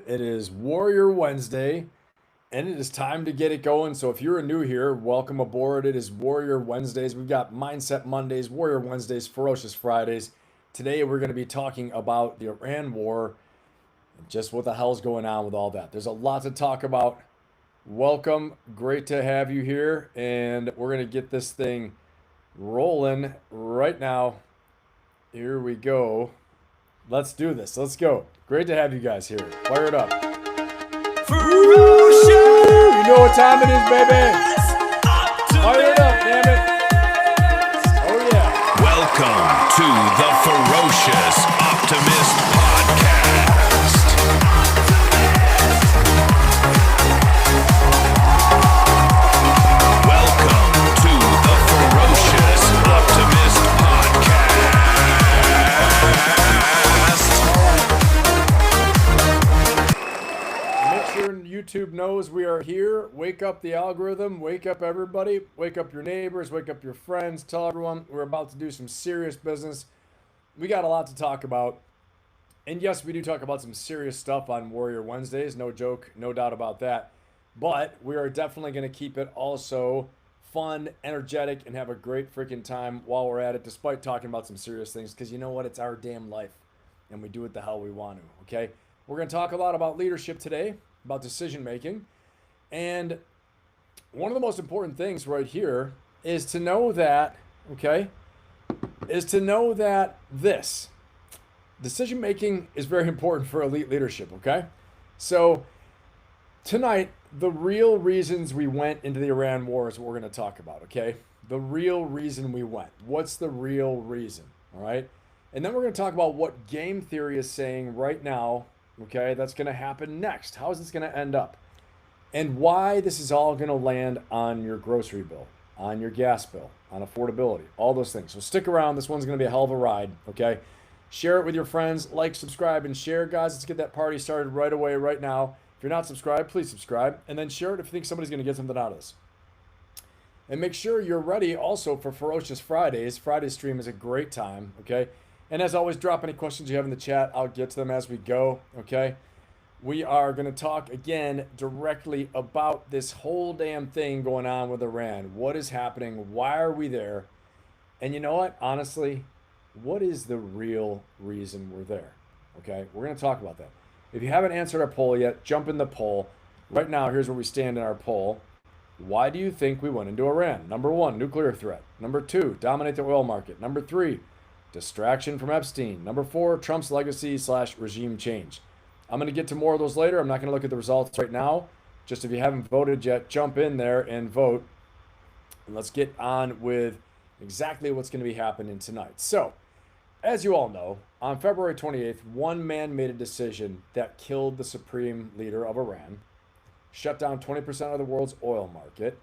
It is Warrior Wednesday, and it is time to get it going. So if you're new here, welcome aboard. It is Warrior Wednesdays. We've got Mindset Mondays, Warrior Wednesdays, Ferocious Fridays. Today we're going to be talking about the Iran war and just what the hell's going on with all that. There's a lot to talk about. Welcome. Great to have you here, and we're going to get this thing rolling right now. Here we go. Let's do this. Let's go. Great to have you guys here. Fire it up. Ferocious! You know what time it is, baby. Fire it up, damn it. Oh, yeah. Welcome to the Ferocious Optimist Podcast. Welcome to the Ferocious Optimist Podcast. Make sure YouTube knows we are here. Wake up the algorithm. Wake up everybody. Wake up your neighbors. Wake up your friends. Tell everyone we're about to do some serious business. We got a lot to talk about. And yes, we do talk about some serious stuff on Warrior Wednesdays. No joke, no doubt about that. But we are definitely going to keep it also fun, energetic, and have a great freaking time while we're at it, despite talking about some serious things. Because you know what? It's our damn life. And we do it the hell we want to, okay? We're going to talk a lot about leadership today, about decision making. And one of the most important things right here is to know that, okay, is to know that this decision making is very important for elite leadership, okay? So tonight, the real reasons we went into the Iran war is what we're going to talk about, okay? The real reason we went. What's the real reason, all right? And then we're going to talk about what game theory is saying right now, okay, that's going to happen next. How is this going to end up? And why this is all going to land on your grocery bill, on your gas bill, on affordability, all those things. So stick around. This one's going to be a hell of a ride, okay? Share it with your friends. Like, subscribe, and share, guys. Let's get that party started right away, right now. If you're not subscribed, please subscribe. And then share it if you think somebody's going to get something out of this. And make sure you're ready also for Ferocious Fridays. Friday's stream is a great time, okay? And as always, drop any questions you have in the chat. I'll get to them as we go, okay? We are going to talk again directly about this whole damn thing going on with Iran. What is happening? Why are we there? And you know what? Honestly, what is the real reason we're there? Okay? We're going to talk about that. If you haven't answered our poll yet, jump in the poll. Right now, here's where we stand in our poll. Why do you think we went into Iran? Number 1, nuclear threat. Number 2, dominate the oil market. Number 3, distraction from Epstein. Number 4, Trump's legacy / regime change. I'm going to get to more of those later. I'm not going to look at the results right now. Just if you haven't voted yet, jump in there and vote. And let's get on with exactly what's going to be happening tonight. So, as you all know, on February 28th, one man made a decision that killed the supreme leader of Iran, shut down 20% of the world's oil market,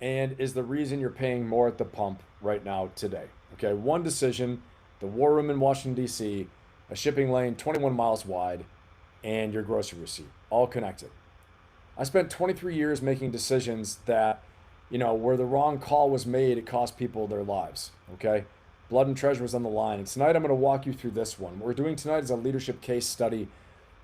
and is the reason you're paying more at the pump right now today. Okay, one decision, the war room in Washington, D.C., a shipping lane 21 miles wide, and your grocery receipt, all connected. I spent 23 years making decisions that, where the wrong call was made, it cost people their lives, okay? Blood and treasure was on the line. And tonight I'm going to walk you through this one. What we're doing tonight is a leadership case study,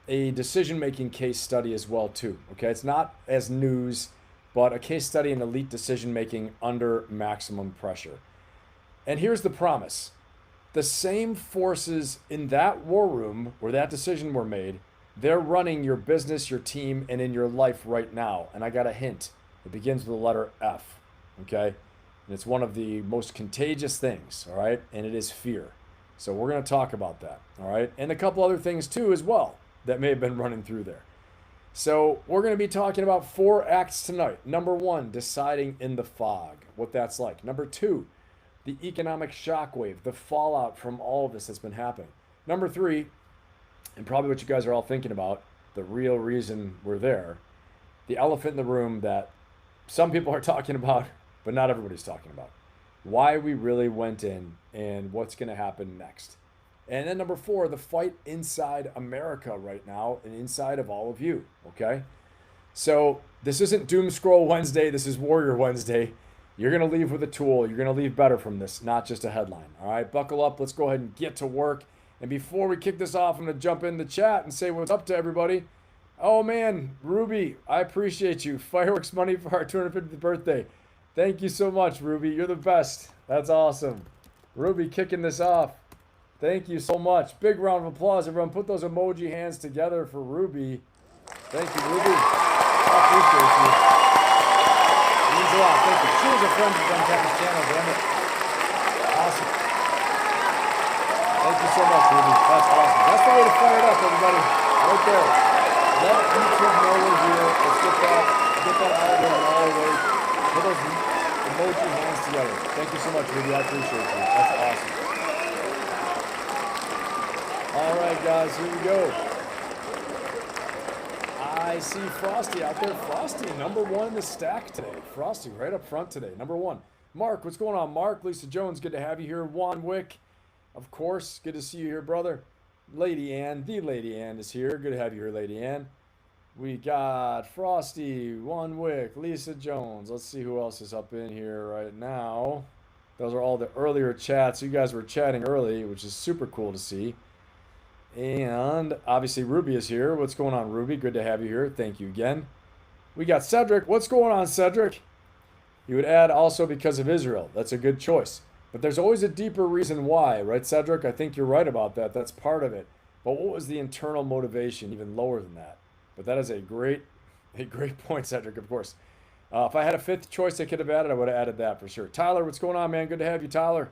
a decision-making case study as well, too, okay? It's not as news, but a case study in elite decision-making under maximum pressure. And here's the promise. The same forces in that war room where that decision were made, they're running your business, your team, and in your life right now. And I got a hint. It begins with the letter F, okay? And it's one of the most contagious things, all right? And it is fear. So we're going to talk about that, all right? And a couple other things too as well that may have been running through there. So we're going to be talking about 4 acts tonight. Number 1, deciding in the fog, what that's like. Number 2, the economic shockwave, the fallout from all of this that's been happening. Number 3, and probably what you guys are all thinking about, the real reason we're there, the elephant in the room that some people are talking about, but not everybody's talking about. Why we really went in and what's going to happen next. And then number 4, the fight inside America right now and inside of all of you, okay? So this isn't Doom Scroll Wednesday. This is Warrior Wednesday. You're going to leave with a tool. You're going to leave better from this, not just a headline. All right, buckle up. Let's go ahead and get to work. And before we kick this off, I'm going to jump in the chat and say what's up to everybody. Oh man, Ruby, I appreciate you. Fireworks money for our 250th birthday. Thank you so much, Ruby. You're the best. That's awesome. Ruby kicking this off. Thank you so much. Big round of applause, everyone. Put those emoji hands together for Ruby. Thank you, Ruby. I appreciate you. It means a lot. Thank you. She was a friend of Unpack's channel, damn it. Awesome. Thank you so much, Ruby. That's awesome. That's the way to fire it up, everybody. Right there. Let YouTube know we're here. Let's get that algorithm all the way. Put those emoji hands together. Thank you so much, Ruby. I appreciate you. That's awesome. All right, guys, here we go. I see Frosty out there. Frosty, number one in the stack today. Frosty right up front today, number one. Mark, what's going on, Mark? Lisa Jones, good to have you here. Juan Wick, of course, good to see you here, brother. Lady Ann, the Lady Ann is here. Good to have you here, Lady Ann. We got Frosty, Juan Wick, Lisa Jones. Let's see who else is up in here right now. Those are all the earlier chats. You guys were chatting early, which is super cool to see. And obviously Ruby is here. What's going on, Ruby? Good to have you here. Thank you again. We got Cedric. What's going on, Cedric? You would add also because of Israel. That's a good choice. But there's always a deeper reason why, right, Cedric? I think you're right about that. That's part of it. But what was the internal motivation, even lower than that? But that is a great point, Cedric, of course. If I had a fifth choice I could have added, I would have added that for sure. Tyler, what's going on, man? Good to have you, Tyler.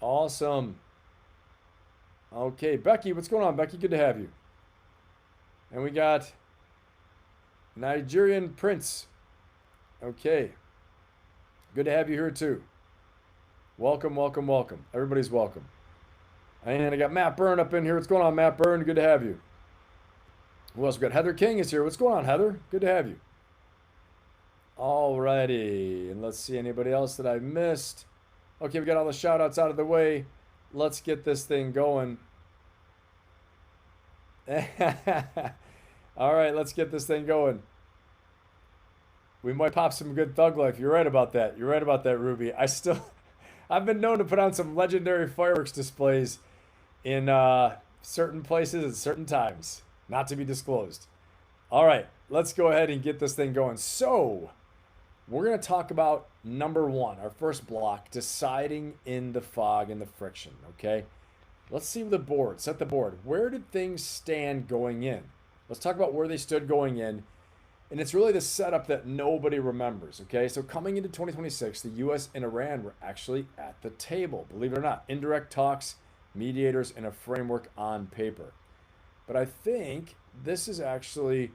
Awesome. Okay, Becky, what's going on, Becky? Good to have you. And we got Nigerian Prince. Okay. Good to have you here, too. Welcome, welcome, welcome. Everybody's welcome. And I got Matt Byrne up in here. What's going on, Matt Byrne? Good to have you. Who else we got? Heather King is here. What's going on, Heather? Good to have you. Alrighty. And let's see anybody else that I missed. Okay, we got all the shout outs out of the way. Let's get this thing going. All right, let's get this thing going. We might pop some good thug life. You're right about that. You're right about that, Ruby. I've been known to put on some legendary fireworks displays in certain places at certain times. Not to be disclosed. All right, let's go ahead and get this thing going. So, we're going to talk about number one, our first block, deciding in the fog and the friction, okay? Let's see the board, set the board. Where did things stand going in? Let's talk about where they stood going in. And it's really the setup that nobody remembers, okay? So coming into 2026, the US and Iran were actually at the table, believe it or not. Indirect talks, mediators, and a framework on paper. But I think this is actually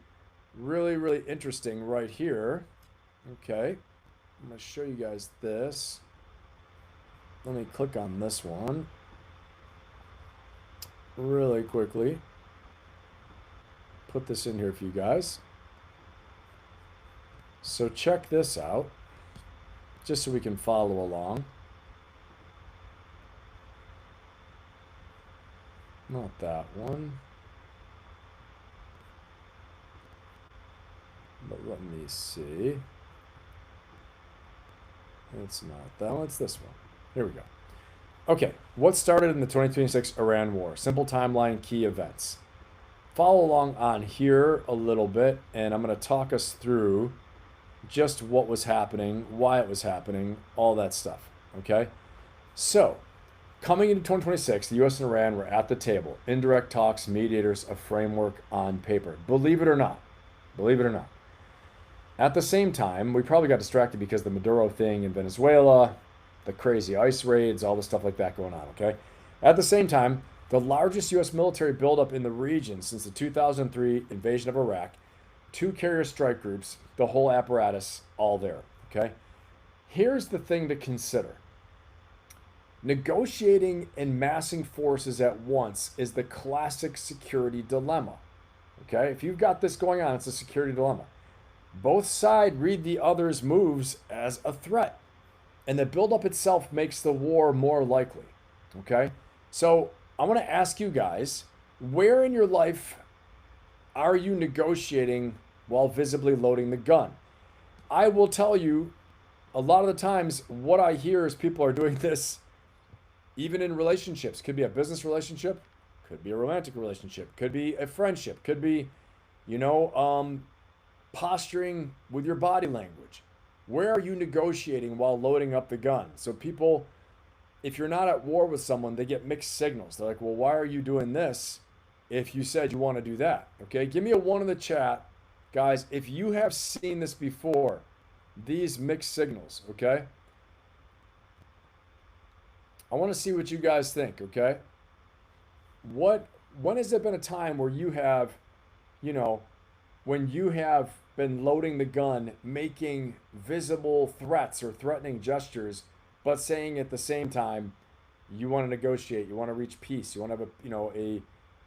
really, really interesting right here. Okay, I'm going to show you guys this. Let me click on this one really quickly. Put this in here for you guys. So check this out, just so we can follow along. Not that one. But let me see. It's not that one, it's this one. Here we go. Okay, what started in the 2026 Iran war? Simple timeline, key events. Follow along on here a little bit, and I'm going to talk us through just what was happening, why it was happening, all that stuff, okay? So, coming into 2026, the US and Iran were at the table. Indirect talks, mediators, a framework on paper. Believe it or not. Believe it or not. At the same time, we probably got distracted because the Maduro thing in Venezuela, the crazy ICE raids, all the stuff like that going on, okay? At the same time, the largest U.S. military buildup in the region since the 2003 invasion of Iraq, 2 carrier strike groups, the whole apparatus, all there, okay? Here's the thing to consider. Negotiating and massing forces at once is the classic security dilemma, okay? If you've got this going on, it's a security dilemma. Both sides read the other's moves as a threat, and the buildup itself makes the war more likely, okay? So I want to ask you guys, where in your life are you negotiating while visibly loading the gun? I will tell you, a lot of the times, what I hear is people are doing this even in relationships. Could be a business relationship, could be a romantic relationship, could be a friendship, could be Posturing with your body language. Where are you negotiating while loading up the gun? So people, if you're not at war with someone, they get mixed signals. They're like, well, why are you doing this if you said you want to do that? Okay, give me a 1 in the chat, guys, if you have seen this before, these mixed signals, okay? I want to see what you guys think, okay? When has there been a time where you have, when you have been loading the gun, making visible threats or threatening gestures, but saying at the same time, you want to negotiate, you want to reach peace, you want to have a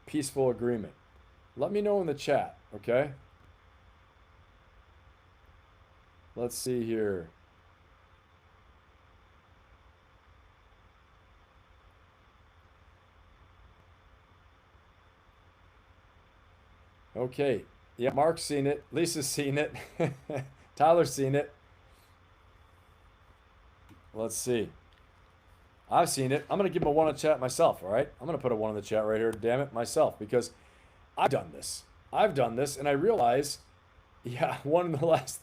peaceful agreement? Let me know in the chat, okay? Let's see here. Okay. Yeah, Mark's seen it. Lisa's seen it. Tyler's seen it. Let's see. I've seen it. I'm going to give him a 1 in the chat myself, all right? I'm going to put a 1 in the chat right here, damn it, myself, because I've done this. And I realize, yeah, 1 in the last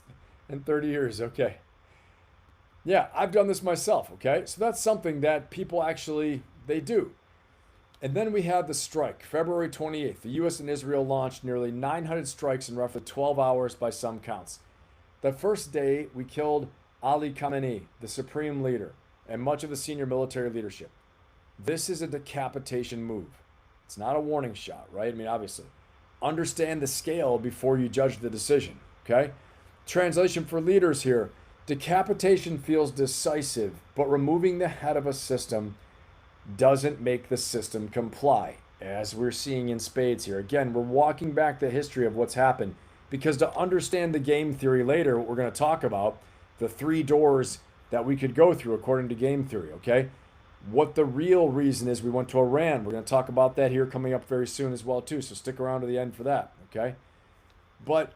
30 years, okay. Yeah, I've done this myself, okay? So that's something that people actually, they do. And then we had the strike, February 28th. The U.S. and Israel launched nearly 900 strikes in roughly 12 hours by some counts. The first day, we killed Ali Khamenei, the supreme leader, and much of the senior military leadership. This is a decapitation move. It's not a warning shot, right? I mean, obviously. Understand the scale before you judge the decision, okay? Translation for leaders here. Decapitation feels decisive, but removing the head of a system doesn't make the system comply, as we're seeing in spades here. Again, we're walking back the history of what's happened, because to understand the game theory later, what we're going to talk about, the 3 doors that we could go through according to game theory, okay? What the real reason is we went to Iran. We're going to talk about that here coming up very soon as well too, so stick around to the end for that, okay? But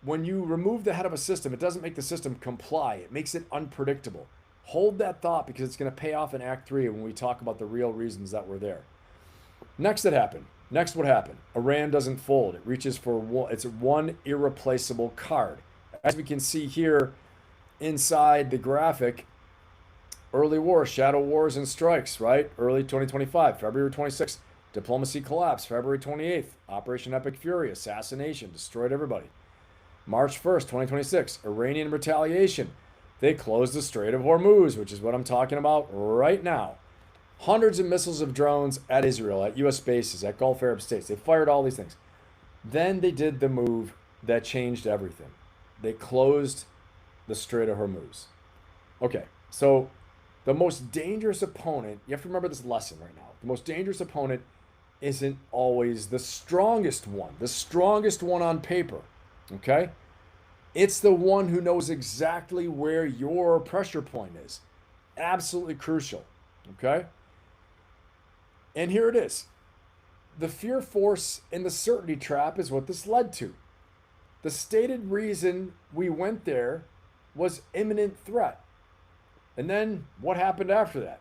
when you remove the head of a system, it doesn't make the system comply. It makes it unpredictable. Hold that thought, because it's going to pay off in Act 3 when we talk about the real reasons that were there. Next what happened? Iran doesn't fold. It reaches for it's one irreplaceable card. As we can see here inside the graphic, early wars, shadow wars and strikes, right? Early 2025, February 26th, diplomacy collapse, February 28th, Operation Epic Fury, assassination, destroyed everybody. March 1st, 2026, Iranian retaliation. They closed the Strait of Hormuz, which is what I'm talking about right now. Hundreds of missiles of drones at Israel, at U.S. bases, at Gulf Arab states. They fired all these things. Then they did the move that changed everything. They closed the Strait of Hormuz. Okay, so the most dangerous opponent, you have to remember this lesson right now. The most dangerous opponent isn't always the strongest one on paper, okay? It's the one who knows exactly where your pressure point is. Absolutely crucial, okay? And here it is. The fear force and the certainty trap is what this led to. The stated reason we went there was imminent threat. And then what happened after that?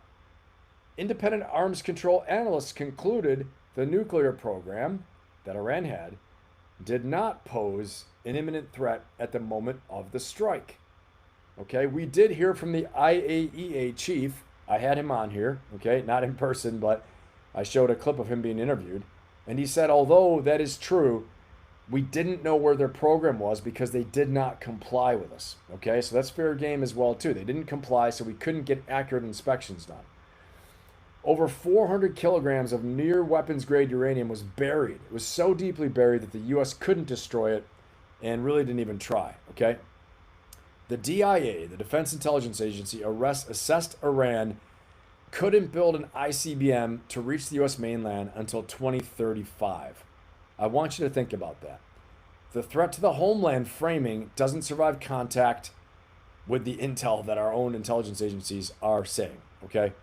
Independent arms control analysts concluded the nuclear program that Iran had did not pose an imminent threat at the moment of the strike. Okay, we did hear from the IAEA chief. I had him on here, okay, not in person, but I showed a clip of him being interviewed. And he said, although that is true, we didn't know where their program was because they did not comply with us. Okay, so that's fair game as well too. They didn't comply, so we couldn't get accurate inspections done. Over 400 kilograms of near weapons grade uranium was buried. It was so deeply buried that the U.S. couldn't destroy it and really didn't even try, okay? The DIA, the Defense Intelligence Agency, assessed Iran couldn't build an ICBM to reach the U.S. mainland until 2035. I want you to think about that. The threat to the homeland framing doesn't survive contact with the intel that our own intelligence agencies are saying, okay?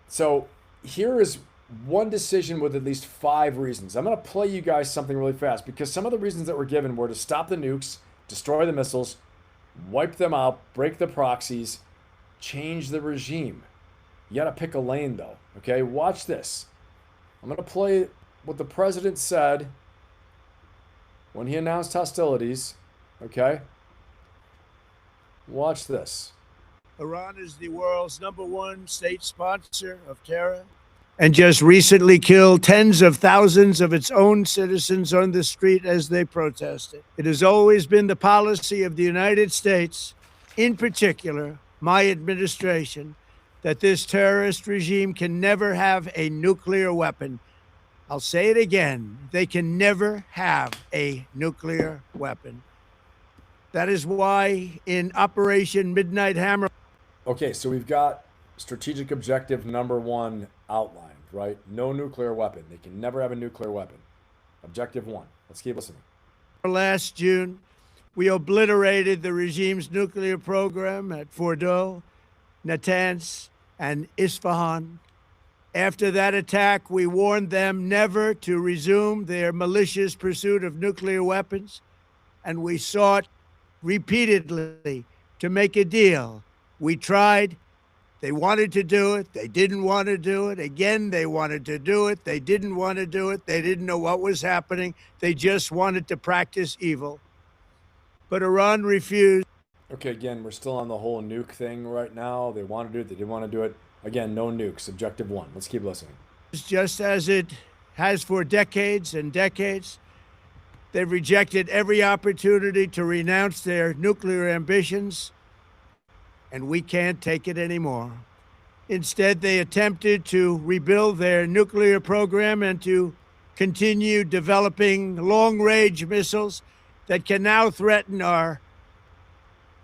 So here is one decision with at least 5 reasons. I'm going to play you guys something really fast because some of the reasons that were given were to stop the nukes, destroy the missiles, wipe them out, break the proxies, change the regime. You got to pick a lane though, okay? Watch this. I'm going to play what the president said when he announced hostilities, okay, watch this. Iran is the world's #1 state sponsor of terror and just recently killed tens of thousands of its own citizens on the street as they protested. It has always been the policy of the United States, in particular, my administration, that this terrorist regime can never have a nuclear weapon. I'll say it again. They can never have a nuclear weapon. That is why in Operation Midnight Hammer. Okay, so we've got strategic objective number 1 outlined, right? No nuclear weapon. They can never have a nuclear weapon. Objective 1. Let's keep listening. Last June, we obliterated the regime's nuclear program at Fordow, Natanz, and Isfahan. After that attack, we warned them never to resume their malicious pursuit of nuclear weapons, and we sought repeatedly to make a deal. We tried. They wanted to do it. They didn't want to do it. Again, they wanted to do it. They didn't want to do it. They didn't know what was happening. They just wanted to practice evil. But Iran refused. Okay, again, we're still on the whole nuke thing right now. They want to do it. They didn't want to do it. Again, no nukes. Objective 1. Let's keep listening. Just as it has for decades and decades, they've rejected every opportunity to renounce their nuclear ambitions, and we can't take it anymore. Instead, they attempted to rebuild their nuclear program and to continue developing long-range missiles that can now threaten our...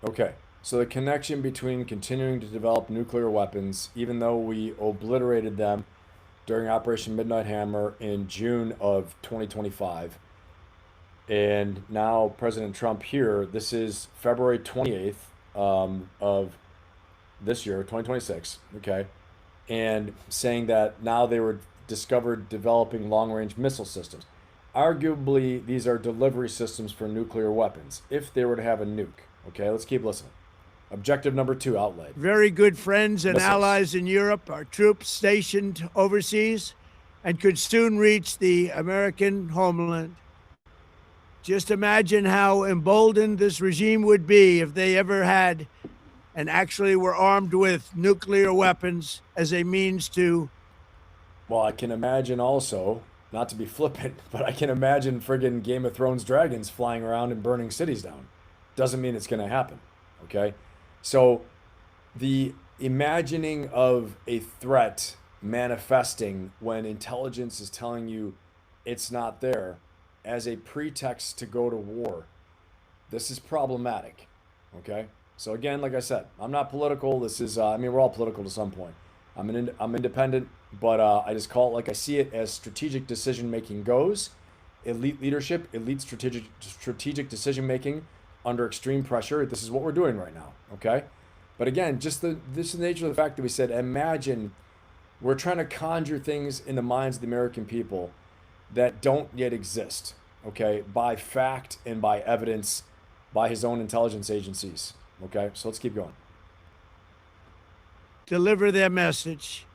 Okay, so the connection between continuing to develop nuclear weapons, even though we obliterated them during Operation Midnight Hammer in June of 2025, and now President Trump here, this is February 28th of this year, 2026, okay, and saying that now they were discovered developing long-range missile systems. Arguably, these are delivery systems for nuclear weapons, if they were to have a nuke. Okay, let's keep listening. Objective number 2 outlaid. Very good friends and Missiles. allies in Europe are troops stationed overseas and could soon reach the American homeland. Just imagine how emboldened this regime would be if they ever had and actually were armed with nuclear weapons as a means to... Well, I can imagine also, not to be flippant, but I can imagine friggin' Game of Thrones dragons flying around and burning cities down. Doesn't mean it's going to happen, okay? So the imagining of a threat manifesting when intelligence is telling you it's not there as a pretext to go to war, this is problematic, okay? So again, like I said, I'm not political. This is, I mean, we're all political to some point. I'm independent, but I just call it like I see it as strategic decision-making goes. Elite leadership, elite strategic decision-making under extreme pressure. This is what we're doing right now, okay? But again, just this is the nature of the fact that we said, imagine we're trying to conjure things in the minds of the American people that don't yet exist, okay? By fact and by evidence, by his own intelligence agencies, okay? So let's keep going. deliver their message.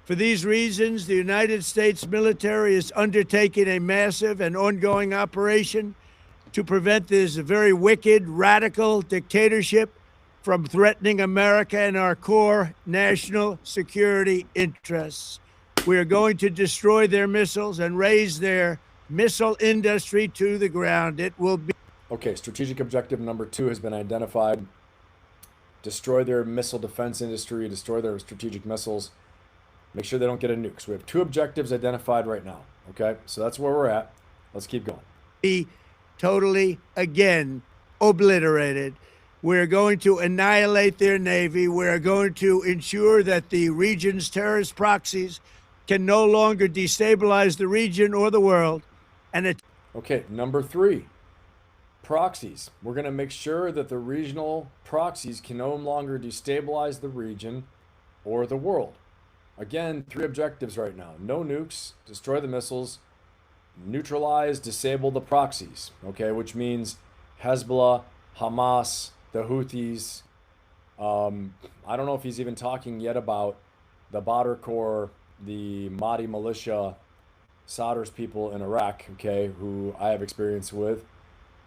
For these reasons, the United States military is undertaking a massive and ongoing operation to prevent this very wicked, radical dictatorship from threatening America and our core national security interests. We are going to destroy their missiles and raise their missile industry to the ground. It will be... Okay, strategic objective number 2 has been identified. Destroy their missile defense industry, destroy their strategic missiles, make sure they don't get a nuke. So we have 2 objectives identified right now, okay? So that's where we're at. Let's keep going. Be totally, again, obliterated. We're going to annihilate their Navy. We're going to ensure that the region's terrorist proxies can no longer destabilize the region or the world. And Okay, number 3, proxies. We're going to make sure that the regional proxies can no longer destabilize the region or the world. Again, 3 objectives right now. No nukes, destroy the missiles, neutralize, disable the proxies, okay, which means Hezbollah, Hamas, the Houthis. I don't know if he's even talking yet about the Badr Corps, the Mahdi militia, solders people in Iraq, okay, who I have experience with,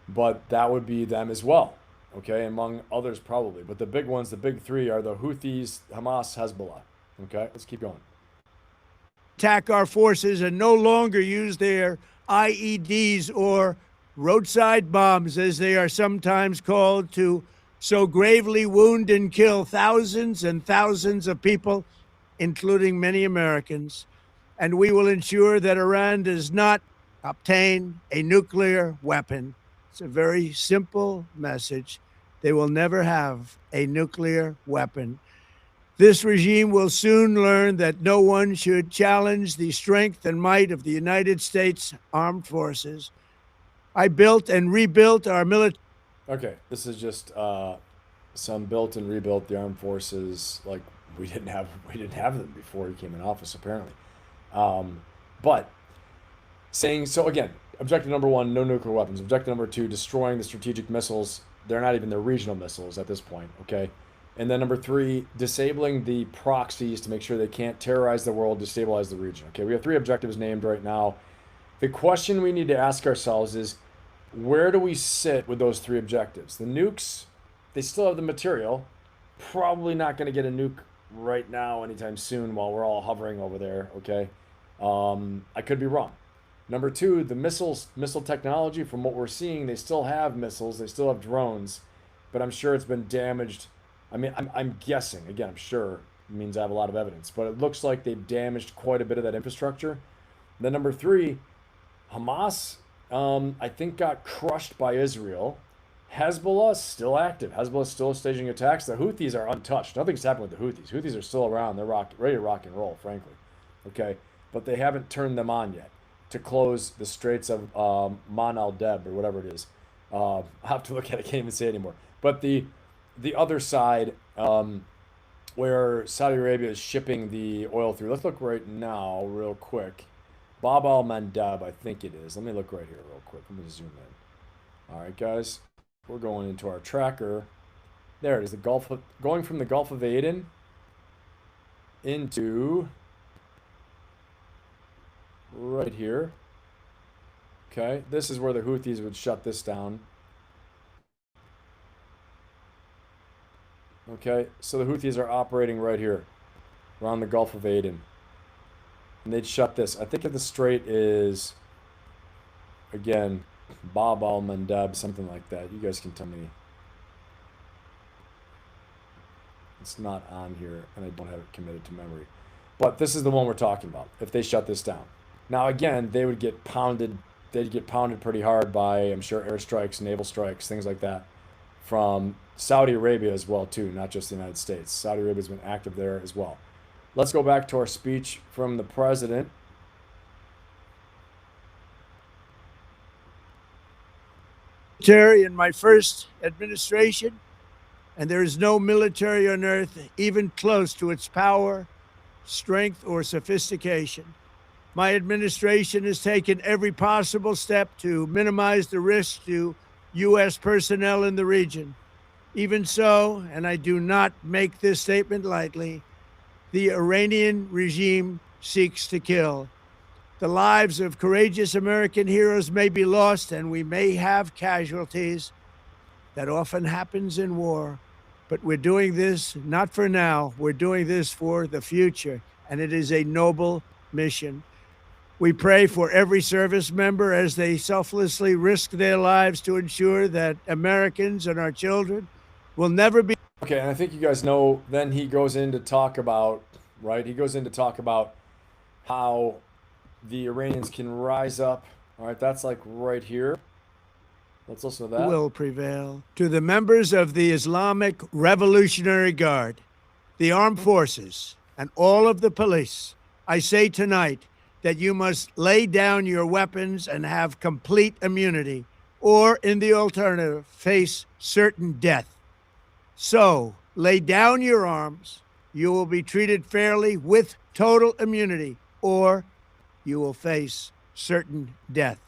but that would be them as well, okay, among others probably. But the big ones, the big three, are the Houthis, Hamas, Hezbollah. Okay, let's keep going. Attack our forces and no longer use their IEDs or roadside bombs, as they are sometimes called, to so gravely wound and kill thousands and thousands of people, including many Americans. And we will ensure that Iran does not obtain a nuclear weapon. It's a very simple message. They will never have a nuclear weapon. This regime will soon learn that no one should challenge the strength and might of the United States Armed Forces. I built and rebuilt our military. Okay, this is just some built and rebuilt the armed forces like we didn't have them before he came in office, apparently. But saying so again, objective number one, no nuclear weapons. Objective number two, destroying the strategic missiles. They're not even the regional missiles at this point, okay? And then number three, disabling the proxies to make sure they can't terrorize the world, destabilize the region. Okay, we have three objectives named right now. The question we need to ask ourselves is, where do we sit with those three objectives? The nukes, they still have the material. Probably not going to get a nuke right now anytime soon while we're all hovering over there, okay? I could be wrong. Number two, the missile technology, from what we're seeing, they still have missiles, they still have drones, but I'm sure it's been damaged. I mean, I'm guessing, again, I'm sure, it means I have a lot of evidence, but it looks like they've damaged quite a bit of that infrastructure. Then number three, Hamas, I think got crushed by Israel. Hezbollah is still active. Hezbollah is still staging attacks. The Houthis are untouched. Nothing's happened with the Houthis. Houthis are still around. They're ready to rock and roll, frankly. Okay, but they haven't turned them on yet to close the Straits of Man al-Deb or whatever it is. I'll have to look at it. I can't even say it anymore. But the other side, where Saudi Arabia is shipping the oil through. Let's look right now, real quick. Bab al-Mandab, I think it is. Let me look right here real quick. Let me zoom in. All right, guys. We're going into our tracker. There it is. Going from the Gulf of Aden into right here. Okay, this is where the Houthis would shut this down. Okay, so the Houthis are operating right here around the Gulf of Aden. And they'd shut this. I think if the strait is, again, Bab al-Mandab, something like that. You guys can tell me. It's not on here, and I don't have it committed to memory. But this is the one we're talking about, if they shut this down. Now, again, they would get pounded. They'd get pounded pretty hard by, I'm sure, airstrikes, naval strikes, things like that, from Saudi Arabia as well, too, not just the United States. Saudi Arabia's been active there as well. Let's go back to our speech from the president. In my first administration, and there is no military on earth even close to its power, strength, or sophistication. My administration has taken every possible step to minimize the risk to U.S. personnel in the region. Even so, and I do not make this statement lightly, the Iranian regime seeks to kill. The lives of courageous American heroes may be lost, and we may have casualties. That often happens in war. But we're doing this not for now. We're doing this for the future, and it is a noble mission. We pray for every service member as they selflessly risk their lives to ensure that Americans and our children will never be. Okay, and I think you guys know, then he goes in to talk about, right? He goes in to talk about how the Iranians can rise up. All right, that's like right here. Let's listen to that. Will prevail. To the members of the Islamic Revolutionary Guard, the armed forces, and all of the police, I say tonight that you must lay down your weapons and have complete immunity, or in the alternative, face certain death. So, lay down your arms. You will be treated fairly with total immunity, or you will face certain death.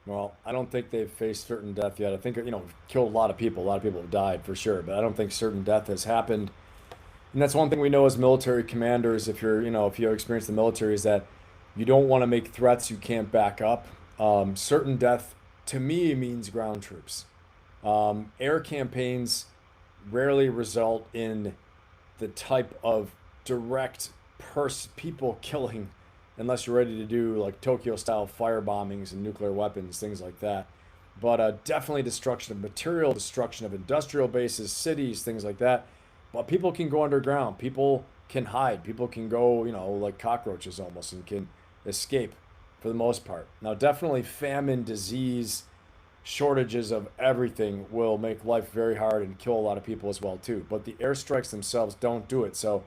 Well, I don't think they've faced certain death yet. I think, killed a lot of people. A lot of people have died for sure, but I don't think certain death has happened. And that's one thing we know as military commanders, if you have experience in the military, is that You don't want to make threats you can't back up. Certain death, to me, means ground troops. Air campaigns rarely result in the type of direct people killing unless you're ready to do like Tokyo style fire bombings and nuclear weapons, things like that. But definitely destruction of material, destruction of industrial bases, cities, things like that. But people can go underground. People can hide. People can go, like cockroaches almost, and can escape for the most part. Now, definitely famine, disease, shortages of everything will make life very hard and kill a lot of people as well too. But the airstrikes themselves don't do it. So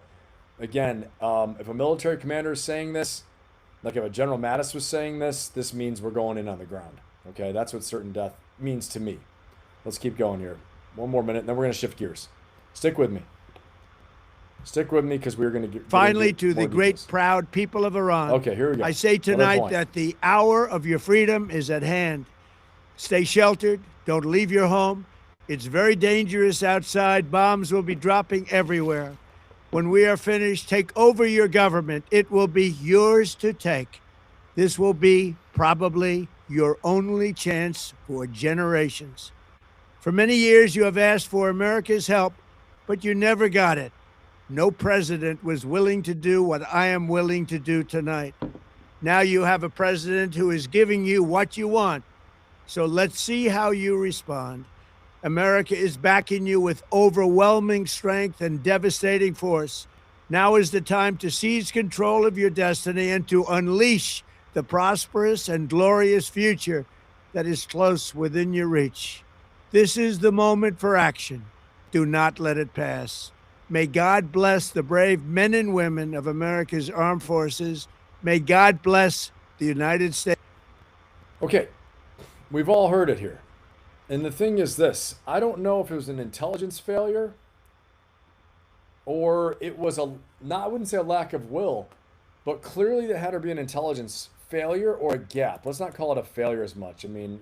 again, if a military commander is saying this, like if a General Mattis was saying this means we're going in on the ground. Okay, that's what certain death means to me. Let's keep going here. One more minute, and then we're going to shift gears. Stick with me. Stick with me because we're going to get finally to the great proud people of Iran. Okay, here we go. I say tonight that the hour of your freedom is at hand. Stay sheltered. Don't leave your home. It's very dangerous outside. Bombs will be dropping everywhere. When we are finished, take over your government. It will be yours to take. This will be probably your only chance for generations. For many years, you have asked for America's help, but you never got it. No president was willing to do what I am willing to do tonight. Now you have a president who is giving you what you want. So let's see how you respond. America is backing you with overwhelming strength and devastating force. Now is the time to seize control of your destiny and to unleash the prosperous and glorious future that is close within your reach. This is the moment for action. Do not let it pass. May God bless the brave men and women of America's armed forces. May God bless the United States. Okay, we've all heard it here. And the thing is this, I don't know if it was an intelligence failure or it was I wouldn't say a lack of will, but clearly there had to be an intelligence failure or a gap. Let's not call it a failure as much. I mean,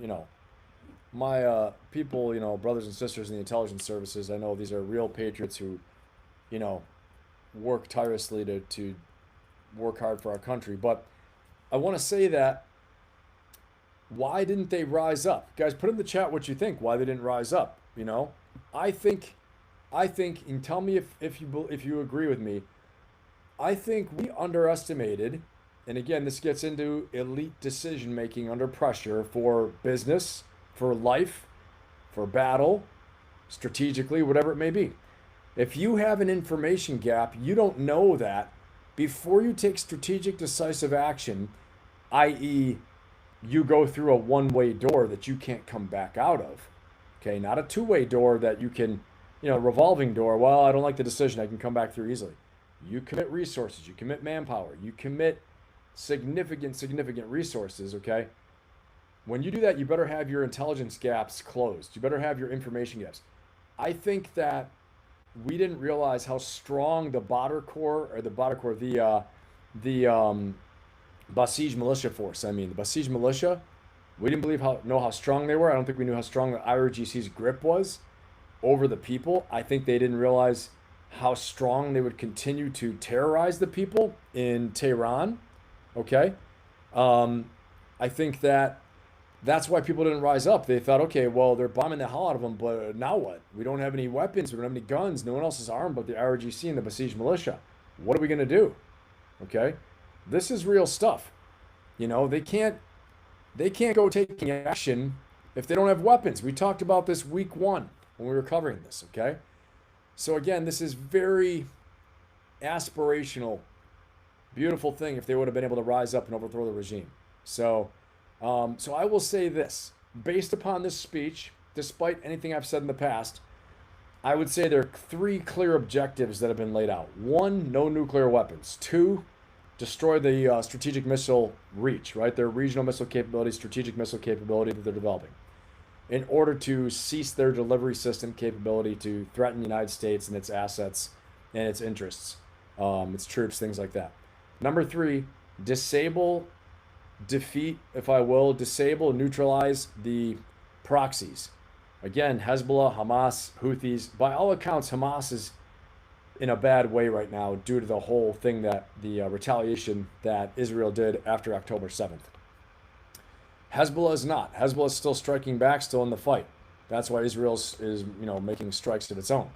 my people, brothers and sisters in the intelligence services, I know these are real patriots who, work tirelessly to work hard for our country. But I want to say that why didn't they rise up? Guys, put in the chat what you think, why they didn't rise up, I think, and tell me if you agree with me, I think we underestimated, and again, this gets into elite decision making under pressure for business, for life, for battle, strategically, whatever it may be. If you have an information gap, you don't know that before you take strategic, decisive action, i.e., you go through a one-way door that you can't come back out of. Okay, not a two-way door that you can, revolving door. Well, I don't like the decision. I can come back through easily. You commit resources. You commit manpower. You commit significant resources, okay? When you do that, you better have your intelligence gaps closed. You better have your information gaps. I think that we didn't realize how strong the Basij militia force. The Basij militia, we didn't know how strong they were. I don't think we knew how strong the IRGC's grip was over the people. I think they didn't realize how strong they would continue to terrorize the people in Tehran. Okay? I think that's why people didn't rise up. They thought, okay, well, they're bombing the hell out of them, but now what? We don't have any weapons. We don't have any guns. No one else is armed but the IRGC and the Basij militia. What are we going to do? Okay? This is real stuff. They can't go taking action if they don't have weapons. We talked about this week 1 when we were covering this, okay? So again, this is very aspirational, beautiful thing if they would have been able to rise up and overthrow the regime. So I will say this, based upon this speech, despite anything I've said in the past, I would say there are 3 clear objectives that have been laid out. 1, no nuclear weapons. 2, destroy the strategic missile reach, right? Their regional missile capability, strategic missile capability that they're developing, in order to cease their delivery system capability to threaten the United States and its assets and its interests, its troops, things like that. Number 3, disable, neutralize the proxies. Again, Hezbollah, Hamas, Houthis. By all accounts, Hamas in a bad way right now due to the whole thing that the retaliation that Israel did after October 7th. Hezbollah is not. Hezbollah is still striking back, still in the fight. That's why Israel is making strikes of its own.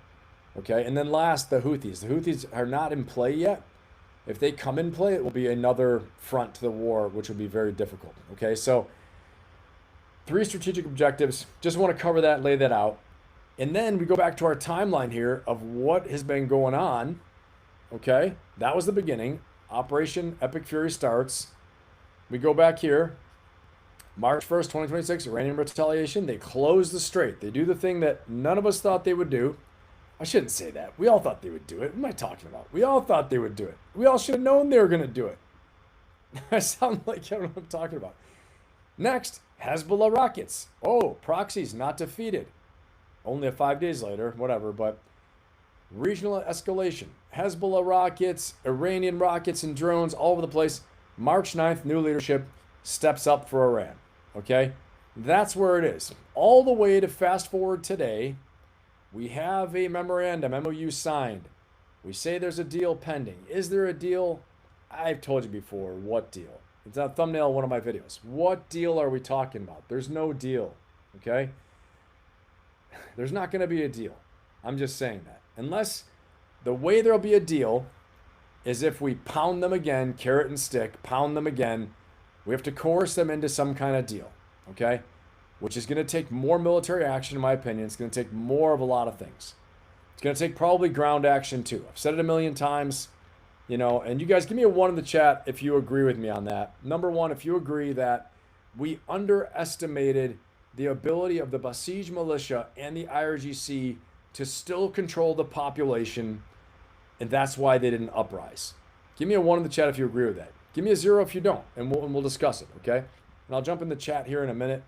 Okay, and then last, the Houthis. The Houthis are not in play yet. If they come in play, it will be another front to the war, which will be very difficult. Okay, so 3 strategic objectives. Just want to cover that, lay that out. And then we go back to our timeline here of what has been going on. Okay, that was the beginning. Operation Epic Fury starts. We go back here. March 1st, 2026, Iranian retaliation. They close the strait. They do the thing that none of us thought they would do. I shouldn't say that. We all thought they would do it. What am I talking about? We all thought they would do it. We all should have known they were going to do it. I sound like I don't know what I'm talking about. Next, Hezbollah rockets. Oh, proxies not defeated. Only 5 days later, whatever, but regional escalation. Hezbollah rockets, Iranian rockets and drones all over the place. March 9th, new leadership steps up for Iran. Okay? That's where it is. All the way to fast forward today, we have a memorandum, MOU signed. We say there's a deal pending. Is there a deal? I've told you before, what deal? It's a thumbnail of one of my videos. What deal are we talking about? There's no deal, okay? There's not going to be a deal. I'm just saying that. Unless the way there'll be a deal is if we pound them again, carrot and stick, pound them again. We have to coerce them into some kind of deal, okay? Which is going to take more military action, in my opinion. It's going to take more of a lot of things. It's going to take probably ground action too. I've said it a million times, and you guys give me a 1 in the chat if you agree with me on that. Number 1, if you agree that we underestimated the ability of the Basij militia and the IRGC to still control the population, and that's why they didn't uprise. Give me a 1 in the chat if you agree with that. Give me a 0 if you don't, and we'll discuss it, okay? And I'll jump in the chat here in a minute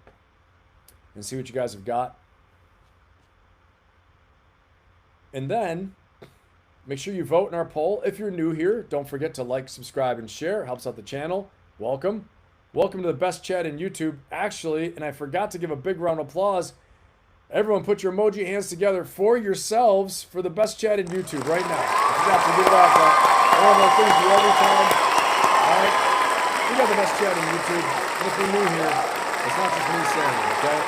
and see what you guys have got. And then make sure you vote in our poll. If you're new here, don't forget to like, subscribe, and share. It helps out the channel. Welcome. Welcome to the best chat in YouTube. Actually, and I forgot to give a big round of applause. Everyone put your emoji hands together for yourselves for the best chat in YouTube right now. I forgot to give it out. One of our things we do every time. All right? We got the best chat in YouTube. And if you're new here, it's not just me saying it, okay?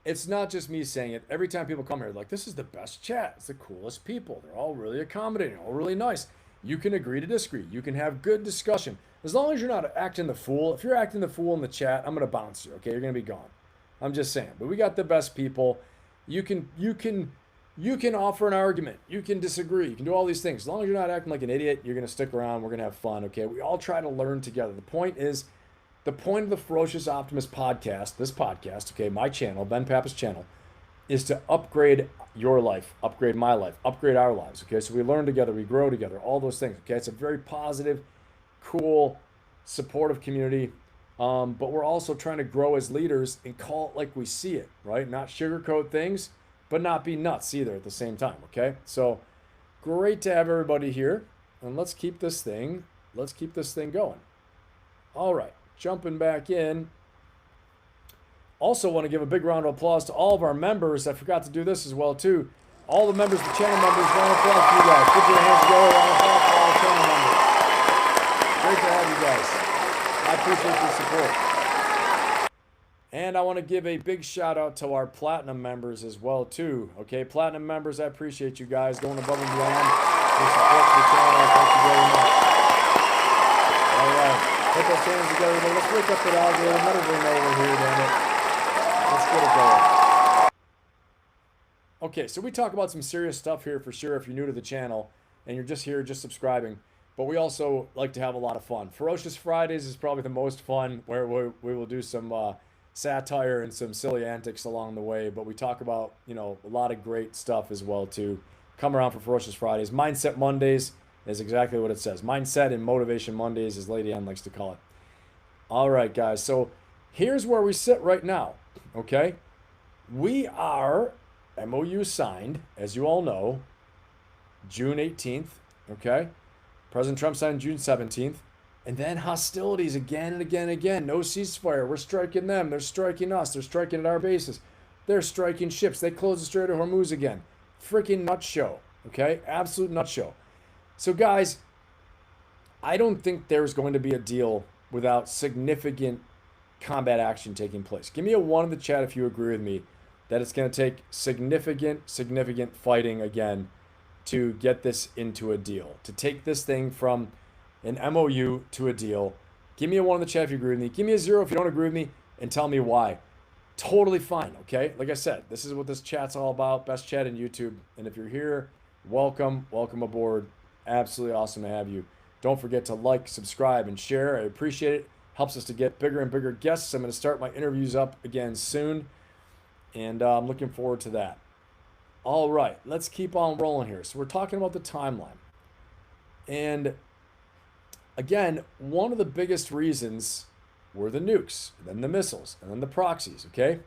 It's not just me saying it. Every time people come here, like, this is the best chat. It's the coolest people. They're all really accommodating, all really nice. You can agree to disagree. You can have good discussion. As long as you're not acting the fool. If you're acting the fool in the chat, I'm going to bounce you, okay? You're going to be gone. I'm just saying. But we got the best people. You can offer an argument. You can disagree. You can do all these things. As long as you're not acting like an idiot, you're going to stick around. We're going to have fun, okay? We all try to learn together. The point of the Ferocious Optimist podcast, this podcast, okay, my channel, Ben Pappas' channel, is to upgrade your life, upgrade my life, upgrade our lives, okay? So we learn together, we grow together, all those things, okay? It's a very positive, cool, supportive community, but we're also trying to grow as leaders and call it like we see it, right? Not sugarcoat things, but not be nuts either at the same time, okay? So great to have everybody here, and let's keep this thing going. All right. Jumping back in. Also want to give a big round of applause to all of our members. I forgot to do this as well too. All the members, the channel members, round of applause to you guys. Put your hands together, round of applause for all the channel members. Great to have you guys. I appreciate your support. And I want to give a big shout out to our platinum members as well too. Okay, platinum members, I appreciate you guys going above and beyond for support for the channel. Thank you very much. All right. Put those hands together. Let's wake up that algorithm. Let everybody know we're here, damn it. Let's get it going. Okay, so we talk about some serious stuff here for sure if you're new to the channel and you're just here, just subscribing. But we also like to have a lot of fun. Ferocious Fridays is probably the most fun, where we will do some satire and some silly antics along the way. But we talk about, a lot of great stuff as well too. Come around for Ferocious Fridays. Mindset Mondays is exactly what it says. Mindset and Motivation Mondays, as Lady Ann likes to call it. All right, guys. So here's where we sit right now, okay? We are MOU signed, as you all know, June 18th, okay? President Trump signed June 17th. And then hostilities again and again and again. No ceasefire. We're striking them. They're striking us. They're striking at our bases. They're striking ships. They closed the Strait of Hormuz again. Freaking nut show. Okay? Absolute nutshell. So, guys, I don't think there's going to be a deal without significant combat action taking place. Give me a 1 in the chat if you agree with me that it's going to take significant fighting again to get this into a deal, to take this thing from an MOU to a deal. Give me a 1 in the chat if you agree with me. Give me a 0 if you don't agree with me, and tell me why. Totally fine, okay? Like I said, this is what this chat's all about. Best chat in YouTube. And if you're here, welcome aboard. Absolutely awesome to have you. Don't forget to like, subscribe, and share. I appreciate it. Helps us to get bigger and bigger guests. I'm going to start my interviews up again soon, and I'm looking forward to that. All right, let's keep on rolling here. So we're talking about the timeline. And again, one of the biggest reasons were the nukes, and then the missiles, and then the proxies, okay?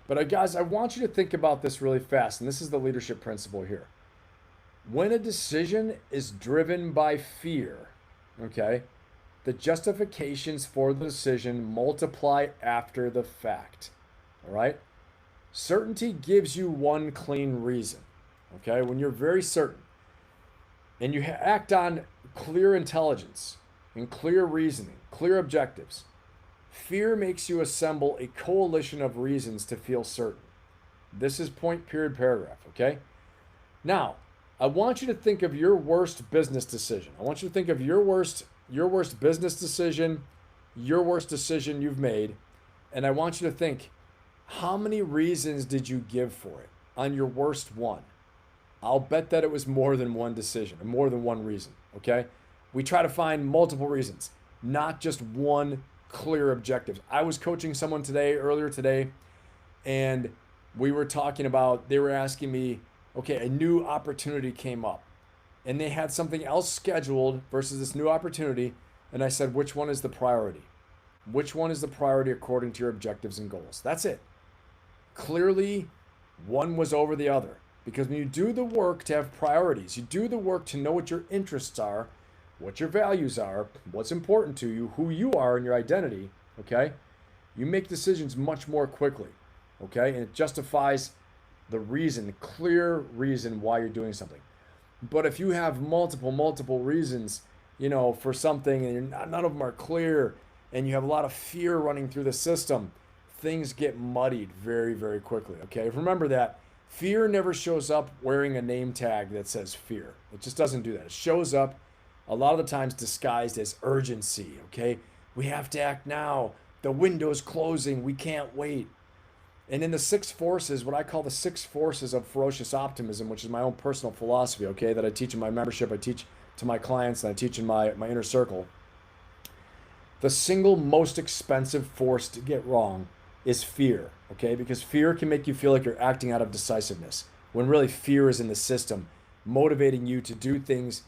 But guys, I want you to think about this really fast, and this is the leadership principle here. When a decision is driven by fear, okay, the justifications for the decision multiply after the fact, all right? Certainty gives you one clean reason, okay? When you're very certain and you act on clear intelligence and clear reasoning, clear objectives, fear makes you assemble a coalition of reasons to feel certain. This is point, period, paragraph, okay? Now, I want you to think of your worst business decision. I want you to think of your worst business decision, your worst decision you've made, and I want you to think, how many reasons did you give for it on your worst one? I'll bet that it was more than one decision, or more than one reason, okay? We try to find multiple reasons, not just one clear objective. I was coaching someone earlier today, and we were talking about, they were asking me, okay, a new opportunity came up, and they had something else scheduled versus this new opportunity, and I said, which one is the priority? Which one is the priority according to your objectives and goals? That's it. Clearly, one was over the other, because when you do the work to have priorities, you do the work to know what your interests are, what your values are, what's important to you, who you are and your identity, okay? You make decisions much more quickly, okay? And it justifies the reason, clear reason why you're doing something. But if you have multiple reasons, for something, and none of them are clear, and you have a lot of fear running through the system, things get muddied very, very quickly, okay? Remember that fear never shows up wearing a name tag that says fear. It just doesn't do that. It shows up a lot of the times disguised as urgency, okay? We have to act now. The window's closing. We can't wait. And in the 6 forces, what I call the 6 forces of ferocious optimism, which is my own personal philosophy, okay, that I teach in my membership, I teach to my clients, and I teach in my inner circle. The single most expensive force to get wrong is fear, okay? Because fear can make you feel like you're acting out of decisiveness, when really fear is in the system, motivating you to do things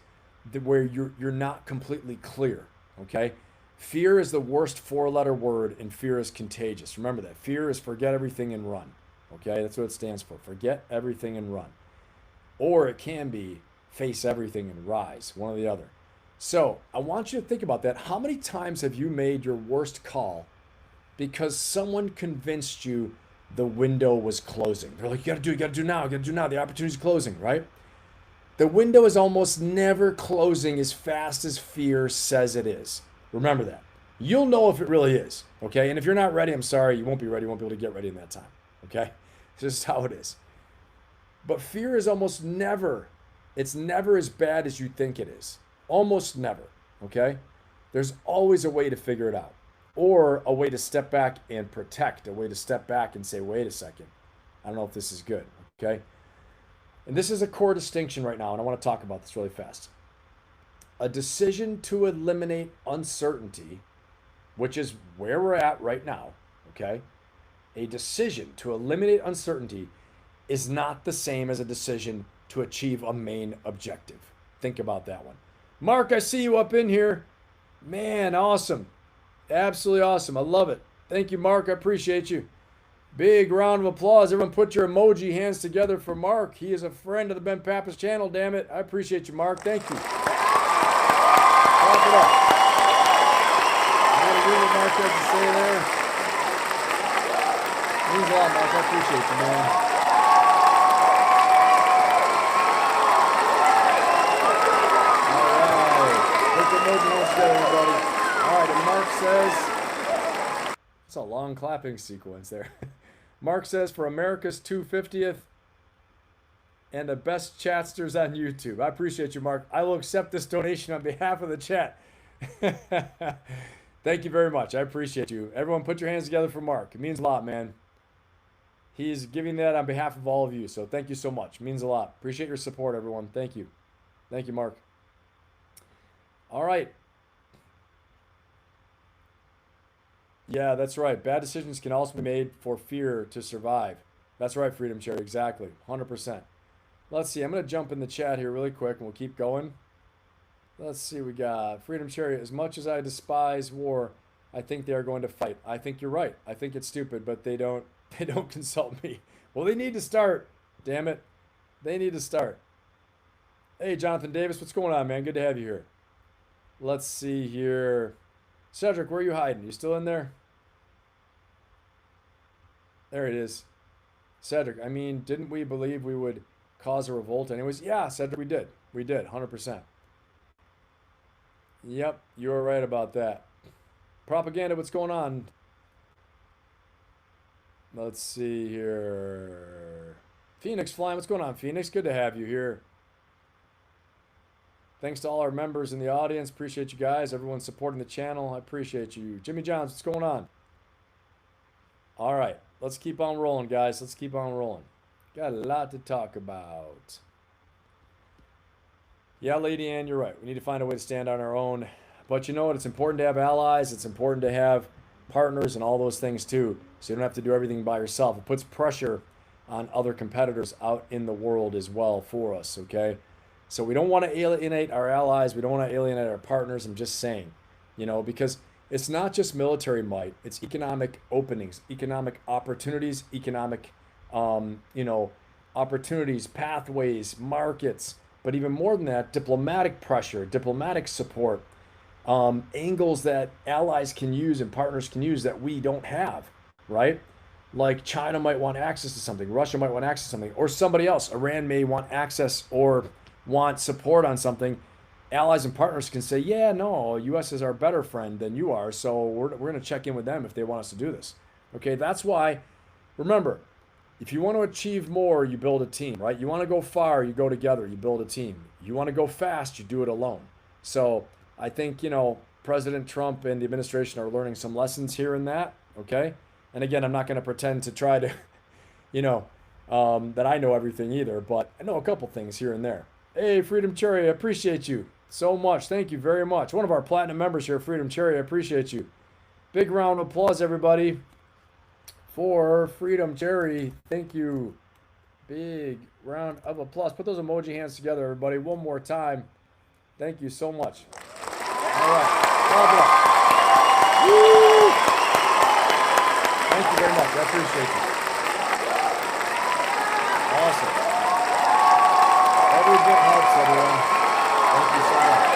where you're not completely clear, okay? Fear is the worst 4-letter word, and fear is contagious. Remember that. Fear is forget everything and run, okay? That's what it stands for. Forget everything and run. Or it can be face everything and rise, one or the other. So I want you to think about that. How many times have you made your worst call because someone convinced you the window was closing? They're like, you gotta do now, the opportunity's closing, right? The window is almost never closing as fast as fear says it is. Remember that. You'll know if it really is, okay? And if you're not ready, I'm sorry, you won't be ready. You won't be able to get ready in that time, okay? This is how it is. But fear is almost never, it's never as bad as you think it is. Almost never, okay? There's always a way to figure it out, or a way to step back and protect, a way to step back and say, wait a second, I don't know if this is good, okay? And this is a core distinction right now, and I want to talk about this really fast. A decision to eliminate uncertainty, which is where we're at right now, okay? A decision to eliminate uncertainty is not the same as a decision to achieve a main objective. Think about that one. Mark, I see you up in here. Man, awesome. Absolutely awesome. I love it. Thank you, Mark. I appreciate you. Big round of applause. Everyone put your emoji hands together for Mark. He is a friend of the Ben Pappas channel, damn it. I appreciate you, Mark. Thank you. Clap it up. I'm going to read what Mark has to say there. It means a lot, Mark. I appreciate you, man. together, everybody. All right, and Mark says, it's a long clapping sequence there. Mark says, for America's 250th and the best chatsters on YouTube. I appreciate you, Mark. I will accept this donation on behalf of the chat. Thank you very much. I appreciate you. Everyone put your hands together for Mark. It means a lot, man. He's giving that on behalf of all of you. So thank you so much. It means a lot. Appreciate your support, everyone. Thank you. Thank you, Mark. All right. Yeah, that's right. Bad decisions can also be made for fear to survive. That's right, Freedom Cherry. Exactly. 100%. Let's see. I'm going to jump in the chat here really quick and we'll keep going. Let's see. We got Freedom Cherry. As much as I despise war, I think they are going to fight. I think you're right. I think it's stupid, but they don't consult me. Well, they need to start. Damn it. They need to start. Hey, Jonathan Davis. What's going on, man? Good to have you here. Let's see here. Cedric, where are you hiding? You still in there? There it is. Cedric, I mean, didn't we believe we would cause a revolt anyways? Yeah, Cedric, we did. We did, 100%. Yep, you were right about that. Propaganda, what's going on? Let's see here. Phoenix Flying, what's going on, Phoenix? Good to have you here. Thanks to all our members in the audience. Appreciate you guys. Everyone supporting the channel. I appreciate you. Jimmy Johns, what's going on? All right. Let's keep on rolling, guys. Let's keep on rolling. Got a lot to talk about. Yeah, Lady Ann, you're right. We need to find a way to stand on our own. But you know what? It's important to have allies. It's important to have partners and all those things too. So you don't have to do everything by yourself. It puts pressure on other competitors out in the world as well for us, okay? So we don't want to alienate our allies. We don't want to alienate our partners. I'm just saying, you know, because it's not just military might. It's economic openings, economic opportunities, economic, opportunities, pathways, markets. But even more than that, diplomatic pressure, diplomatic support, angles that allies can use and partners can use that we don't have, right? Like China might want access to something, Russia might want access to something, or somebody else. Iran may want access or want support on something. Allies and partners can say, yeah, no, U.S. is our better friend than you are, so we're going to check in with them if they want us to do this. Okay, that's why, remember, if you want to achieve more, you build a team, right? You want to go far, you go together, you build a team. You want to go fast, you do it alone. So I think, President Trump and the administration are learning some lessons here in that, okay? And again, I'm not going to pretend to try to, that I know everything either, but I know a couple things here and there. Hey, Freedom Cherry, I appreciate you so much. Thank you very much. One of our platinum members here, Freedom Cherry, I appreciate you. Big round of applause, everybody, for Freedom Cherry. Thank you. Big round of applause. Put those emoji hands together, everybody, one more time. Thank you so much. All right. God bless. Woo! Thank you very much. I appreciate you. Awesome. Every bit helps, everyone. Thank you so much.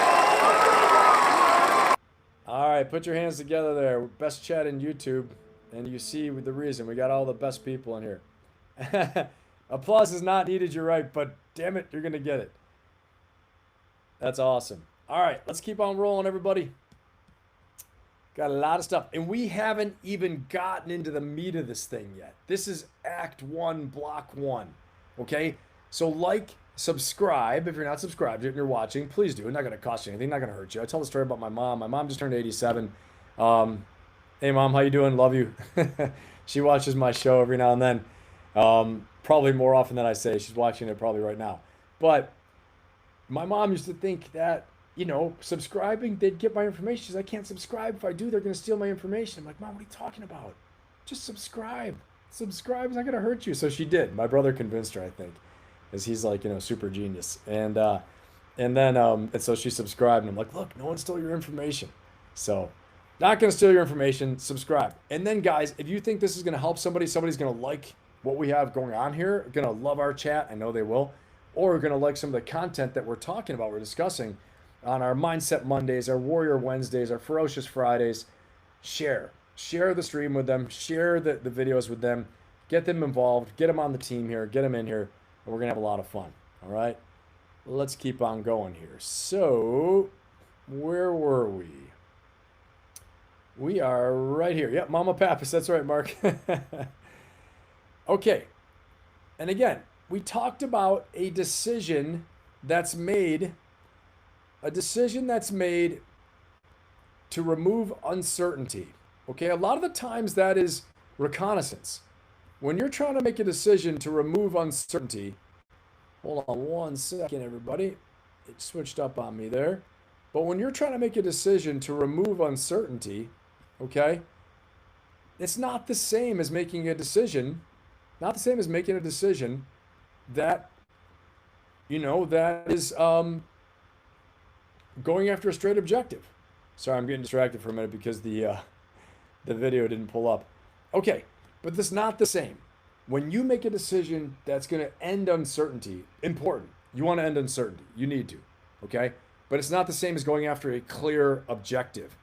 All right, put your hands together there. Best chat in YouTube, and you see the reason. We got all the best people in here. Applause is not needed, you're right, but damn it, you're going to get it. That's awesome. All right, let's keep on rolling, everybody. Got a lot of stuff, and we haven't even gotten into the meat of this thing yet. This is Act 1, Block 1, okay? So subscribe if you're not subscribed and you're watching. Please do. It's not going to cost you anything. Not going to hurt you. I tell the story about my mom. My mom just turned 87. Hey, Mom, how you doing? Love you. She watches my show every now and then. Probably more often than I say. She's watching it probably right now. But my mom used to think that, subscribing, they'd get my information. She's like, I can't subscribe. If I do, they're going to steal my information. I'm like, Mom, what are you talking about? Just subscribe. Subscribe is not going to hurt you. So she did. My brother convinced her, I think. Because he's like, super genius. And so she subscribed, and I'm like, look, no one stole your information. So not going to steal your information. Subscribe. And then, guys, if you think this is going to help somebody's going to like what we have going on here, going to love our chat. I know they will. Or going to like some of the content that we're talking about, we're discussing on our Mindset Mondays, our Warrior Wednesdays, our Ferocious Fridays. Share the stream with them. Share the videos with them. Get them involved. Get them on the team here. Get them in here. And we're going to have a lot of fun, all right? Let's keep on going here. So, Where were we? We are right here. Yep, Mama Pappas. That's right, Mark. Okay. And again, we talked about a decision that's made to remove uncertainty. Okay, a lot of the times that is reconnaissance. When you're trying to make a decision to remove uncertainty, hold on one second, everybody. It switched up on me there. But when you're trying to make a decision to remove uncertainty, okay, it's not the same as making a decision, that, that is going after a straight objective. Sorry, I'm getting distracted for a minute because the video didn't pull up. Okay, but that's not the same. When you make a decision that's going to end uncertainty, important. You want to end uncertainty. You need to, okay? But it's not the same as going after a clear objective.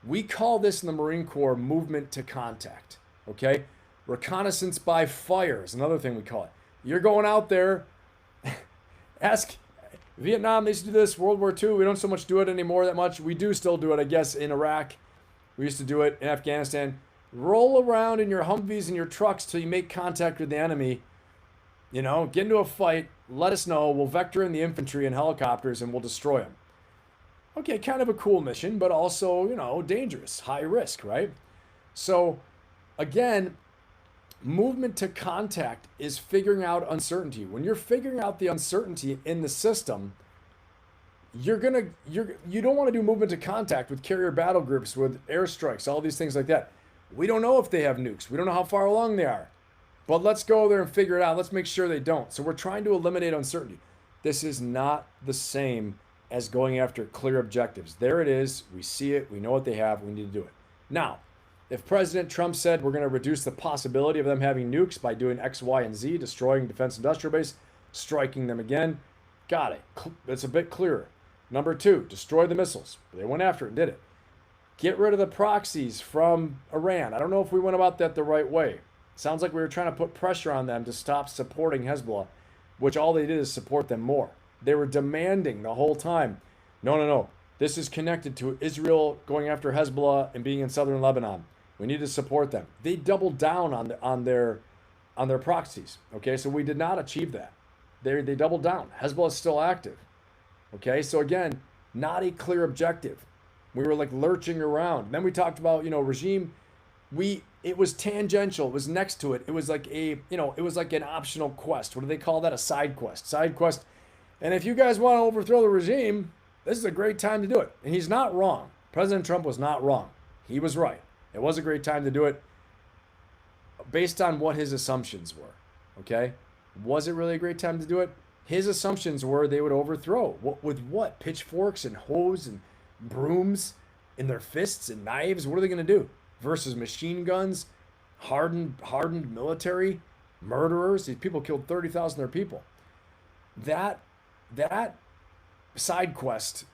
We call this in the Marine Corps movement to contact, okay? Reconnaissance by fire is another thing we call it. You're going out there, ask Vietnam, they used to do this, World War II, we don't so much do it anymore that much. We do still do it, I guess, in Iraq. We used to do it in Afghanistan. Roll around in your Humvees and your trucks till you make contact with the enemy. Get into a fight, let us know, we'll vector in the infantry and helicopters and we'll destroy them. Okay, kind of a cool mission, but also, dangerous, high risk, right? So, again, movement to contact is figuring out uncertainty. When you're figuring out the uncertainty in the system, you don't want to do movement to contact with carrier battle groups, with airstrikes, all these things like that. We don't know if they have nukes. We don't know how far along they are. But let's go there and figure it out. Let's make sure they don't. So we're trying to eliminate uncertainty. This is not the same as going after clear objectives. There it is. We see it. We know what they have. We need to do it. Now, if President Trump said we're going to reduce the possibility of them having nukes by doing X, Y, and Z, destroying defense industrial base, striking them again, got it. It's a bit clearer. Number 2, destroy the missiles. They went after it and did it. Get rid of the proxies from Iran. I don't know if we went about that the right way. Sounds like we were trying to put pressure on them to stop supporting Hezbollah, which all they did is support them more. They were demanding the whole time, no. This is connected to Israel going after Hezbollah and being in southern Lebanon. We need to support them. They doubled down on their proxies. Okay, so we did not achieve that. They doubled down. Hezbollah is still active. Okay, so again, not a clear objective. We were like lurching around. And then we talked about regime. It was tangential. It was next to it. It was like an optional quest. What do they call that? A side quest. Side quest. And if you guys want to overthrow the regime, this is a great time to do it. And he's not wrong. President Trump was not wrong. He was right. It was a great time to do it based on what his assumptions were. Okay? Was it really a great time to do it? His assumptions were they would overthrow. With what? Pitchforks and hoes and brooms in their fists and knives? What are they going to do? Versus machine guns, hardened military, murderers. These people killed 30,000 of their people. That side quest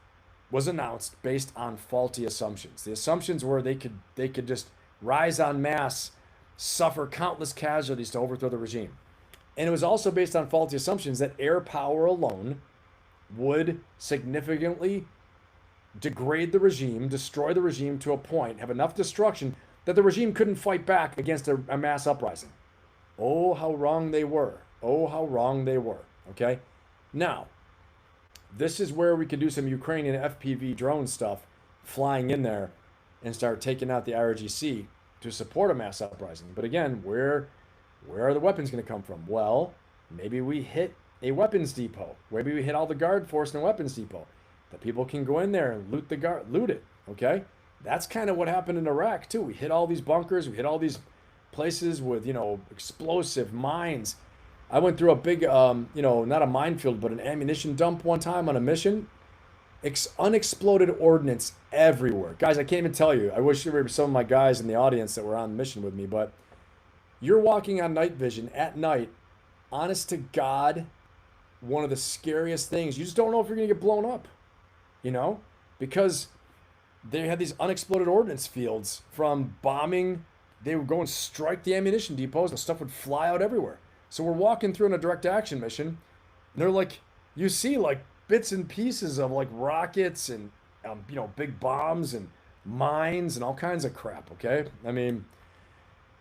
was announced based on faulty assumptions. The assumptions were they could just rise en masse, suffer countless casualties to overthrow the regime. And it was also based on faulty assumptions that air power alone would significantly degrade the regime, destroy the regime to a point, have enough destruction that the regime couldn't fight back against a mass uprising. Oh, how wrong they were. Oh, how wrong they were. Okay? Now, this is where we could do some Ukrainian FPV drone stuff, flying in there and start taking out the IRGC to support a mass uprising. But again, where are the weapons going to come from? Well, maybe we hit a weapons depot. Maybe we hit all the guard force in a weapons depot. The people can go in there and loot it. Okay? That's kind of what happened in Iraq too. We hit all these bunkers. We hit all these places with, explosive mines. I went through a big, not a minefield, but an ammunition dump one time on a mission. Unexploded ordnance everywhere. Guys, I can't even tell you. I wish there were some of my guys in the audience that were on the mission with me, but you're walking on night vision at night. Honest to God, one of the scariest things. You just don't know if you're going to get blown up, because they had these unexploded ordnance fields from bombing. They would go and strike the ammunition depots and stuff would fly out everywhere. So we're walking through in a direct action mission, and they're like, you see like bits and pieces of like rockets and big bombs and mines and all kinds of crap. Okay, I mean,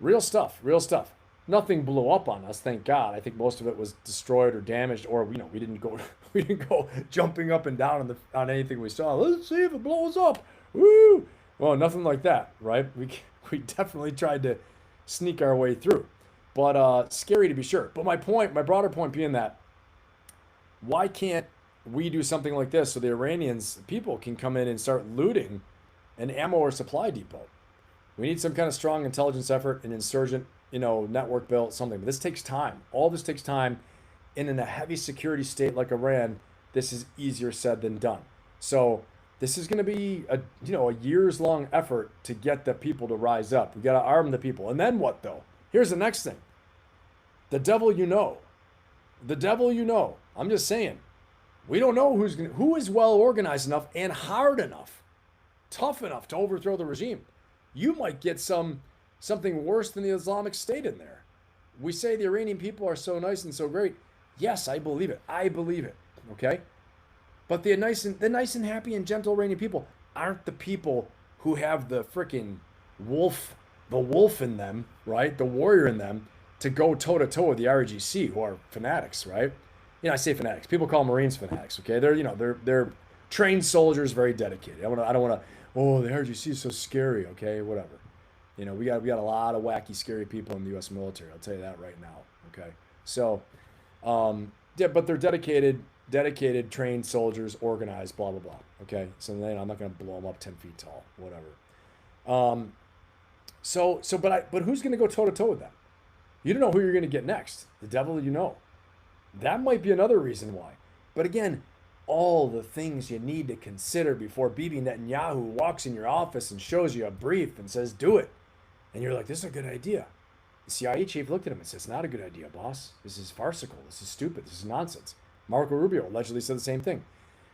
real stuff, real stuff. Nothing blew up on us, thank God. I think most of it was destroyed or damaged, or we didn't go we didn't go jumping up and down on anything we saw. Let's see if it blows up. Woo! Well, nothing like that, right? We definitely tried to sneak our way through, but scary to be sure. But my broader point being that, why can't we do something like this so the Iranians people can come in and start looting an ammo or supply depot? We need some kind of strong intelligence effort, an insurgent, network built, something. But this takes time. All this takes time. And in a heavy security state like Iran, this is easier said than done. So this is going to be a years long effort to get the people to rise up. We got to arm the people. And then what though? Here's the next thing. The devil you know. The devil you know. I'm just saying. We don't know who is well organized enough and hard enough, tough enough to overthrow the regime. You might get something worse than the Islamic State in there. We say the Iranian people are so nice and so great. Yes, I believe it. I believe it. Okay? But the nice and happy and gentle Iranian people aren't the people who have the freaking wolf in them, right? The warrior in them to go toe to toe with the RGC, who are fanatics, right? I say fanatics. People call Marines fanatics. Okay, they're trained soldiers, very dedicated. I don't want to. Oh, the RGC is so scary. Okay, whatever. We got a lot of wacky, scary people in the U.S. military. I'll tell you that right now. Okay, so, but they're dedicated, trained soldiers, organized, blah blah blah. Okay, so then I'm not going to blow them up 10 feet tall, whatever. But who's going to go toe to toe with them? You don't know who you're going to get next. The devil you know. That might be another reason why. But again, all the things you need to consider before Bibi Netanyahu walks in your office and shows you a brief and says, do it. And you're like, this is a good idea. The CIA chief looked at him and said, it's not a good idea, boss. This is farcical. This is stupid. This is nonsense. Marco Rubio allegedly said the same thing.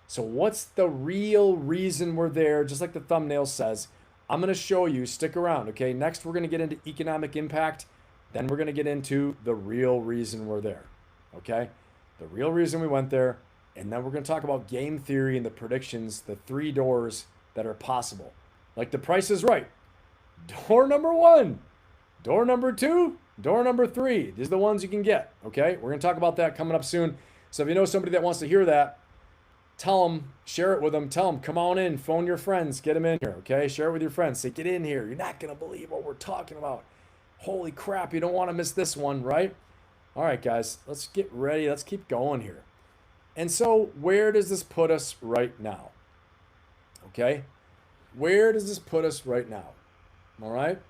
So what's the real reason we're there? Just like the thumbnail says, I'm going to show you. Stick around, okay? Next, we're going to get into economic impact. Then we're going to get into the real reason we're there, okay? The real reason we went there. And then we're going to talk about game theory and the predictions, the 3 doors that are possible. Like The Price is Right. Door number 1, door number 2, door number 3. These are the ones you can get, okay? We're going to talk about that coming up soon. So if you know somebody that wants to hear that, tell them, share it with them, tell them, come on in, phone your friends, get them in here, okay? Share it with your friends. Say, get in here. You're not going to believe what we're talking about. Holy crap, you don't want to miss this one, right? All right, guys, let's get ready. Let's keep going here. And so where does this put us right now? Okay? Where does this put us right now? All right?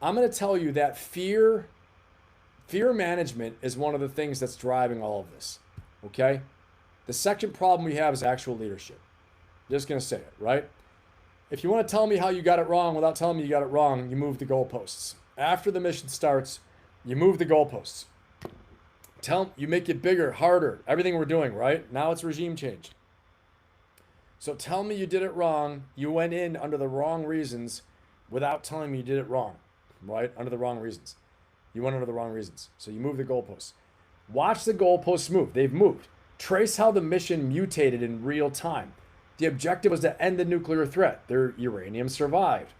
I'm going to tell you that fear management is one of the things that's driving all of this. Okay? The second problem we have is actual leadership. Just going to say it, right? If you want to tell me how you got it wrong without telling me you got it wrong, you move the goalposts. After the mission starts, you move the goalposts. You make it bigger, harder, everything we're doing, right? Now it's regime change. So tell me you did it wrong. You went in under the wrong reasons without telling me you did it wrong, right? Under the wrong reasons. You went under the wrong reasons. So you move the goalposts. Watch the goalposts move. They've moved. Trace how the mission mutated in real time. The objective was to end the nuclear threat. Their uranium survived.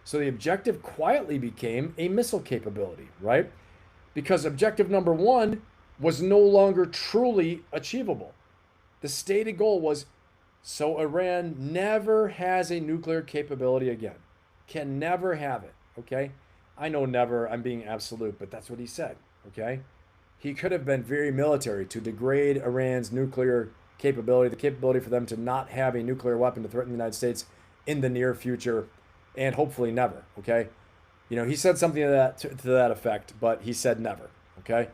So the objective quietly became a missile capability, right? Because objective number 1 was no longer truly achievable. The stated goal was, so Iran never has a nuclear capability again. Can never have it, okay? I know never, I'm being absolute, but that's what he said, okay? He could have been very military to degrade Iran's nuclear capability, the capability for them to not have a nuclear weapon to threaten the United States in the near future, and hopefully never, okay? He said something to that effect, but he said never, okay?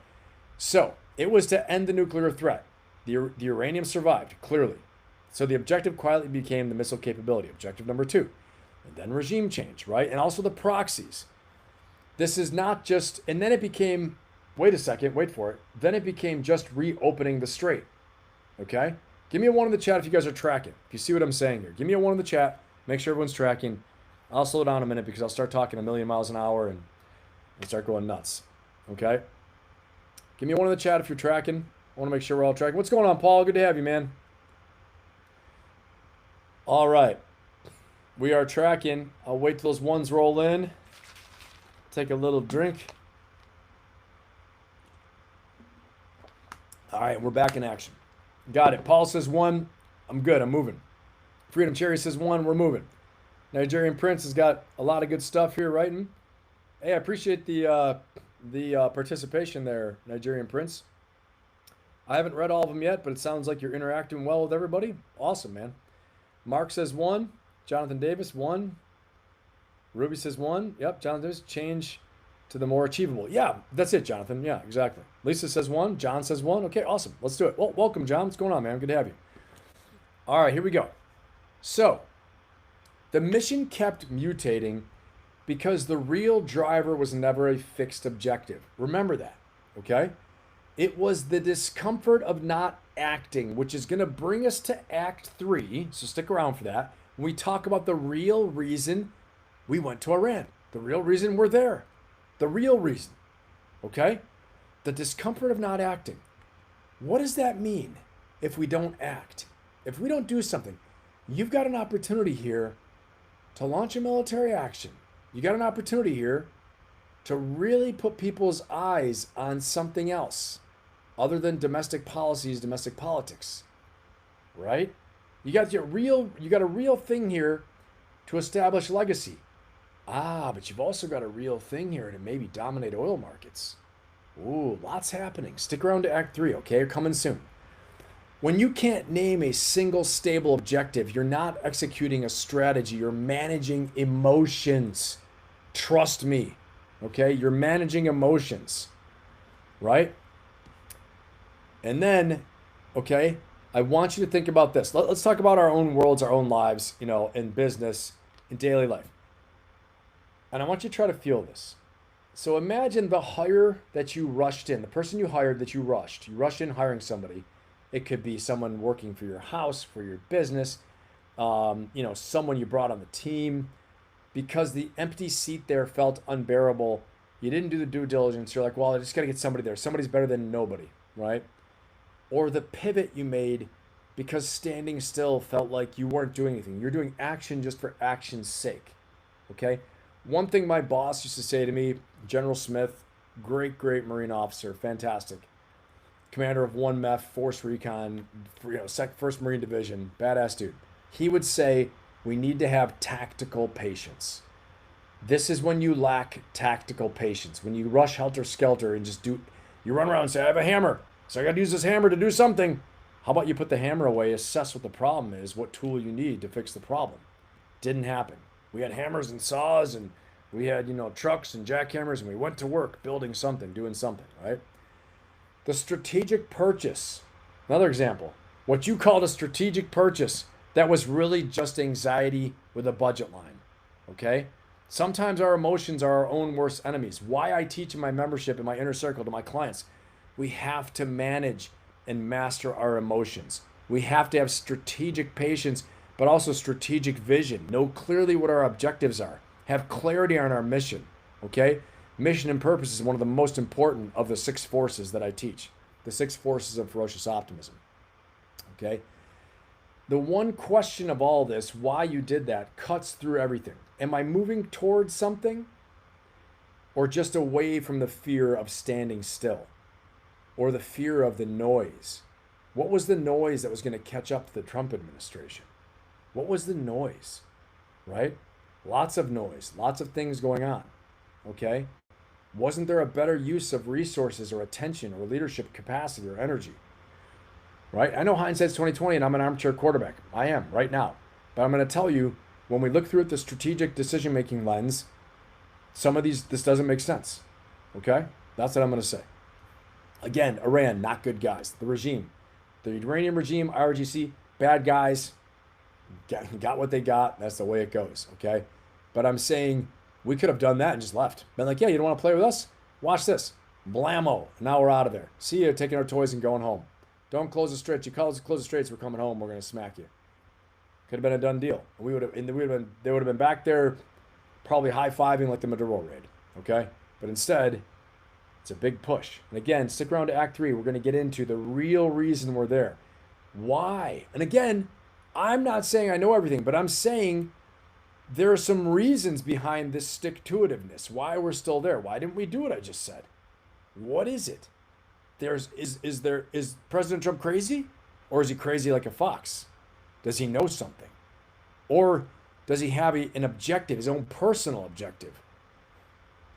So it was to end the nuclear threat. The uranium survived, clearly. So the objective quietly became the missile capability, objective number 2. And then regime change, right? And also the proxies. This is not just, and then it became, wait a second, wait for it. Then it became just reopening the strait, okay? Give me a 1 in the chat if you guys are tracking. If you see what I'm saying here. Give me a 1 in the chat. Make sure everyone's tracking. I'll slow down a minute because I'll start talking a million miles an hour and start going nuts. Okay? Give me a 1 in the chat if you're tracking. I want to make sure we're all tracking. What's going on, Paul? Good to have you, man. All right. We are tracking. I'll wait till those ones roll in. Take a little drink. All right, we're back in action. Got it. Paul says one. I'm good. I'm moving. Freedom Cherry says one. We're moving. Nigerian Prince has got a lot of good stuff here writing. Hey, I appreciate the participation there, Nigerian Prince. I haven't read all of them yet, but it sounds like you're interacting well with everybody. Awesome, man. Mark says one. Jonathan Davis, one. Ruby says one. Yep, Jonathan Davis, change to the more achievable. Yeah, that's it, Jonathan. Yeah, exactly. Lisa says one. John says one. Okay, awesome. Let's do it. Well, welcome, John. What's going on, man? Good to have you. All right, here we go. So, the mission kept mutating because the real driver was never a fixed objective. Remember that, okay? It was the discomfort of not acting, which is going to bring us to Act 3. So stick around for that. When we talk about the real reason we went to Iran, the real reason we're there, the real reason, okay? The discomfort of not acting. What does that mean if we don't act? If we don't do something, you've got an opportunity here to launch a military action. You got an opportunity here to really put people's eyes on something else other than domestic policies, domestic politics, right? You got a real thing here to establish legacy. But you've also got a real thing here to maybe dominate oil markets. Ooh, lots happening. Stick around to Act 3, okay? Coming soon. When you can't name a single stable objective, you're not executing a strategy. You're managing emotions. Trust me, okay? You're managing emotions, right? And then, okay, I want you to think about this. Let's talk about our own worlds, our own lives, in business, in daily life. And I want you to try to feel this. So imagine the hire that you rushed in, the person you hired that you rushed. You rushed in hiring somebody. It could be someone working for your house, for your business, someone you brought on the team. Because the empty seat there felt unbearable, you didn't do the due diligence. You're like, well, I just got to get somebody there. Somebody's better than nobody, right? Or the pivot you made because standing still felt like you weren't doing anything. You're doing action just for action's sake, okay? One thing my boss used to say to me, General Smith, great Marine officer, fantastic. Commander of 1 MEF, Force Recon, 1st Marine Division, badass dude. He would say, we need to have tactical patience. This is when you lack tactical patience. When you rush helter-skelter and you run around and say, I have a hammer, so I got to use this hammer to do something. How about you put the hammer away, assess what the problem is, what tool you need to fix the problem? Didn't happen. We had hammers and saws, and we had, trucks and jackhammers, and we went to work building something, doing something, right? The strategic purchase, another example. What you called a strategic purchase, that was really just anxiety with a budget line, okay? Sometimes our emotions are our own worst enemies. Why I teach in my membership, in my inner circle, to my clients, we have to manage and master our emotions. We have to have strategic patience, but also strategic vision. Know clearly what our objectives are. Have clarity on our mission, okay? Mission and purpose is one of the most important of the 6 forces that I teach. The 6 forces of ferocious optimism, okay? The one question of all this, why you did that, cuts through everything. Am I moving towards something or just away from the fear of standing still or the fear of the noise? What was the noise that was going to catch up to the Trump administration? What was the noise, right? Lots of noise, lots of things going on, okay? Wasn't there a better use of resources or attention or leadership capacity or energy? Right? I know hindsight's 2020 and I'm an armchair quarterback. I am right now. But I'm going to tell you, when we look through it the strategic decision-making lens, this doesn't make sense. Okay? That's what I'm going to say. Again, Iran, not good guys. The regime, the Iranian regime, IRGC, bad guys, got what they got. That's the way it goes. Okay? But I'm saying we could have done that and just left. Been like, yeah, you don't want to play with us? Watch this. Blammo. Now we're out of there. See you, taking our toys and going home. Don't close the straits. You close the straits, we're coming home. We're going to smack you. Could have been a done deal. They would have been back there probably high-fiving like the Maduro raid, okay? But instead, it's a big push. And again, stick around to Act 3. We're going to get into the real reason we're there. Why? And again, I'm not saying I know everything, but I'm saying there are some reasons behind this stick-to-itiveness, why we're still there. Why didn't we do what I just said? What is it? Is President Trump crazy? Or is he crazy like a fox? Does he know something? Or does he have an objective, his own personal objective,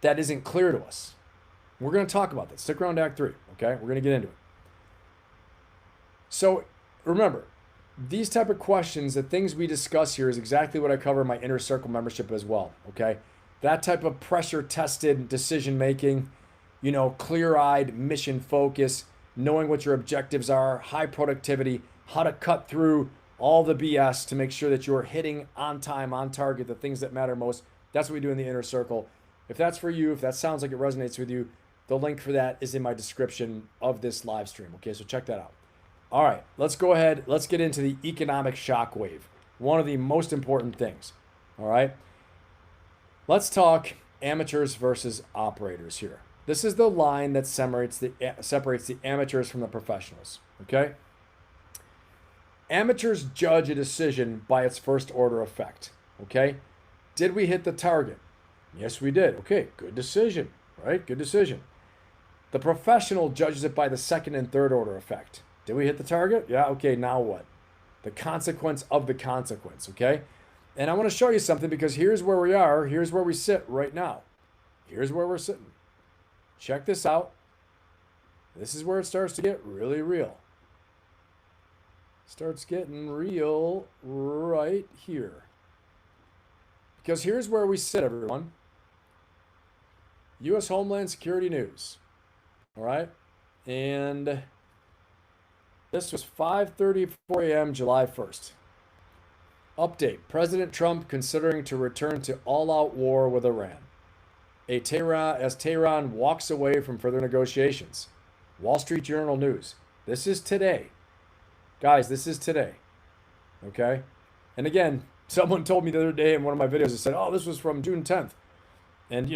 that isn't clear to us? We're going to talk about this. Stick around to Act 3, okay? We're going to get into it. So remember, these type of questions, the things we discuss here is exactly what I cover in my Inner Circle membership as well, okay? That type of pressure-tested decision-making, clear-eyed mission focus, knowing what your objectives are, high productivity, how to cut through all the BS to make sure that you're hitting on time, on target, the things that matter most. That's what we do in the Inner Circle. If that's for you, if that sounds like it resonates with you, the link for that is in my description of this live stream, okay? So check that out. All right, let's go ahead. Let's get into the economic shockwave, one of the most important things, all right? Let's talk amateurs versus operators here. This is the line that separates the amateurs from the professionals, okay? Amateurs judge a decision by its first order effect, okay? Did we hit the target? Yes, we did. Okay, good decision, right? Good decision. The professional judges it by the second and third order effect. Did we hit the target? Yeah, okay, now what? The consequence of the consequence, okay? And I want to show you something because here's where we are. Here's where we sit right now. Here's where we're sitting. Check this out. This is where it starts to get really real. Starts getting real right here. Because here's where we sit, everyone. U.S. Homeland Security News. All right? And this was 5:34 a.m. July 1st. Update. President Trump considering to return to all-out war with Iran. As Tehran walks away from further negotiations. Wall Street Journal News. This is today. Guys, this is today. Okay? And again, someone told me the other day in one of my videos, it said, oh, this was from June 10th. And,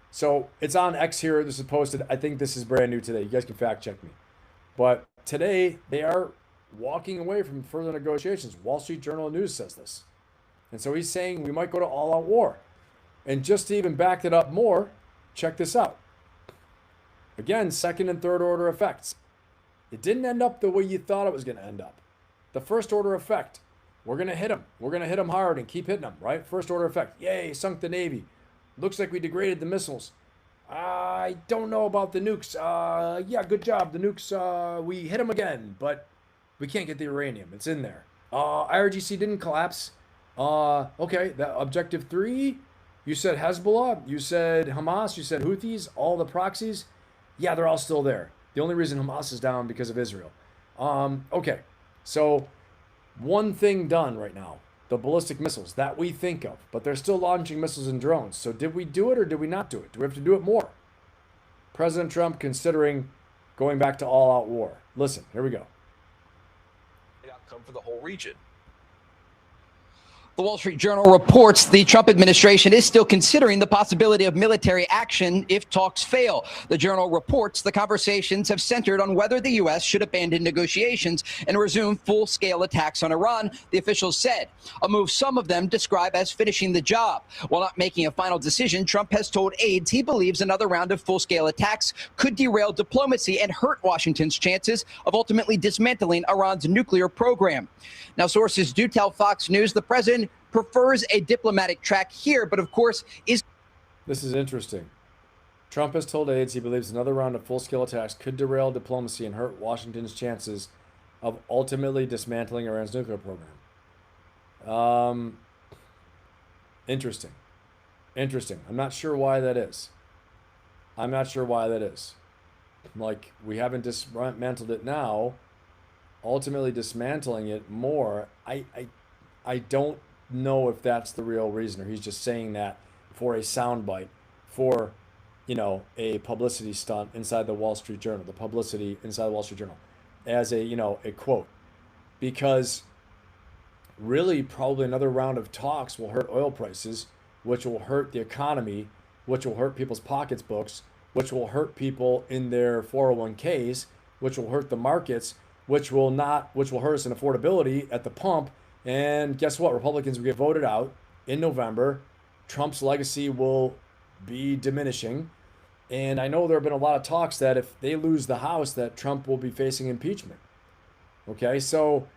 so it's on X here. This is posted. I think this is brand new today. You guys can fact check me. But today, they are walking away from further negotiations. Wall Street Journal News says this. And so he's saying we might go to all-out war. And just to even back it up more, check this out. Again, second and third order effects. It didn't end up the way you thought it was going to end up. The first order effect, we're going to hit them. We're going to hit them hard and keep hitting them, right? First order effect. Yay, sunk the Navy. Looks like we degraded the missiles. I don't know about the nukes. Yeah, good job. The nukes, we hit them again, but we can't get the uranium. It's in there. IRGC didn't collapse. Okay, that objective 3, you said Hezbollah, you said Hamas, you said Houthis, all the proxies. Yeah, they're all still there. The only reason Hamas is down because of Israel. Okay, so one thing done right now, the ballistic missiles that we think of, but they're still launching missiles and drones. So did we do it or did we not do it? Do we have to do it more? President Trump considering going back to all-out war. Listen, here we go. Outcome for the whole region. The Wall Street Journal reports the Trump administration is still considering the possibility of military action if talks fail. The Journal reports the conversations have centered on whether the U.S. should abandon negotiations and resume full-scale attacks on Iran, the officials said, a move some of them describe as finishing the job. While not making a final decision, Trump has told aides he believes another round of full-scale attacks could derail diplomacy and hurt Washington's chances of ultimately dismantling Iran's nuclear program. Now, sources do tell Fox News the president prefers a diplomatic track here, but of course is... This is interesting. Trump has told aides he believes another round of full-scale attacks could derail diplomacy and hurt Washington's chances of ultimately dismantling Iran's nuclear program. Interesting. I'm not sure why that is. Like, we haven't dismantled it now. Ultimately dismantling it more, I don't know if that's the real reason, or he's just saying that for a soundbite, for, a publicity stunt inside the Wall Street Journal, as a quote. Because really probably another round of talks will hurt oil prices, which will hurt the economy, which will hurt people's pocketbooks, which will hurt people in their 401ks, which will hurt the markets, which will hurt us in affordability at the pump, And guess what? Republicans will get voted out in November. Trump's legacy will be diminishing. And I know there have been a lot of talks that if they lose the House, that Trump will be facing impeachment. Okay, so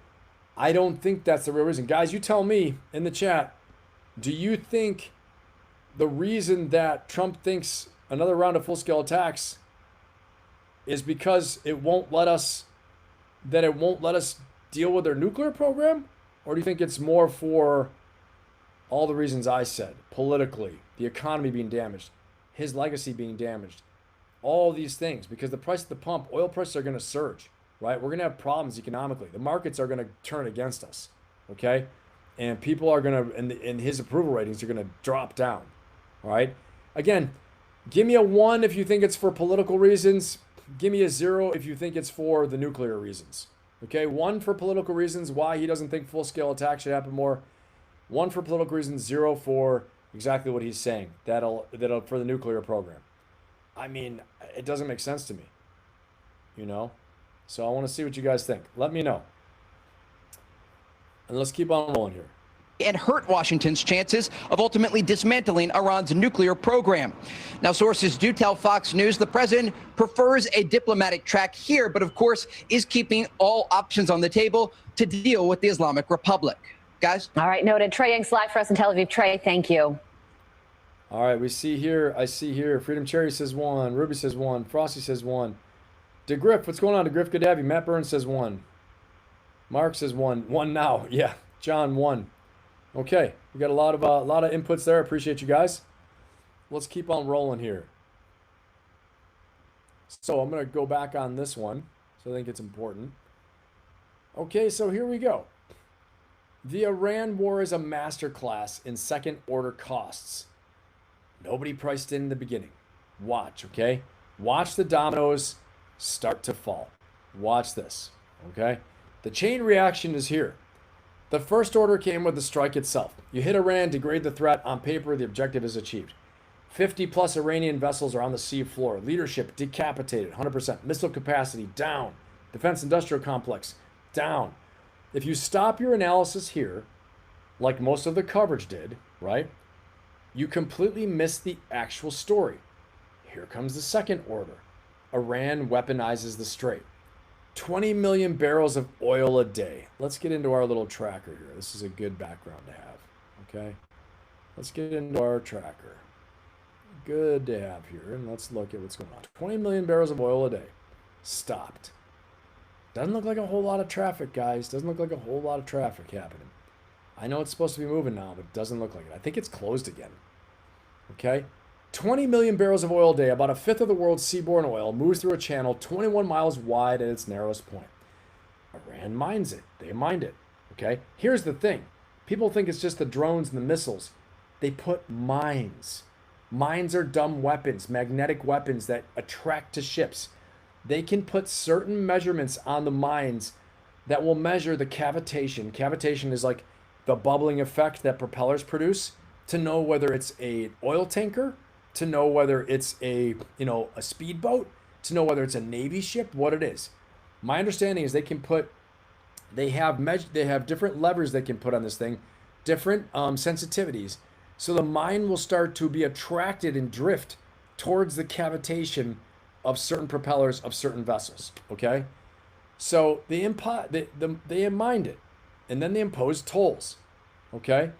I don't think that's the real reason. Guys, you tell me in the chat, do you think the reason that Trump thinks another round of full-scale attacks is because it won't let us deal with their nuclear program? Or do you think it's more for all the reasons I said, politically, the economy being damaged, his legacy being damaged, all these things? Because the price at the pump, oil prices are going to surge, right? We're going to have problems economically. The markets are going to turn against us, okay? And people are going to, and his approval ratings are going to drop down, all right? Again, give me a 1 if you think it's for political reasons. Give me a 0 if you think it's for the nuclear reasons. Okay, 1 for political reasons, why he doesn't think full-scale attack should happen more. 1 for political reasons, 0 for exactly what he's saying, that'll for the nuclear program. I mean, it doesn't make sense to me, you know? So I want to see what you guys think. Let me know. And let's keep on rolling here. And hurt Washington's chances of ultimately dismantling Iran's nuclear program. Now, sources do tell Fox News the president prefers a diplomatic track here, but of course is keeping all options on the table to deal with the Islamic Republic. Guys? All right, noted. Trey Young's live for us in Tel Aviv. Trey, thank you. All right, I see here, Freedom Cherry says 1, Ruby says 1, Frosty says 1. DeGriff, what's going on, DeGriff? Good to have you. Matt Burns says 1. Mark says 1. 1 now. Yeah, John 1. Okay, we got a lot of inputs there. Appreciate you guys. Let's keep on rolling here. So I'm going to go back on this one. So I think it's important. Okay, so here we go. The Iran war is a masterclass in second-order costs. Nobody priced in the beginning. Watch, okay? Watch the dominoes start to fall. Watch this, okay? The chain reaction is here. The first order came with the strike itself. You hit Iran, degrade the threat. On paper, the objective is achieved. 50-plus Iranian vessels are on the sea floor. Leadership decapitated, 100%. Missile capacity down. Defense industrial complex down. If you stop your analysis here, like most of the coverage did, right, you completely miss the actual story. Here comes the second order. Iran weaponizes the strait. 20 million barrels of oil a day. Let's get into our little tracker here. This is a good background to have, okay? Let's get into our tracker. Good to have here, and let's look at what's going on. 20 million barrels of oil a day. Stopped. Doesn't look like a whole lot of traffic, guys. Doesn't look like a whole lot of traffic happening. I know it's supposed to be moving now, but it doesn't look like it. I think it's closed again, okay? 20 million barrels of oil a day, about a fifth of the world's seaborne oil, moves through a channel 21 miles wide at its narrowest point. Iran mines it. They mined it. Okay? Here's the thing. People think it's just the drones and the missiles. They put mines. Mines are dumb weapons, magnetic weapons that attract to ships. They can put certain measurements on the mines that will measure the cavitation. Cavitation is like the bubbling effect that propellers produce to know whether it's an oil tanker, to know whether it's a speedboat, to know whether it's a Navy ship, what it is. My understanding is they have different levers they can put on this thing, different sensitivities. So the mine will start to be attracted and drift towards the cavitation of certain propellers of certain vessels, okay? So they mined it, and then they imposed tolls, okay?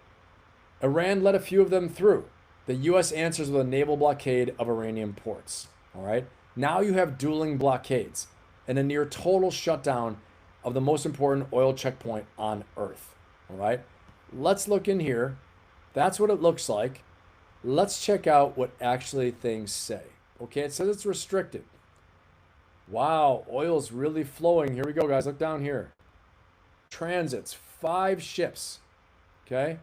Iran let a few of them through. The U.S. answers with a naval blockade of Iranian ports. All right. Now you have dueling blockades and a near total shutdown of the most important oil checkpoint on Earth. All right. Let's look in here. That's what it looks like. Let's check out what actually things say. Okay. It says it's restricted. Wow. Oil's really flowing. Here we go, guys. Look down here. Transits. 5 ships. Okay. It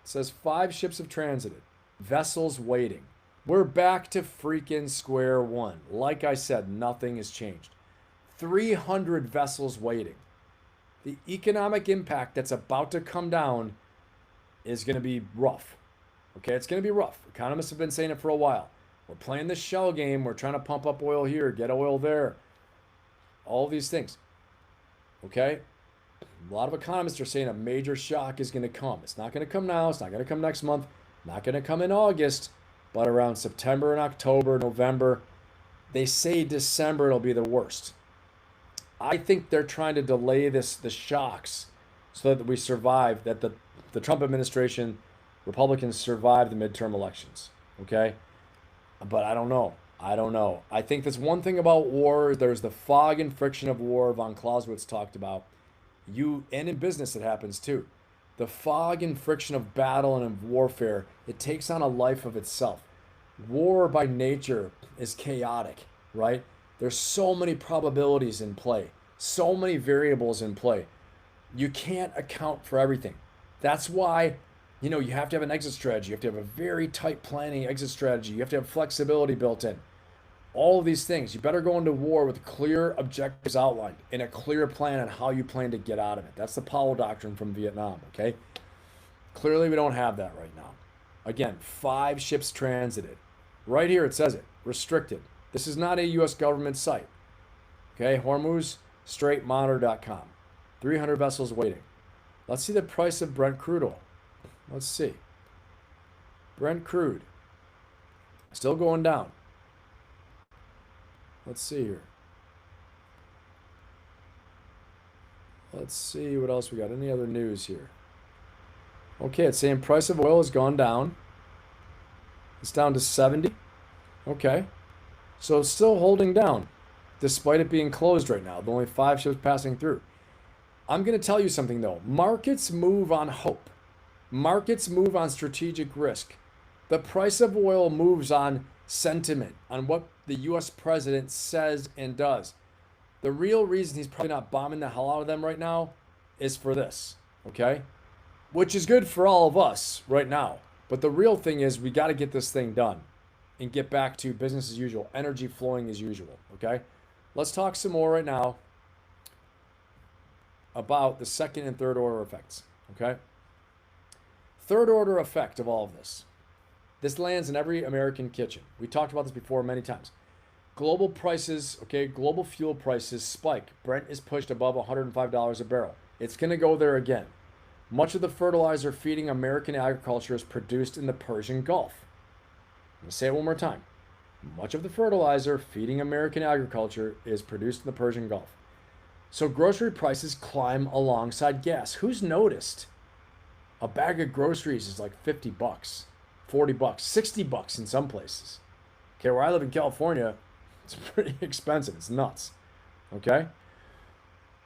says 5 ships have transited. Vessels waiting. We're back to freaking square one. Like I said, nothing has changed. 300 vessels waiting. The economic impact that's about to come down is going to be rough. Okay, it's going to be rough. Economists have been saying it for a while. We're playing this shell game. We're trying to pump up oil here, get oil there. All these things. Okay? A lot of economists are saying a major shock is going to come. It's not going to come now. It's not going to come next month. Not going to come in August, but around September and October, November. They say December it'll be the worst. I think they're trying to delay the shocks so that we survive, that the Trump administration, Republicans survive the midterm elections. Okay? But I don't know. I think there's one thing about war. There's the fog and friction of war von Clausewitz talked about. And in business it happens too. The fog and friction of battle and of warfare, it takes on a life of itself. War by nature is chaotic, right? There's so many probabilities in play, so many variables in play. You can't account for everything. That's why, you have to have an exit strategy. You have to have a very tight planning exit strategy. You have to have flexibility built in. All of these things. You better go into war with clear objectives outlined and a clear plan on how you plan to get out of it. That's the Powell Doctrine from Vietnam, okay? Clearly, we don't have that right now. Again, 5 ships transited. Right here, it says it. Restricted. This is not a U.S. government site. Okay, Hormuz, straightmonitor.com. 300 vessels waiting. Let's see the price of Brent crude oil. Let's see. Brent crude. Still going down. Let's see here. Let's see what else we got. Any other news here? Okay, it's saying price of oil has gone down. It's down to 70. Okay. So it's still holding down despite it being closed right now. There are only 5 ships passing through. I'm going to tell you something though. Markets move on hope. Markets move on strategic risk. The price of oil moves on sentiment, on what the U.S. president says and does. The real reason he's probably not bombing the hell out of them right now is for this, okay? Which is good for all of us right now. But the real thing is we got to get this thing done and get back to business as usual, energy flowing as usual, okay? Let's talk some more right now about the second and third order effects, okay? Third order effect of all of this. This lands in every American kitchen. We talked about this before many times. Global prices, okay, global fuel prices spike. Brent is pushed above $105 a barrel. It's going to go there again. Much of the fertilizer feeding American agriculture is produced in the Persian Gulf. I'm going to say it one more time. Much of the fertilizer feeding American agriculture is produced in the Persian Gulf. So grocery prices climb alongside gas. Who's noticed? A bag of groceries is like 50 bucks. 40 bucks, 60 bucks in some places. Okay, where I live in California, it's pretty expensive. It's nuts. Okay?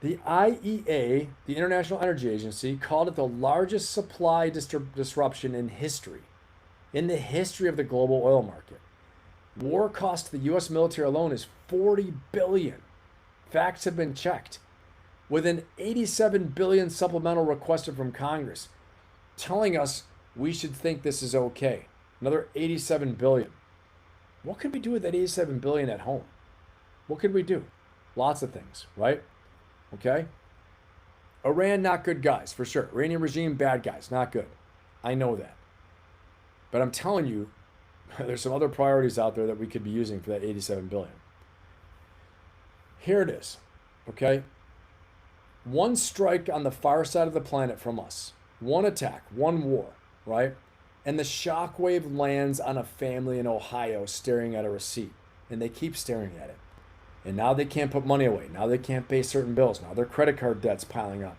The IEA, the International Energy Agency, called it the largest supply disruption in history. In the history of the global oil market. War cost to the U.S. military alone is $40 billion. Facts have been checked. With an $87 billion supplemental requested from Congress, telling us we should think this is okay. Another $87 billion. What could we do with that $87 billion at home? What could we do? Lots of things, right? Okay? Iran, not good guys, for sure. Iranian regime, bad guys, not good. I know that. But I'm telling you, there's some other priorities out there that we could be using for that $87 billion. Here it is, okay? One strike on the far side of the planet from us. One attack, one war, right? And the shockwave lands on a family in Ohio staring at a receipt. And they keep staring at it. And now they can't put money away. Now they can't pay certain bills. Now their credit card debt's piling up.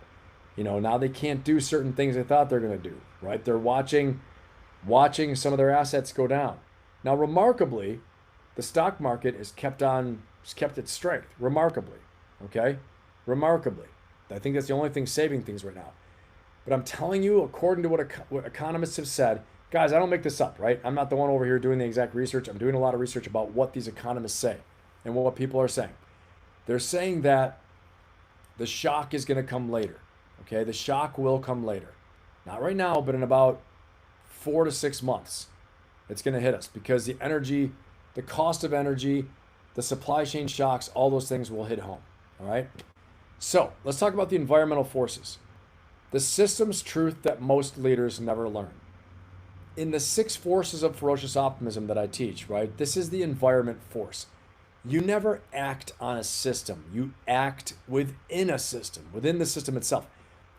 Now they can't do certain things they thought they're going to do, right? They're watching some of their assets go down. Now, remarkably, the stock market has kept its strength. Remarkably, okay? Remarkably. I think that's the only thing saving things right now. But I'm telling you, according to what economists have said, guys, I don't make this up, right? I'm not the one over here doing the exact research. I'm doing a lot of research about what these economists say and what people are saying. They're saying that the shock is going to come later, okay? The shock will come later. Not right now, but in about 4 to 6 months, it's going to hit us because the cost of energy, the supply chain shocks, all those things will hit home, all right? So let's talk about the environmental forces. The system's truth that most leaders never learn. In the 6 forces of ferocious optimism that I teach, right? This is the environment force. You never act on a system. You act within a system, within the system itself.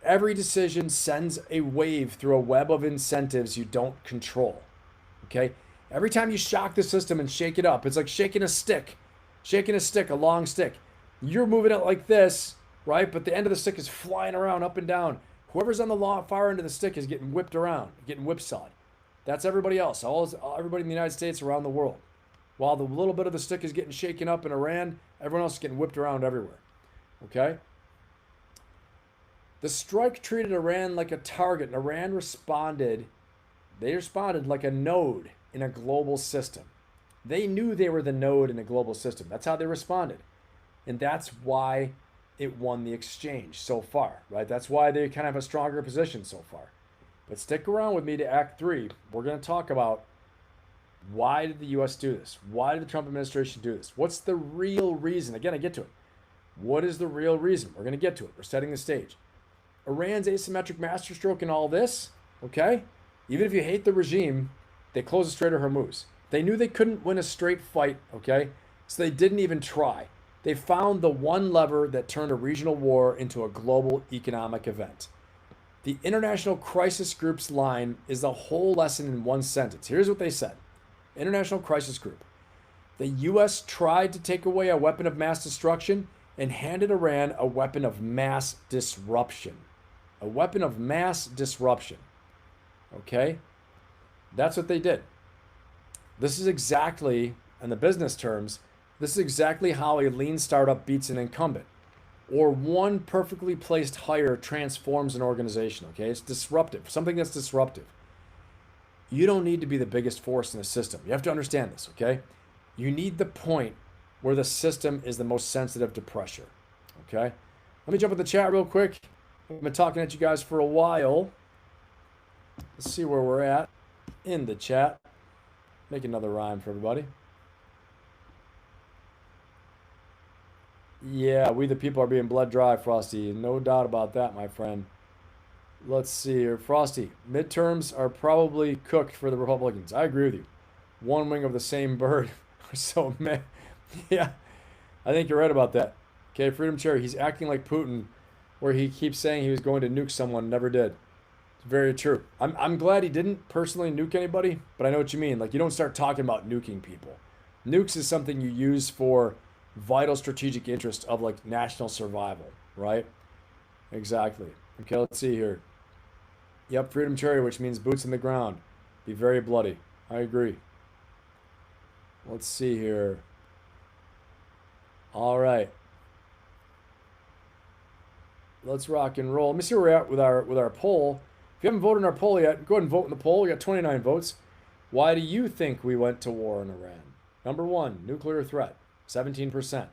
every decision sends a wave through a web of incentives you don't control. Okay? Every time you shock the system and shake it up, it's like shaking a stick, a long stick. You're moving it like this, right? But the end of the stick is flying around up and down. Whoever's on the far end of the stick is getting whipped around, getting whipsawed. That's everybody else, everybody in the United States, around the world. While the little bit of the stick is getting shaken up in Iran, everyone else is getting whipped around everywhere. Okay? The strike treated Iran like a target, and Iran responded. They responded like a node in a global system. They knew they were the node in a global system. That's how they responded. And that's why it won the exchange so far, right? That's why they kind of have a stronger position so far. But stick around with me to Act 3. We're going to talk about why did the U.S. do this? Why did the Trump administration do this? What's the real reason? Again, I get to it. What is the real reason? We're going to get to it. We're setting the stage. Iran's asymmetric masterstroke in all this, okay? Even if you hate the regime, they closed the Strait of Hormuz. They knew they couldn't win a straight fight, okay? So they didn't even try. They found the one lever that turned a regional war into a global economic event. The International Crisis Group's line is the whole lesson in one sentence. Here's what they said. International Crisis Group. The U.S. tried to take away a weapon of mass destruction and handed Iran a weapon of mass disruption. A weapon of mass disruption. Okay? That's what they did. This is exactly, in the business terms, this is exactly how a lean startup beats an incumbent. Or one perfectly placed hire transforms an organization, okay? It's disruptive, something that's disruptive. You don't need to be the biggest force in the system. You have to understand this, okay? You need the point where the system is the most sensitive to pressure, okay? Let me jump in the chat real quick. I've been talking at you guys for a while. Let's see where we're at in the chat. Make another rhyme for everybody. Yeah, we the people are being blood dry, Frosty. No doubt about that, my friend. Let's see here. Frosty, midterms are probably cooked for the Republicans. I agree with you. One wing of the same bird. So, man, yeah, I think you're right about that. Okay, Freedom Cherry, he's acting like Putin, where he keeps saying he was going to nuke someone, never did. It's very true. I'm glad he didn't personally nuke anybody, but I know what you mean. Like, you don't start talking about nuking people. Nukes is something you use for vital strategic interest of like national survival, right? Exactly. Okay, let's see here. Yep, Freedom Cherry, which means boots in the ground. Be very bloody. I agree. Let's see here. All right. Let's rock and roll. Let me see where we're at with our poll. If you haven't voted in our poll yet, go ahead and vote in the poll. We got 29 votes. Why do you think we went to war in Iran? Number 1, nuclear threat, 17%.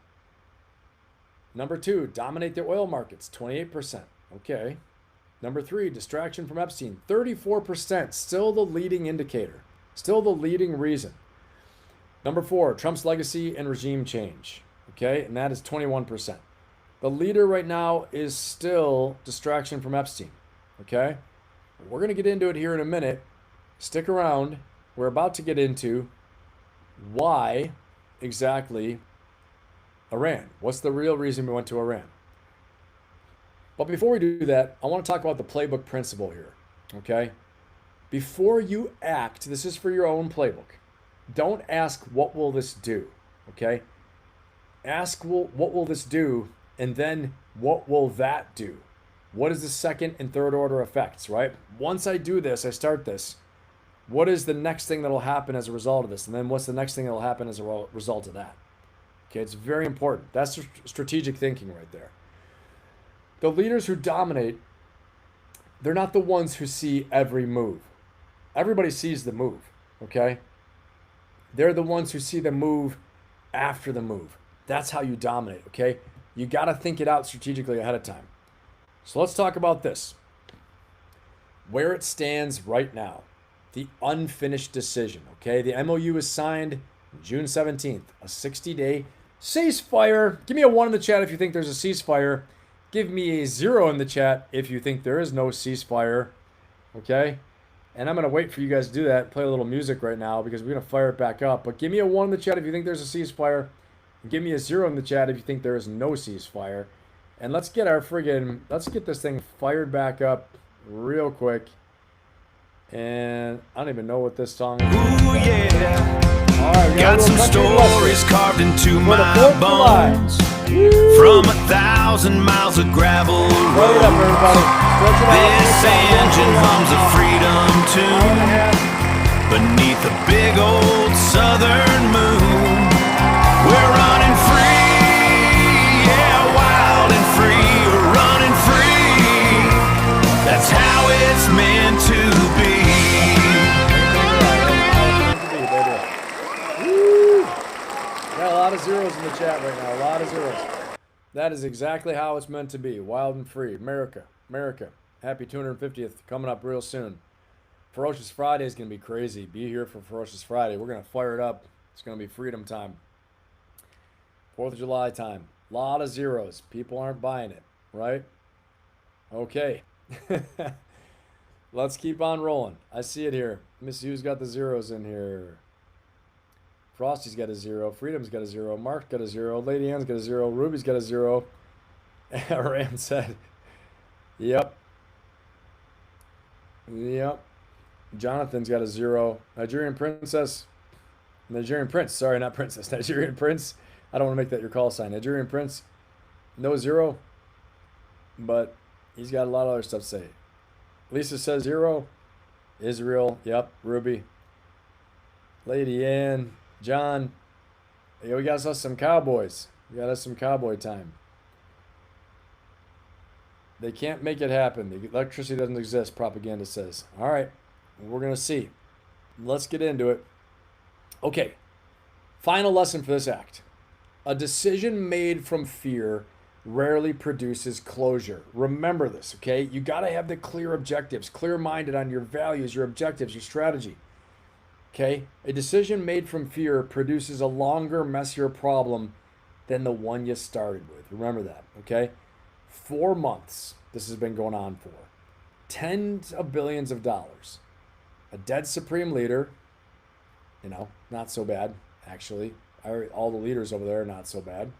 Number 2, dominate the oil markets, 28%. Okay. Number 3, distraction from Epstein, 34%. Still the leading indicator. Still the leading reason. Number 4, Trump's legacy and regime change. Okay, and that is 21%. The leader right now is still distraction from Epstein. Okay, we're going to get into it here in a minute. Stick around. We're about to get into why exactly Iran. What's the real reason we went to Iran? But before we do that, I want to talk about the playbook principle here. Okay, before you act, this is for your own playbook. Don't ask, what will this do? Okay? Ask, what will this do? And then, what will that do? What is the second and third order effects, right? Once I do this, I start this. What is the next thing that will happen as a result of this? And then what's the next thing that will happen as a result of that? Okay, it's very important. That's strategic thinking right there. The leaders who dominate, they're not the ones who see every move. Everybody sees the move, okay? They're the ones who see the move after the move. That's how you dominate, okay? You got to think it out strategically ahead of time. So let's talk about this. Where it stands right now. The unfinished decision, okay? The MOU is signed June 17th. A 60-day ceasefire. Give me a 1 in the chat if you think there's a ceasefire. Give me a 0 in the chat if you think there is no ceasefire, okay? And I'm going to wait for you guys to do that, play a little music right now because we're going to fire it back up. But give me a 1 in the chat if you think there's a ceasefire. And give me a 0 in the chat if you think there is no ceasefire. And let's get this thing fired back up real quick. And I don't even know what this song is. Ooh, yeah. All right, we Got a some little country stories western carved into for the my 4th of July. bones. From 1,000 miles of gravel Stretch it up, road. everybody. Stretch it out. This engine hums a freedom tune beneath the big old southern moon. We're running free, yeah, wild and free. We're running free. That's how it's meant to be. Got a lot of zeros in the chat right now. A lot of zeros. That is exactly how it's meant to be. Wild and free. America. America. Happy 250th coming up real soon. Ferocious Friday is going to be crazy. Be here for Ferocious Friday. We're going to fire it up. It's going to be freedom time. 4th of July time. A lot of zeros. People aren't buying it, right? Okay. Let's keep on rolling. I see it here. Miss Hughes got the zeros in here. Frosty's got a 0. Freedom's got a 0. Mark's got a 0. Lady Ann's got a 0. Ruby's got a 0. Ram said, yep. Yep. Jonathan's got a 0. Nigerian Prince. Sorry, not Princess. Nigerian Prince. I don't want to make that your call sign. Nigerian Prince. No 0. But he's got a lot of other stuff to say. Lisa says 0. Israel. Yep. Ruby. Lady Ann. John. Yeah, we got us some cowboys. We got us some cowboy time. They can't make it happen. The electricity doesn't exist, propaganda says. All right. We're going to see. Let's get into it. Okay. Final lesson for this act. A decision made from fear rarely produces closure. Remember this, okay? You got to have the clear objectives, clear-minded on your values, your objectives, your strategy. Okay? A decision made from fear produces a longer, messier problem than the one you started with. Remember that, okay? 4 months this has been going on for. Tens of billions of dollars. A dead supreme leader, not so bad, actually. All the leaders over there are not so bad.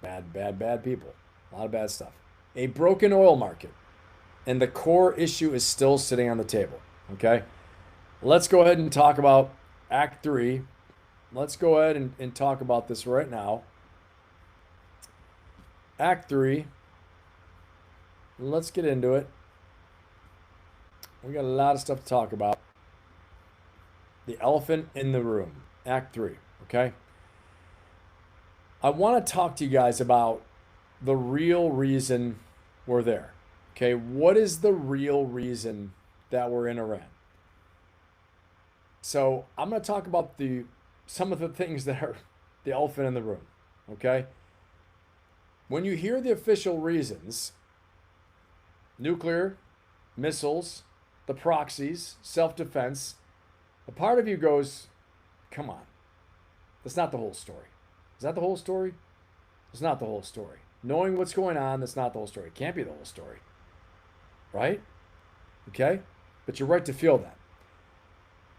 Bad people. A lot of bad stuff. A broken oil market. And the core issue is still sitting on the table, okay? Let's go ahead and talk about Act 3. Let's go ahead and talk about this right now. Act 3. Let's get into it. We got a lot of stuff to talk about. The elephant in the room. Act 3, okay? I want to talk to you guys about the real reason we're there. Okay, what is the real reason that we're in Iran? So I'm going to talk about some of the things that are the elephant in the room, okay? When you hear the official reasons, nuclear, missiles, the proxies, self-defense, a part of you goes, come on, that's not the whole story. Is that the whole story? It's not the whole story. Knowing what's going on, that's not the whole story. It can't be the whole story, right? Okay? But you're right to feel that.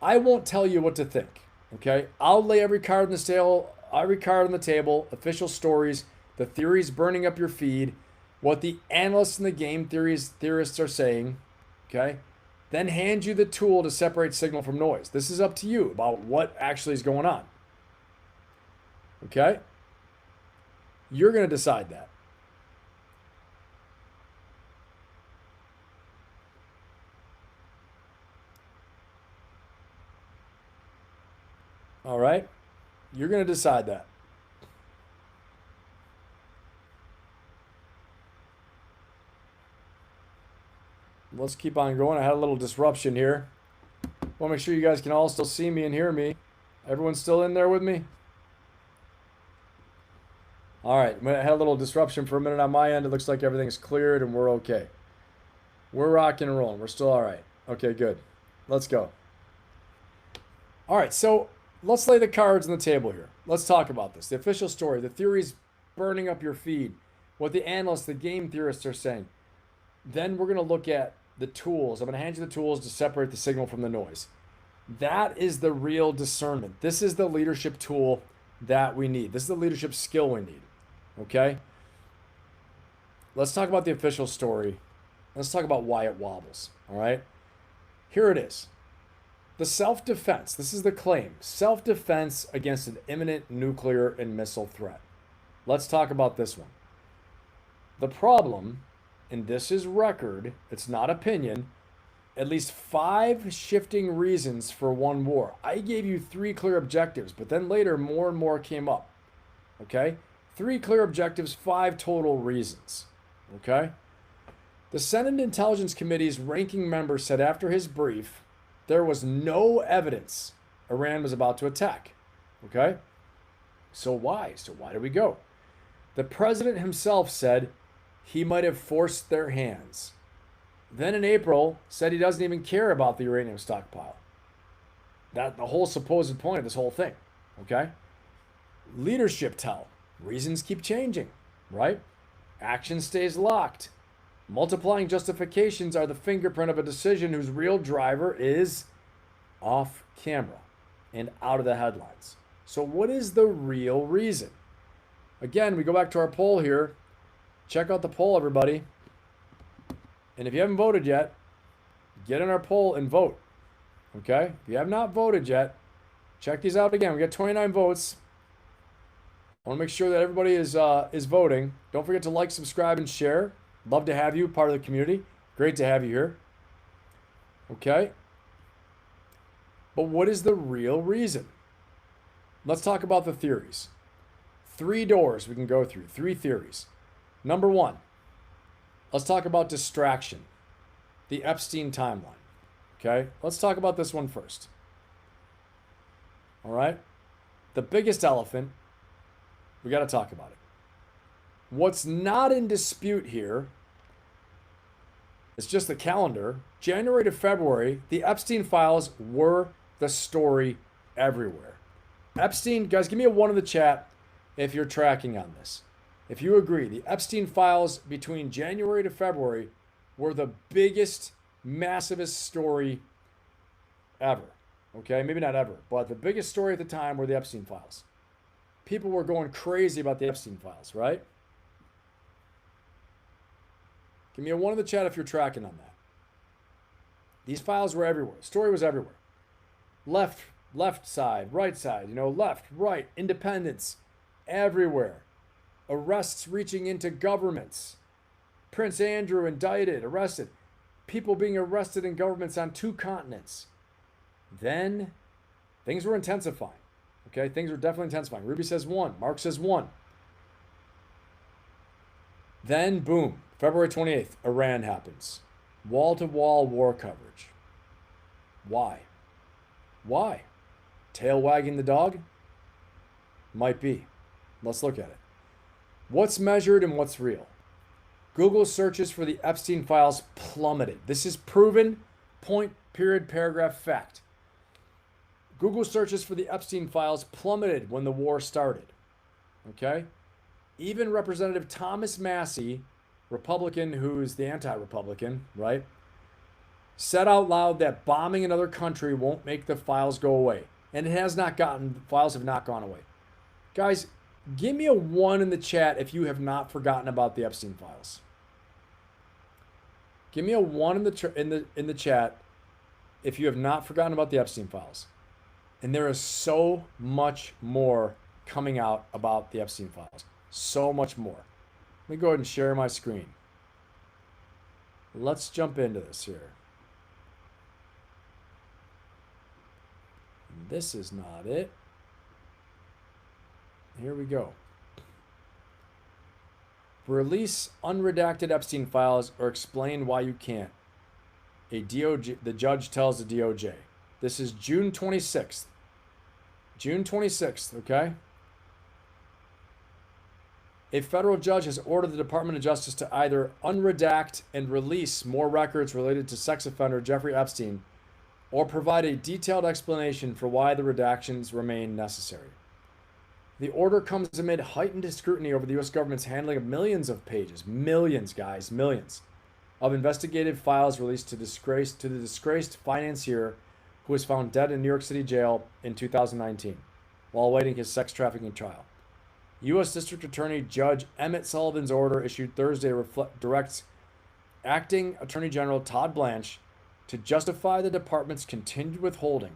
I won't tell you what to think, okay? I'll lay every card on the table, official stories, the theories burning up your feed, what the analysts and the game theorists are saying, okay? Then hand you the tool to separate signal from noise. This is up to you about what actually is going on, okay? You're going to decide that. All right? You're going to decide that. Let's keep on going. I had a little disruption here. Want to make sure you guys can all still see me and hear me. Everyone's still in there with me? All right. I had a little disruption for a minute on my end. It looks like everything's cleared and we're okay. We're rocking and rolling. We're still all right. Okay, good. Let's go. All right, so let's lay the cards on the table here. Let's talk about this. The official story, the theories burning up your feed, what the analysts, the game theorists are saying. Then we're going to look at the tools. I'm going to hand you the tools to separate the signal from the noise. That is the real discernment. This is the leadership tool that we need. This is the leadership skill we need. Okay? let's talk about the official story. Let's talk about why it wobbles. All right. Here it is. The self-defense. This is the claim. Self-defense against an imminent nuclear and missile threat. Let's talk about this one. The problem, and this is record, it's not opinion, at least 5 shifting reasons for one war. I gave you 3 clear objectives, but then later more and more came up. Okay? 3 clear objectives, 5 total reasons. Okay? The Senate Intelligence Committee's ranking member said after his brief, there was no evidence Iran was about to attack. Okay? So why? So why do we go? The president himself said he might have forced their hands. Then in April, said he doesn't even care about the uranium stockpile. That's the whole supposed point of this whole thing. Okay? Leadership tell. Reasons keep changing, right? Action stays locked. Multiplying justifications are the fingerprint of a decision whose real driver is off camera and out of the headlines. So what is the real reason? Again, we go back to our poll here. Check out the poll, everybody. And if you haven't voted yet, get in our poll and vote. Okay? If you have not voted yet, check these out again. We got 29 votes. I want to make sure that everybody is voting. Don't forget to like, subscribe, and share. Love to have you part of the community. Great to have you here. Okay? But what is the real reason? Let's talk about the theories. 3 doors we can go through. 3 theories. Number 1, let's talk about distraction. The Epstein timeline. Okay? Let's talk about this one first. All right? The biggest elephant, we got to talk about it. What's not in dispute here, it's just the calendar. January to February, the Epstein files were the story everywhere. Epstein, guys, give me a 1 in the chat if you're tracking on this. If you agree, the Epstein files between January to February were the biggest, massivest story ever. Okay, maybe not ever, but the biggest story at the time were the Epstein files. People were going crazy about the Epstein files, right? Give me a 1 in the chat if you're tracking on that. These files were everywhere. The story was everywhere. Left side, right side, left, right, independents, everywhere. Arrests reaching into governments. Prince Andrew indicted, arrested. People being arrested in governments on 2 continents. Then things were intensifying. Okay, things were definitely intensifying. Ruby says 1. Mark says 1. Then, boom, February 28th, Iran happens. Wall-to-wall war coverage. Why? Why? Tail wagging the dog? Might be. Let's look at it. What's measured and what's real? Google searches for the Epstein files plummeted. This is proven, point, period, paragraph, fact. Google searches for the Epstein files plummeted when the war started. Okay? Even Representative Thomas Massey, Republican who's the anti-Republican, right, said out loud that bombing another country won't make the files go away. And files have not gone away. Guys, give me a 1 in the chat if you have not forgotten about the Epstein files. Give me a 1 in the chat if you have not forgotten about the Epstein files. And there is so much more coming out about the Epstein files. So much more. Let me go ahead and share my screen. Let's jump into this here. This is not it. Here we go. Release unredacted Epstein files or explain why you can't. The judge tells the DOJ. This is June 26th. June 26th, okay? A federal judge has ordered the Department of Justice to either unredact and release more records related to sex offender Jeffrey Epstein or provide a detailed explanation for why the redactions remain necessary. The order comes amid heightened scrutiny over the U.S. government's handling of millions of pages, millions, guys, millions, of investigative files released to the disgraced financier who was found dead in New York City jail in 2019 while awaiting his sex trafficking trial. U.S. District Attorney Judge Emmett Sullivan's order issued Thursday directs Acting Attorney General Todd Blanche to justify the department's continued withholding.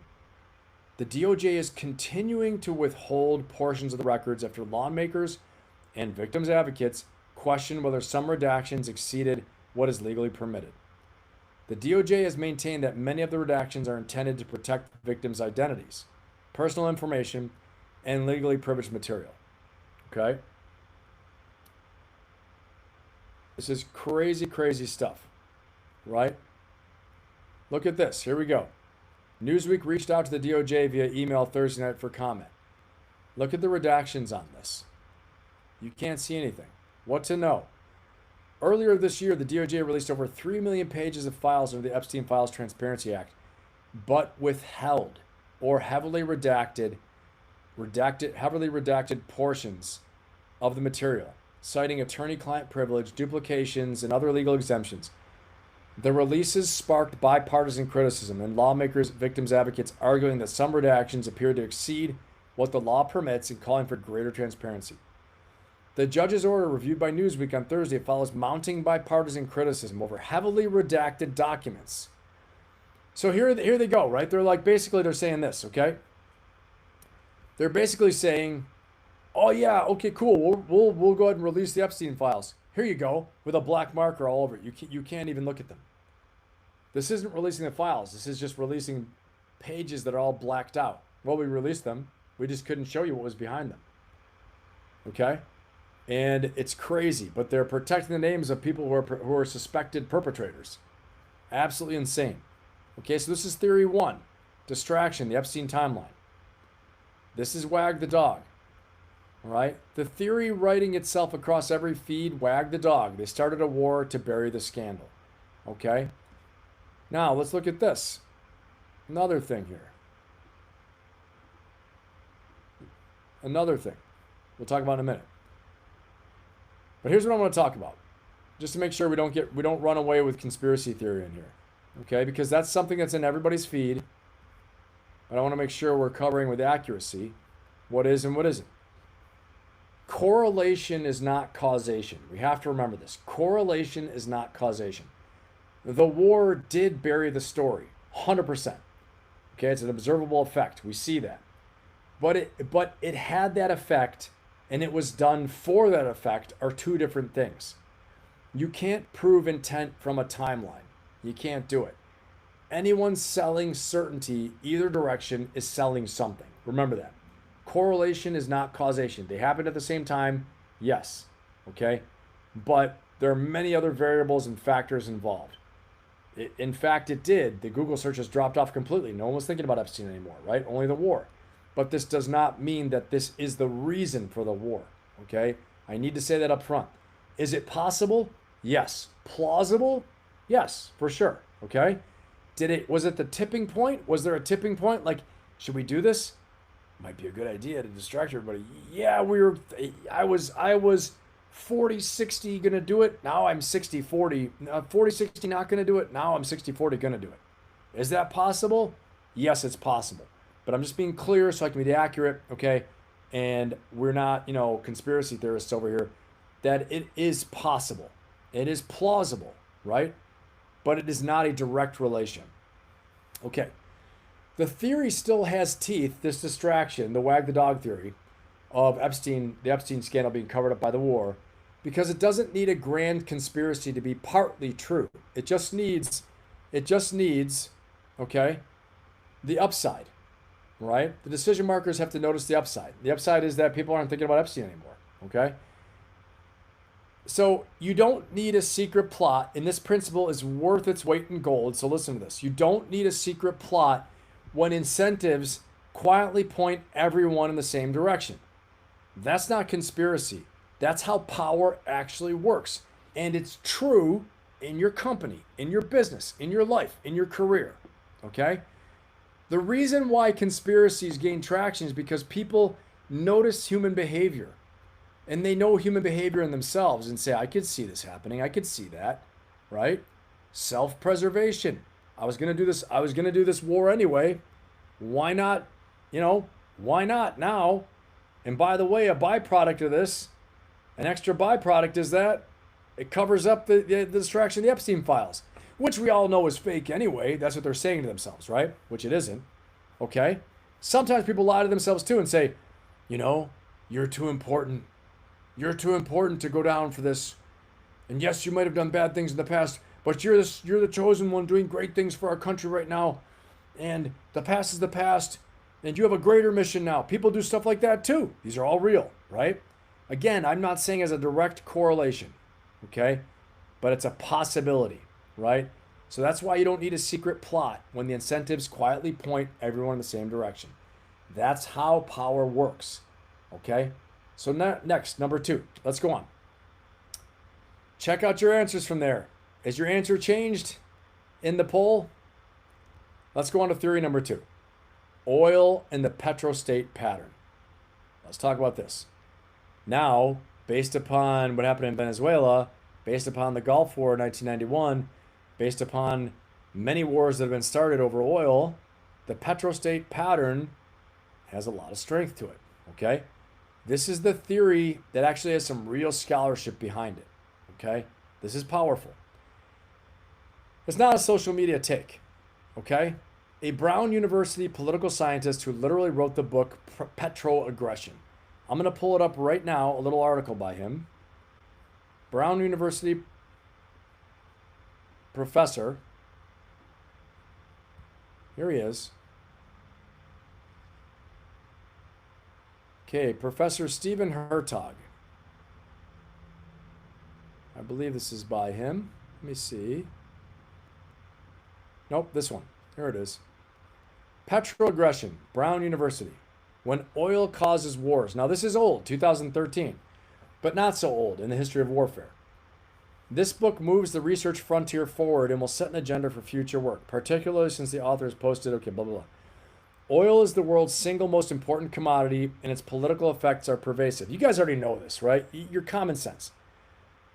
The DOJ is continuing to withhold portions of the records after lawmakers and victims' advocates question whether some redactions exceeded what is legally permitted. The DOJ has maintained that many of the redactions are intended to protect victims' identities, personal information, and legally privileged material. Okay? This is crazy, crazy stuff, right? Look at this. Here we go. Newsweek reached out to the DOJ via email Thursday night for comment. Look at the redactions on this. You can't see anything. What to know? Earlier this year, the DOJ released over 3 million pages of files under the Epstein Files Transparency Act, but withheld or heavily redacted portions of the material, citing attorney-client privilege, duplications, and other legal exemptions. The releases sparked bipartisan criticism and lawmakers, victims' advocates arguing that some redactions appeared to exceed what the law permits and calling for greater transparency. The judge's order, reviewed by Newsweek on Thursday, follows mounting bipartisan criticism over heavily redacted documents. So here they go, right? They're saying this, okay? They're basically saying, oh yeah, okay, cool. We'll go ahead and release the Epstein files. Here you go, with a black marker all over it. You can't even look at them. This isn't releasing the files. This is just releasing pages that are all blacked out. Well, we released them. We just couldn't show you what was behind them. Okay? And it's crazy, but they're protecting the names of people who are suspected perpetrators. Absolutely insane. Okay, so this is theory one. Distraction, the Epstein timeline. This is Wag the Dog. All right? The theory writing itself across every feed, Wag the Dog. They started a war to bury the scandal. Okay? Now, let's look at this. Another thing here. Another thing. We'll talk about in a minute. But here's what I want to talk about. Just to make sure we don't run away with conspiracy theory in here. Okay? Because that's something that's in everybody's feed. But I want to make sure we're covering with accuracy what is and what isn't. Correlation is not causation. We have to remember this. Correlation is not causation. The war did bury the story, 100%. Okay, it's an observable effect. We see that. But it had that effect, and it was done for that effect, are two different things. You can't prove intent from a timeline. You can't do it. Anyone selling certainty either direction is selling something. Remember that. Correlation is not causation. They happened at the same time, yes, okay? But there are many other variables and factors involved. In fact, it did. The Google searches dropped off completely. No one was thinking about Epstein anymore, right? Only the war. But this does not mean that this is the reason for the war, okay? I need to say that up front. Is it possible? Yes. Plausible? Yes, for sure, okay? Was it the tipping point? Was there a tipping point? Like, should we do this? Might be a good idea to distract everybody. Yeah, I was 40-60 gonna do it. Now I'm 60-40. 40-60 not gonna do it. Now I'm 60-40 gonna do it. Is that possible? Yes, it's possible. But I'm just being clear so I can be accurate, okay? And we're not, conspiracy theorists over here. That it is possible. It is plausible, right? But it is not a direct relation. Okay. The theory still has teeth, this distraction, the wag the dog theory of the Epstein scandal being covered up by the war, because it doesn't need a grand conspiracy to be partly true. It just needs, okay, the upside, right? The decision makers have to notice the upside. The upside is that people aren't thinking about Epstein anymore, okay? So you don't need a secret plot, and this principle is worth its weight in gold, so listen to this. You don't need a secret plot when incentives quietly point everyone in the same direction. That's not conspiracy. That's how power actually works. And it's true in your company, in your business, in your life, in your career, okay? The reason why conspiracies gain traction is because people notice human behavior. And they know human behavior in themselves and say, I could see this happening. I could see that, right? Self-preservation. I was going to do this war anyway. Why not? Why not now? And by the way, a byproduct of this, an extra byproduct is that it covers up the distraction of the Epstein files, which we all know is fake anyway. That's what they're saying to themselves, right? Which it isn't. Okay? Sometimes people lie to themselves too and say, you know, you're too important. You're too important to go down for this. And yes, you might have done bad things in the past, but you're the chosen one doing great things for our country right now. And the past is the past. And you have a greater mission now. People do stuff like that too. These are all real, right? Again, I'm not saying as a direct correlation, okay? But it's a possibility, right? So that's why you don't need a secret plot when the incentives quietly point everyone in the same direction. That's how power works, okay? So next, number 2. Let's go on. Check out your answers from there. Is your answer changed in the poll? Let's go on to theory number 2. Oil and the petrostate pattern. Let's talk about this. Now, based upon what happened in Venezuela, based upon the Gulf War in 1991, based upon many wars that have been started over oil, the petrostate pattern has a lot of strength to it, okay? This is the theory that actually has some real scholarship behind it, okay? This is powerful. It's not a social media take, okay? A Brown University political scientist who literally wrote the book Petroaggression. I'm going to pull it up right now, a little article by him. Brown University professor. Here he is. Okay, Professor Stephen Hertog. I believe this is by him. Let me see. Nope, this one. Here it is. Petroaggression, Brown University. When oil causes wars. Now, this is old, 2013, but not so old in the history of warfare. This book moves the research frontier forward and will set an agenda for future work, particularly since the author has posted, okay, blah, blah, blah. Oil is the world's single most important commodity, and its political effects are pervasive. You guys already know this, right? Your common sense.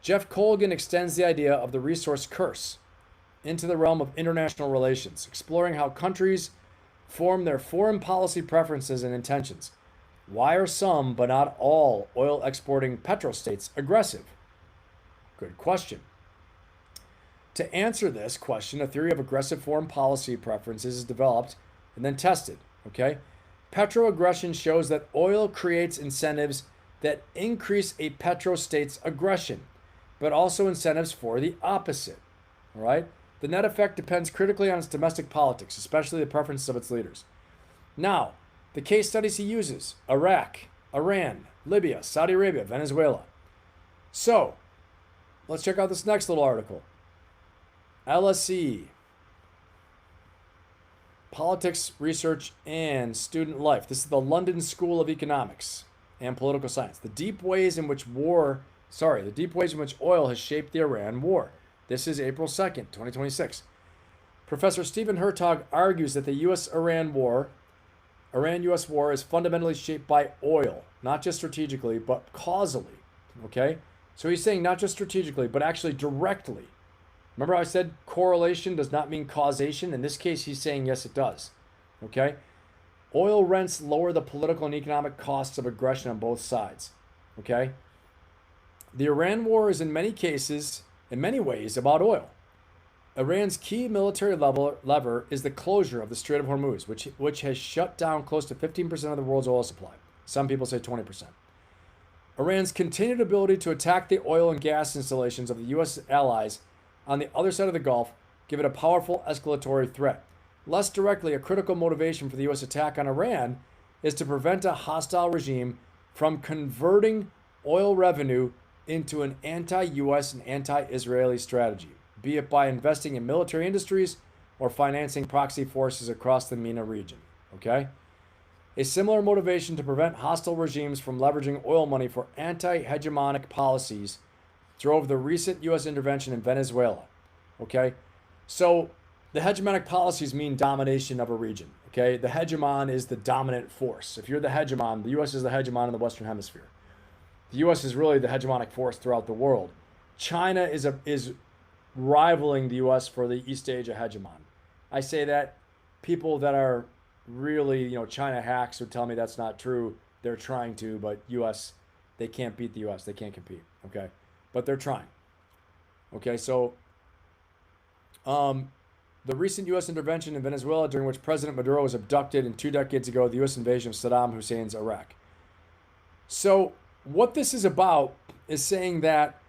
Jeff Colgan extends the idea of the resource curse into the realm of international relations, exploring how countries form their foreign policy preferences and intentions. Why are some, but not all, oil exporting petrostates aggressive? Good question. To answer this question, a theory of aggressive foreign policy preferences is developed and then tested, okay? Petroaggression shows that oil creates incentives that increase a petrostate's aggression, but also incentives for the opposite, all right? The net effect depends critically on its domestic politics, especially the preferences of its leaders. Now, the case studies he uses: Iraq, Iran, Libya, Saudi Arabia, Venezuela. So, let's check out this next little article. LSE, Politics, Research, and Student Life. This is the London School of Economics and Political Science. The deep ways in which oil has shaped the Iran war. This is April 2nd, 2026. Professor Stephen Hertog argues that the Iran-US war is fundamentally shaped by oil, not just strategically, but causally, okay? So he's saying not just strategically, but actually directly. Remember I said correlation does not mean causation? In this case, he's saying yes, it does, okay? Oil rents lower the political and economic costs of aggression on both sides, okay? The Iran war is in many ways about oil. Iran's key military lever is the closure of the Strait of Hormuz, which has shut down close to 15% of the world's oil supply. Some people say 20%. Iran's continued ability to attack the oil and gas installations of the U.S. allies on the other side of the Gulf give it a powerful escalatory threat. Less directly, a critical motivation for the U.S. attack on Iran is to prevent a hostile regime from converting oil revenue into an anti-U.S. and anti-Israeli strategy, be it by investing in military industries or financing proxy forces across the MENA region, okay? A similar motivation to prevent hostile regimes from leveraging oil money for anti-hegemonic policies drove the recent U.S. intervention in Venezuela, okay? So the hegemonic policies mean domination of a region, okay? The hegemon is the dominant force. If you're the hegemon, the U.S. is the hegemon in the Western Hemisphere. The U.S. is really the hegemonic force throughout the world. China is rivaling the U.S. for the East Asia hegemon. I say that people that are really, China hacks would tell me that's not true. They're trying to, but U.S., they can't beat the U.S. They can't compete, okay? But they're trying. Okay, so the recent U.S. intervention in Venezuela, during which President Maduro was abducted, and 2 decades ago, the U.S. invasion of Saddam Hussein's Iraq. So what this is about is saying that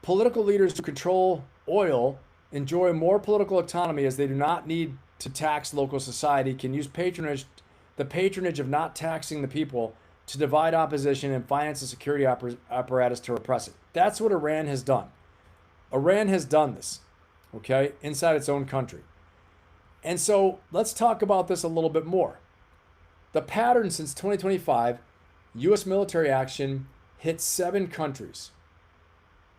political leaders who control oil enjoy more political autonomy, as they do not need to tax local society, can use the patronage of not taxing the people to divide opposition and finance the security apparatus to repress it. That's what Iran has done. Iran has done this, okay, inside its own country. And so let's talk about this a little bit more. The pattern since 2025, U.S. military action hit 7 countries.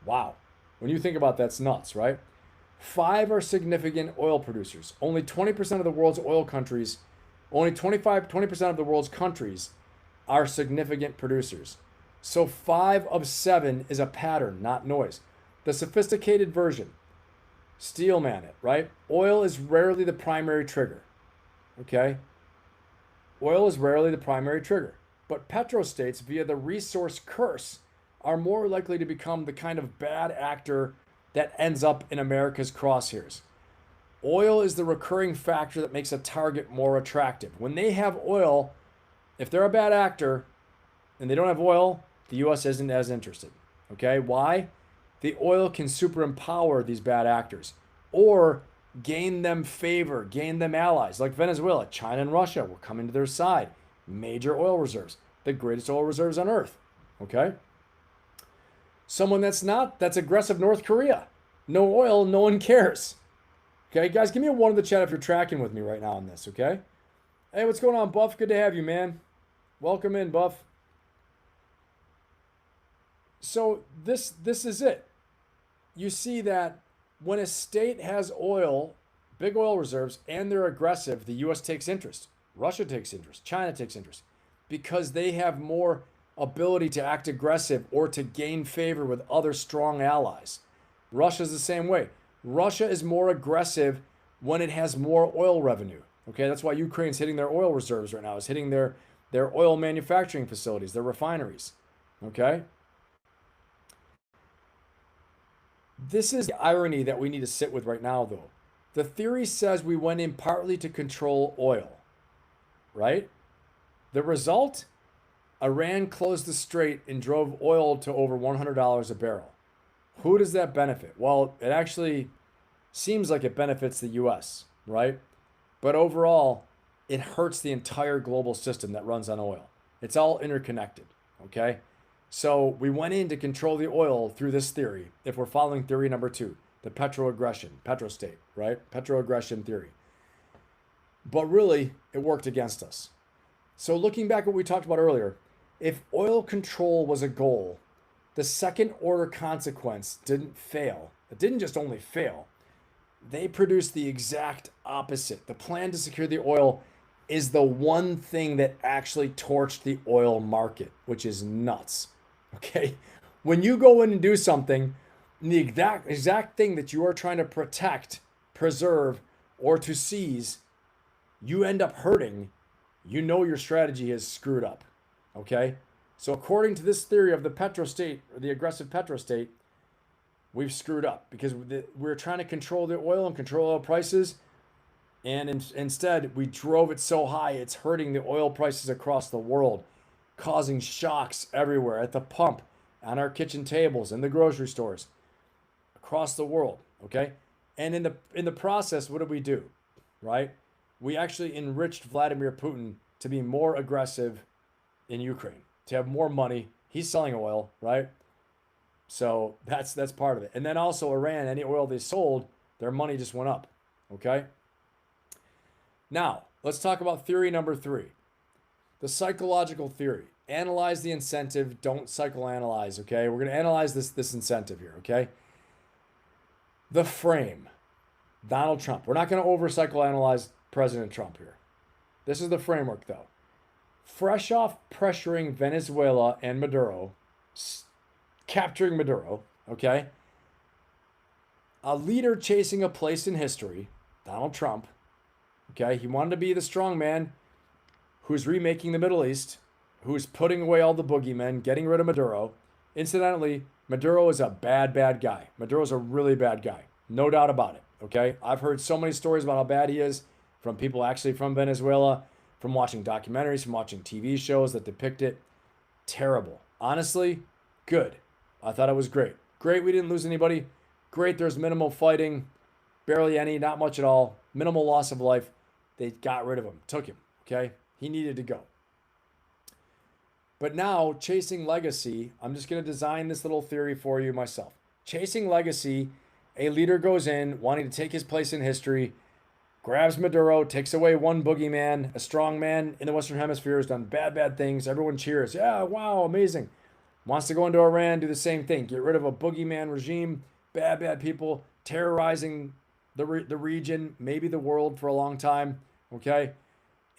Wow. When you think about that, that's nuts, right? 5 are significant oil producers. Only 20% of the world's oil countries, only 20% of the world's countries are significant producers. So 5 of 7 is a pattern, not noise. The sophisticated version, steelman it, right? Oil is rarely the primary trigger, okay? Oil is rarely the primary trigger. But petrostates, via the resource curse, are more likely to become the kind of bad actor that ends up in America's crosshairs. Oil is the recurring factor that makes a target more attractive. When they have oil, if they're a bad actor and they don't have oil, the U.S. isn't as interested. Okay, why? The oil can superempower these bad actors or gain them favor, gain them allies. Like Venezuela, China and Russia will come into their side. Major oil reserves, the greatest oil reserves on earth. Okay? Someone that's aggressive, North Korea. No oil, no one cares. Okay, guys, give me a 1 in the chat if you're tracking with me right now on this, okay? Hey, what's going on, Buff? Good to have you, man. Welcome in, Buff. So this is it. You see that when a state has oil, big oil reserves, and they're aggressive, the U.S. takes interest. Russia takes interest. China takes interest. Because they have more ability to act aggressive or to gain favor with other strong allies. Russia's the same way. Russia is more aggressive when it has more oil revenue. Okay, that's why Ukraine's hitting their oil reserves right now. It's hitting their oil manufacturing facilities, their refineries. Okay? This is the irony that we need to sit with right now, though. The theory says we went in partly to control oil, right? The result? Iran closed the strait and drove oil to over $100 a barrel. Who does that benefit? Well, it actually seems like it benefits the U.S., right? But overall, it hurts the entire global system that runs on oil. It's all interconnected, okay? So we went in to control the oil through this theory, if we're following theory number 2, the petrostate, right? Petroaggression theory. But really, it worked against us. So looking back at what we talked about earlier, if oil control was a goal, the second order consequence didn't fail. It didn't just only fail. They produced the exact opposite. The plan to secure the oil is the one thing that actually torched the oil market, which is nuts. Okay? When you go in and do something, the exact thing that you are trying to protect, preserve, or to seize, you end up hurting, you know your strategy is screwed up. Okay? So according to this theory of the petrostate, or the aggressive petrostate, we've screwed up because we're trying to control the oil and control oil prices. And instead, we drove it so high, it's hurting the oil prices across the world, causing shocks everywhere, at the pump, on our kitchen tables, in the grocery stores, across the world, okay? And in the process, what did we do, right? We actually enriched Vladimir Putin to be more aggressive in Ukraine, to have more money. He's selling oil, right? So that's part of it. And then also Iran, any oil they sold, their money just went up, okay? Now, let's talk about theory number 3, the psychological theory. Analyze the incentive, don't psychoanalyze, okay? We're going to analyze this incentive here, okay? The frame, Donald Trump. We're not going to over psychoanalyze President Trump here. This is the framework, though. Fresh off pressuring Venezuela and Maduro, capturing Maduro, okay? A leader chasing a place in history, Donald Trump, okay? He wanted to be the strong man who's remaking the Middle East, who's putting away all the boogeymen, getting rid of Maduro. Incidentally, Maduro is a bad guy. Maduro's a really bad guy. No doubt about it, okay? I've heard so many stories about how bad he is from people actually from Venezuela, from watching documentaries, from watching TV shows that depict it. Terrible. Honestly, good. I thought it was great. Great we didn't lose anybody. Great there's minimal fighting, barely any, not much at all. Minimal loss of life. They got rid of him, took him, okay? He needed to go. But now, chasing legacy, I'm just going to design this little theory for you myself. Chasing legacy, a leader goes in, wanting to take his place in history, grabs Maduro, takes away one boogeyman, a strong man in the Western Hemisphere has done bad things. Everyone cheers. Yeah, wow, amazing. Wants to go into Iran, do the same thing. Get rid of a boogeyman regime, bad people, terrorizing the region, maybe the world for a long time, okay?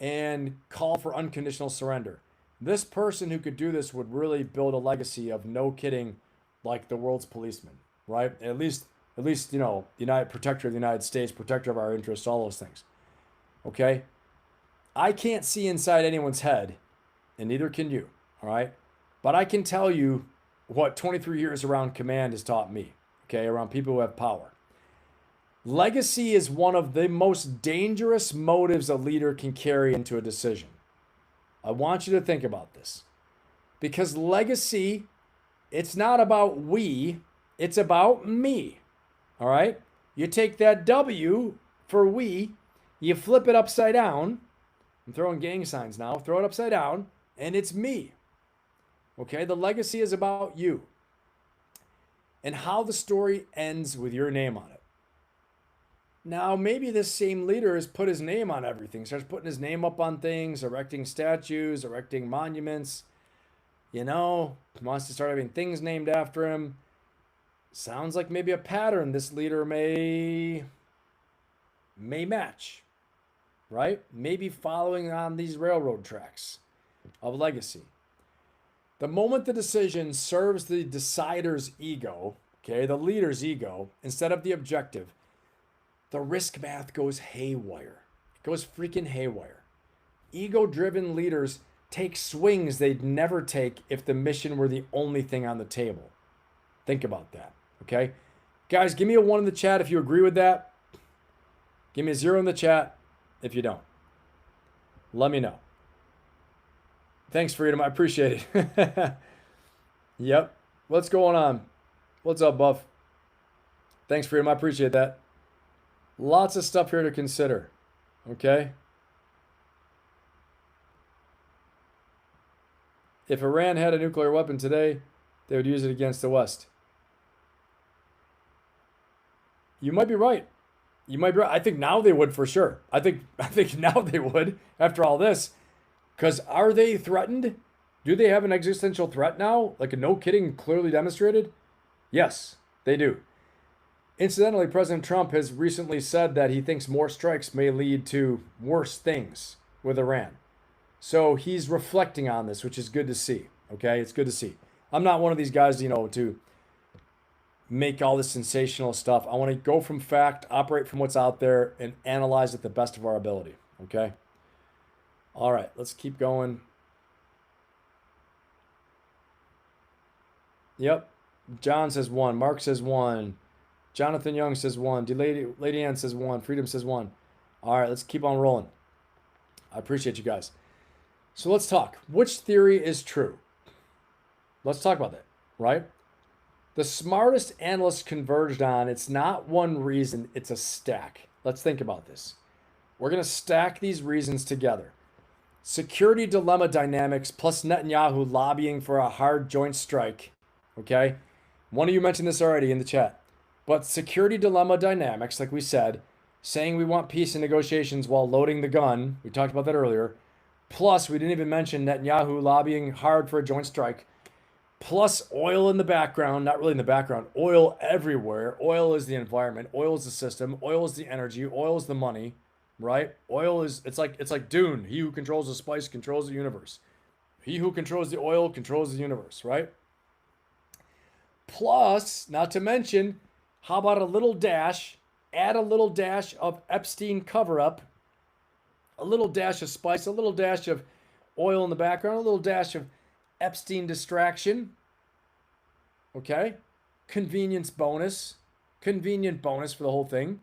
And call for unconditional surrender. This person who could do this would really build a legacy of no kidding, like the world's policeman, right? At least, you know, protector of the United States, protector of our interests, all those things. Okay? I can't see inside anyone's head, and neither can you, all right? But I can tell you what 23 years around command has taught me, okay, around people who have power. Legacy is one of the most dangerous motives a leader can carry into a decision. I want you to think about this. Because legacy, it's not about we, it's about me. All right? You take that W for we, you flip it upside down. I'm throwing gang signs now. Throw it upside down, and it's me. Okay? The legacy is about you. And how the story ends with your name on it. Now, maybe this same leader has put his name on everything, starts putting his name up on things, erecting statues, erecting monuments, you know, wants to start having things named after him. Sounds like maybe a pattern this leader may match, right? Maybe following on these railroad tracks of legacy. The moment the decision serves the decider's ego, okay, the leader's ego, instead of the objective, the risk math goes haywire. It goes freaking haywire. Ego-driven leaders take swings they'd never take if the mission were the only thing on the table. Think about that, okay? Guys, give me a 1 in the chat if you agree with that. Give me a 0 in the chat if you don't. Let me know. Thanks, Freedom. I appreciate it. Yep. What's going on? What's up, Buff? Thanks, Freedom. I appreciate that. Lots of stuff here to consider, okay? If Iran had a nuclear weapon today, they would use it against the West. You might be right. You might be right. I think now they would for sure. I think now they would after all this. Because are they threatened? Do they have an existential threat now? Like a no kidding, clearly demonstrated? Yes, they do. Incidentally, President Trump has recently said that he thinks more strikes may lead to worse things with Iran. So he's reflecting on this, which is good to see. Okay, it's good to see. I'm not one of these guys, you know, to make all this sensational stuff. I want to go from fact, operate from what's out there, and analyze it the best of our ability. Okay? All right, let's keep going. Yep. John says 1. Mark says 1. Jonathan Young says 1. Lady Ann says 1. Freedom says 1. All right, let's keep on rolling. I appreciate you guys. So let's talk. Which theory is true? Let's talk about that, right? The smartest analysts converged on it's not one reason, it's a stack. Let's think about this. We're going to stack these reasons together. Security dilemma dynamics plus Netanyahu lobbying for a hard joint strike. Okay? One of you mentioned this already in the chat. But security dilemma dynamics, like we said, saying we want peace and negotiations while loading the gun. We talked about that earlier. Plus, we didn't even mention Netanyahu lobbying hard for a joint strike. Plus, oil in the background. Not really in the background. Oil everywhere. Oil is the environment. Oil is the system. Oil is the energy. Oil is the money. Right? Oil is, it's like Dune. He who controls the spice controls the universe. He who controls the oil controls the universe. Right? Plus, not to mention, how about a little dash, add a little dash of Epstein cover-up, a little dash of spice, a little dash of oil in the background, a little dash of Epstein distraction. Okay? Convenience bonus. Convenient bonus for the whole thing.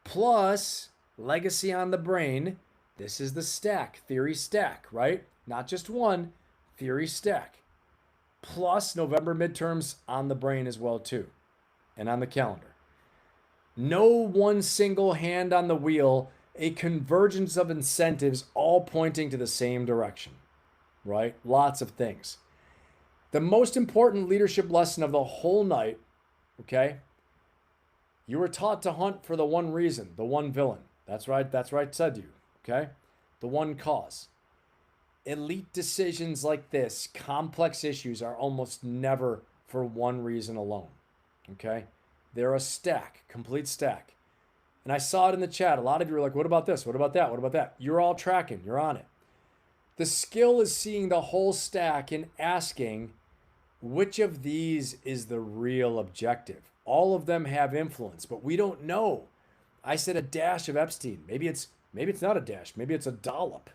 Plus legacy on the brain. This is the stack, theory stack, right? Not just one, theory stack. Plus November midterms on the brain as well too, and on the calendar. No one single hand on the wheel, a convergence of incentives all pointing to the same direction, right? Lots of things. The most important leadership lesson of the whole night, okay? You were taught to hunt for the one reason, the one villain. That's right, said you, okay? The one cause. Elite decisions like this, complex issues, are almost never for one reason alone, okay? They're a stack, complete stack. And I saw it in the chat. A lot of you were like, what about this? What about that? What about that? You're all tracking. You're on it. The skill is seeing the whole stack and asking, which of these is the real objective? All of them have influence, but we don't know. I said a dash of Epstein. Maybe it's not a dash. Maybe it's a dollop.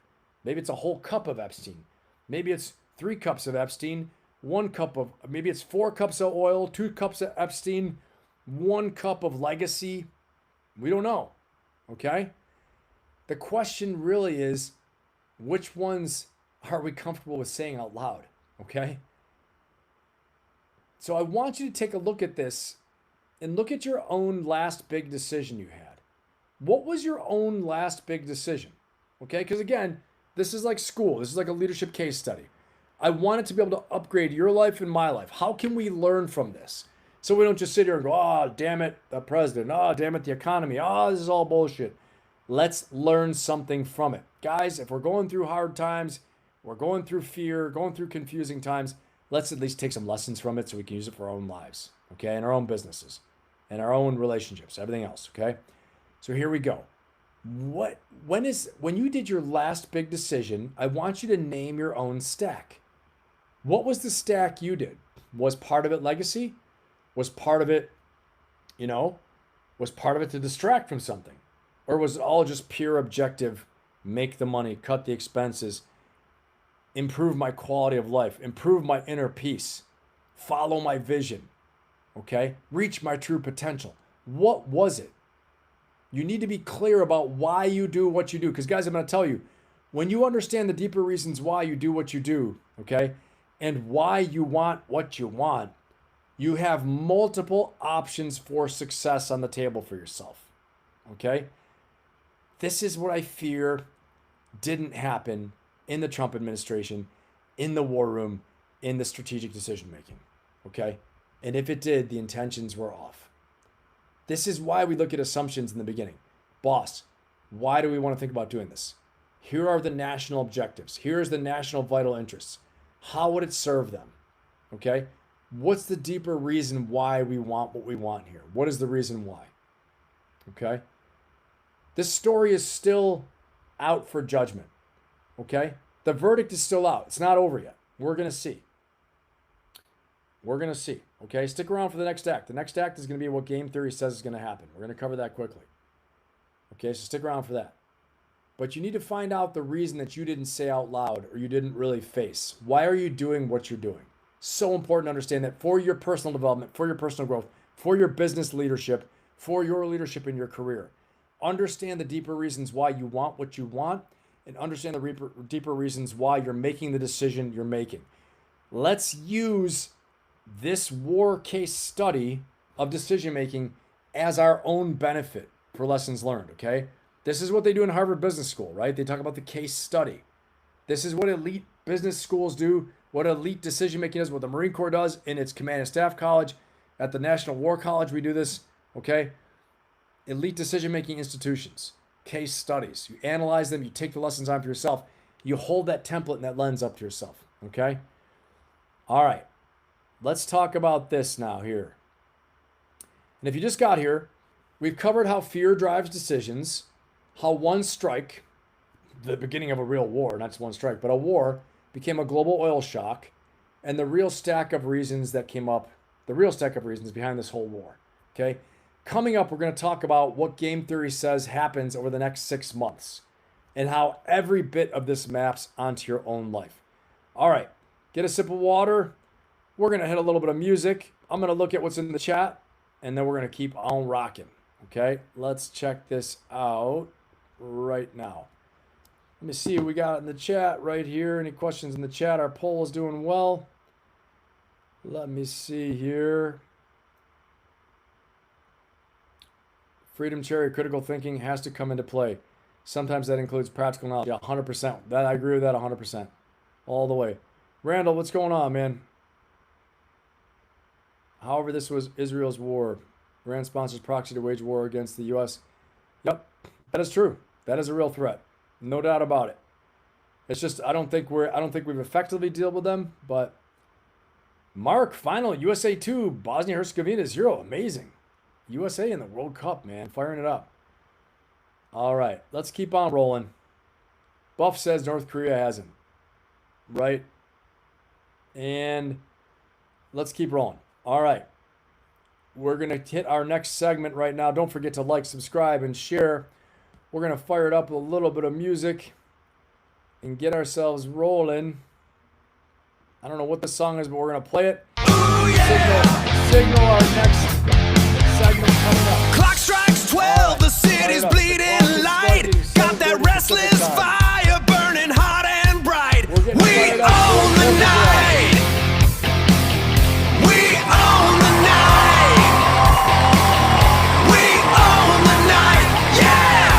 Maybe it's a whole cup of Epstein. Maybe it's 3 cups of Epstein, maybe it's 4 cups of oil, 2 cups of Epstein, 1 cup of legacy. We don't know, okay? The question really is, which ones are we comfortable with saying out loud, okay? So I want you to take a look at this and look at your own last big decision you had. What was your own last big decision? Okay, because again, this is like school. This is like a leadership case study. I want it to be able to upgrade your life and my life. How can we learn from this? So we don't just sit here and go, oh, damn it, the president. Oh, damn it, the economy. Oh, this is all bullshit. Let's learn something from it. Guys, if we're going through hard times, we're going through fear, going through confusing times, let's at least take some lessons from it so we can use it for our own lives, okay, and our own businesses, and our own relationships, everything else, okay? So here we go. When you did your last big decision, I want you to name your own stack. What was the stack you did? Was part of it legacy? Was part of it, was part of it to distract from something? Or was it all just pure objective, make the money, cut the expenses, improve my quality of life, improve my inner peace, follow my vision, okay? Reach my true potential. What was it? You need to be clear about why you do what you do. Because guys, I'm going to tell you, when you understand the deeper reasons why you do what you do, okay, and why you want what you want, you have multiple options for success on the table for yourself, okay? This is what I fear didn't happen in the Trump administration, in the war room, in the strategic decision making, okay? And if it did, the intentions were off. This is why we look at assumptions in the beginning. Boss, why do we want to think about doing this? Here are the national objectives. Here's the national vital interests. How would it serve them? Okay? What's the deeper reason why we want what we want here? What is the reason why? Okay? This story is still out for judgment. Okay? The verdict is still out. It's not over yet. We're going to see. We're going to see. Okay, stick around for the next act. The next act is going to be what game theory says is going to happen. We're going to cover that quickly. Okay, so stick around for that. But you need to find out the reason that you didn't say out loud or you didn't really face. Why are you doing what you're doing? So important to understand that for your personal development, for your personal growth, for your business leadership, for your leadership in your career. Understand the deeper reasons why you want what you want and understand the deeper reasons why you're making the decision you're making. Let's use this war case study of decision making as our own benefit for lessons learned, okay? This is what they do in Harvard Business School, right? They talk about the case study. This is what elite business schools do, what elite decision making is, what the Marine Corps does in its Command and Staff College. At the National War College, we do this, okay? Elite decision making institutions, case studies. You analyze them, you take the lessons on for yourself, you hold that template and that lens up to yourself, okay? All right. Let's talk about this now here. And if you just got here, we've covered how fear drives decisions, how one strike, the beginning of a real war, not just one strike, but a war, became a global oil shock, and the real stack of reasons that came up, the real stack of reasons behind this whole war, okay? Coming up, we're going to talk about what game theory says happens over the next 6 months. and how every bit of this maps onto your own life. All right, get a sip of water. We're going to hit a little bit of music. I'm going to look at what's in the chat, and then we're going to keep on rocking. Okay, let's check this out right now. Let me see what we got in the chat right here. Any questions in the chat? Our poll is doing well. Let me see here. Freedom Cherry, critical thinking has to come into play. Sometimes that includes practical knowledge. Yeah, 100%. That I agree with that 100%. All the way. Randall, what's going on, man? However, this was Israel's war. Iran sponsors proxy to wage war against the U.S. Yep, that is true. That is a real threat. No doubt about it. It's just I don't think we've effectively dealt with them, but Mark, final USA 2, Bosnia Herzegovina 0. Amazing. USA in the World Cup, man. Firing it up. All right, let's keep on rolling. Buff says North Korea hasn't. Right. And let's keep rolling. All right. We're going to hit our next segment right now. Don't forget to like, subscribe, and share. We're going to fire it up with a little bit of music and get ourselves rolling. I don't know what the song is, but we're going to play it. Ooh, yeah. Signal our next segment coming up. Clock strikes 12, the city's bleeding light. Got that restless fire burning hot and bright. We own the night. We own the night. We own the night. Yeah.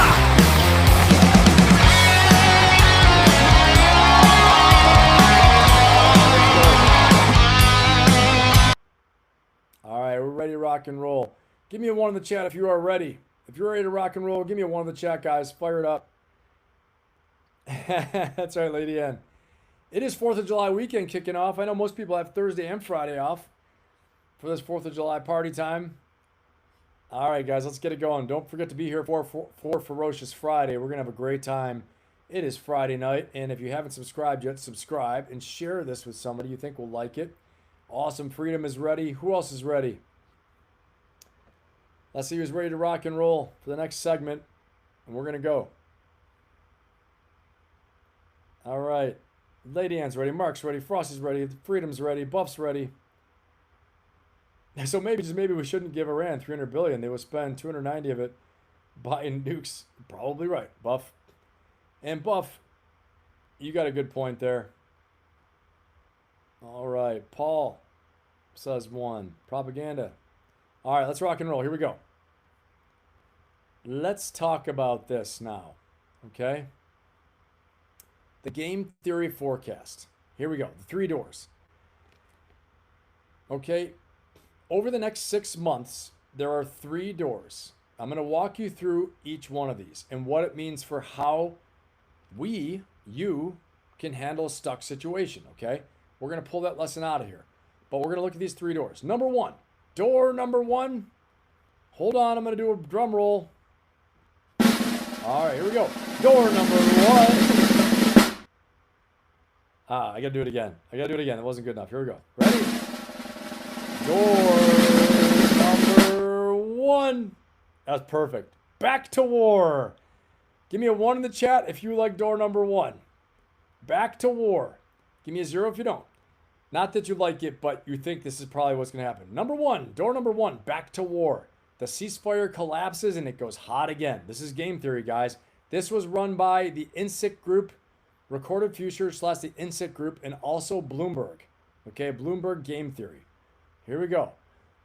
All right, we're ready to rock and roll. Give me a 1 in the chat if you are ready. If you're ready to rock and roll, give me a 1 in the chat, guys. Fire it up. That's right, Lady Ann. It is 4th of July weekend kicking off. I know most people have Thursday and Friday off for this 4th of July party time. All right, guys, let's get it going. Don't forget to be here for Ferocious Friday. We're going to have a great time. It is Friday night, and if you haven't subscribed yet, subscribe and share this with somebody you think will like it. Awesome Freedom is ready. Who else is ready? Let's see who's ready to rock and roll for the next segment, and we're going to go. All right. Lady Ann's ready. Mark's ready. Frosty's ready. Freedom's ready. Buff's ready. So maybe we shouldn't give Iran 300 billion. They will spend 290 of it buying nukes. Probably right, Buff. And Buff, you got a good point there. All right. Paul says 1. Propaganda. All right, let's rock and roll. Here we go. Let's talk about this now, okay? The game theory forecast. Here we go. The 3 doors. Okay, over the next 6 months, there are 3 doors. I'm going to walk you through each one of these and what it means for how you can handle a stuck situation, okay? We're going to pull that lesson out of here. But we're going to look at these 3 doors. Number 1. Door number 1. Hold on, I'm going to do a drum roll. All right, here we go. Door number 1. I got to do it again. That wasn't good enough. Here we go. Ready? Door number 1. That's perfect. Back to war. Give me a 1 in the chat if you like door number 1. Back to war. Give me a 0 if you don't. Not that you like it, but you think this is probably what's going to happen. Number 1, door number 1, back to war. The ceasefire collapses and it goes hot again. This is game theory, guys. This was run by the INSIC group, Recorded Future / the INSIC group, and also Bloomberg. Okay, Bloomberg game theory. Here we go.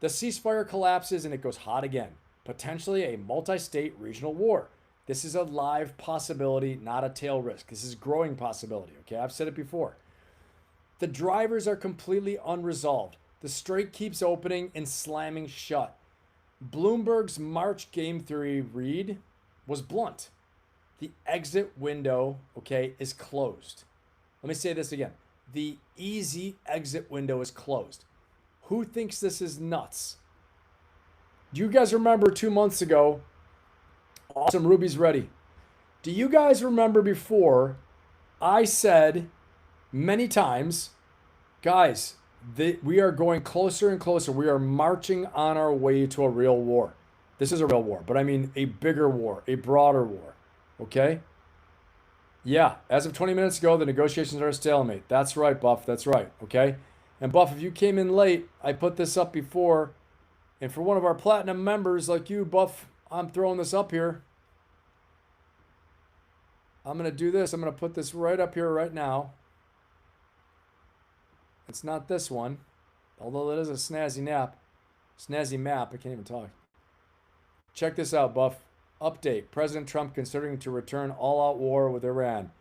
The ceasefire collapses and it goes hot again. Potentially a multi-state regional war. This is a live possibility, not a tail risk. This is growing possibility. Okay, I've said it before. The drivers are completely unresolved. The strait keeps opening and slamming shut. Bloomberg's March game theory read was blunt. The exit window, okay, is closed. Let me say this again. The easy exit window is closed. Who thinks this is nuts? Do you guys remember 2 months ago? Awesome, Ruby's ready. Do you guys remember before I said many times, guys, we are going closer and closer. We are marching on our way to a real war. This is a real war, but I mean a bigger war, a broader war. Okay? Yeah, as of 20 minutes ago, the negotiations are a stalemate. That's right, Buff. That's right. Okay. And Buff, if you came in late, I put this up before. And for one of our platinum members like you, Buff, I'm throwing this up here. I'm going to do this. I'm going to put this right up here right now. It's not this one, although it is a snazzy map. I can't even talk. Check this out, Buff. Update. President Trump considering to return all-out war with Iran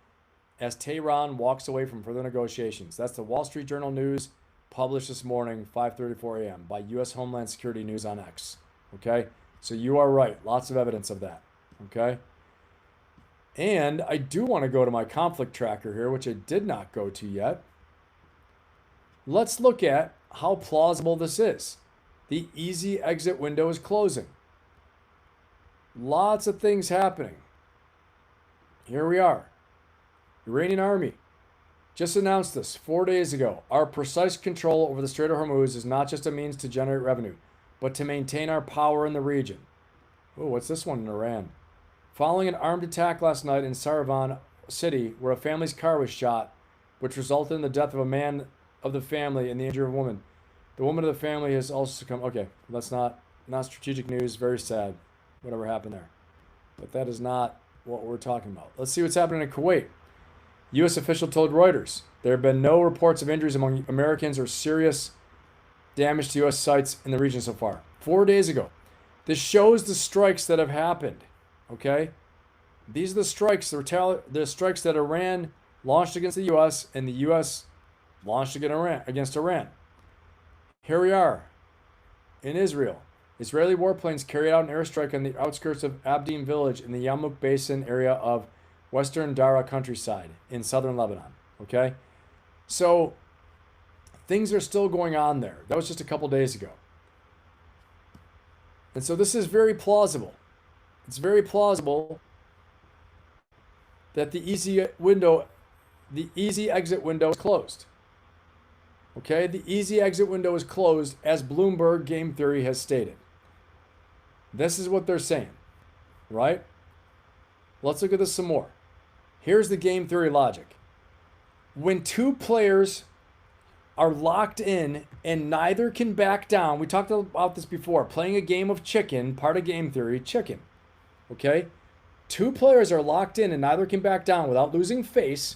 as Tehran walks away from further negotiations. That's the Wall Street Journal news published this morning, 5:34 a.m. by U.S. Homeland Security News on X. Okay? So you are right. Lots of evidence of that. Okay? And I do want to go to my conflict tracker here, which I did not go to yet. Let's look at how plausible this is. The easy exit window is closing. Lots of things happening. Here we are. Iranian army just announced this 4 days ago. Our precise control over the Strait of Hormuz is not just a means to generate revenue, but to maintain our power in the region. Oh, what's this one in Iran? Following an armed attack last night in Saravan city, where a family's car was shot, which resulted in the death of a man of the family and the injury of a woman. The woman of the family has also succumbed. Okay, that's not strategic news. Very sad, whatever happened there. But that is not what we're talking about. Let's see what's happening in Kuwait. U.S. official told Reuters there have been no reports of injuries among Americans or serious damage to U.S. sites in the region so far. 4 days ago. This shows the strikes that have happened. Okay? These are the strikes, the strikes that Iran launched against the U.S. and the U.S. launched against Iran. Here we are in Israel. Israeli warplanes carried out an airstrike on the outskirts of Abdin village in the Yarmouk Basin area of western Dara countryside in southern Lebanon. Okay? So things are still going on there. That was just a couple days ago. And so this is very plausible. It's very plausible that the easy exit window is closed. Okay? The easy exit window is closed, as Bloomberg Game Theory has stated. This is what they're saying, right? Let's look at this some more. Here's the game theory logic. When two players are locked in and neither can back down, we talked about this before, playing a game of chicken, part of game theory, chicken. Okay? Two players are locked in and neither can back down without losing face,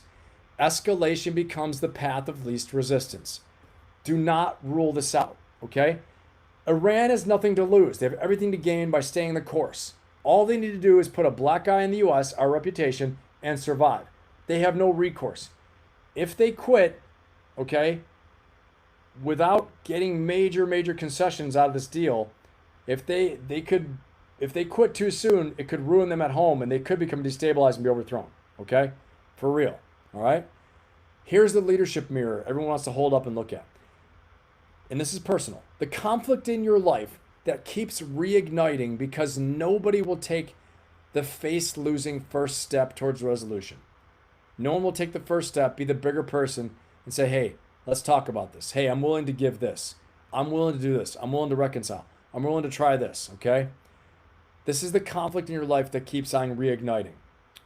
escalation becomes the path of least resistance. Do not rule this out, okay? Iran has nothing to lose. They have everything to gain by staying the course. All they need to do is put a black eye in the U.S., our reputation, and survive. They have no recourse. If they quit, okay, without getting major concessions out of this deal, if they quit too soon, it could ruin them at home and they could become destabilized and be overthrown, okay? For real, all right? Here's the leadership mirror everyone wants to hold up and look at. And this is personal. The conflict in your life that keeps reigniting because nobody will take the face-losing first step towards resolution. No one will take the first step, be the bigger person, and say, hey, let's talk about this. Hey, I'm willing to give this. I'm willing to do this. I'm willing to reconcile. I'm willing to try this, okay? This is the conflict in your life that keeps on reigniting,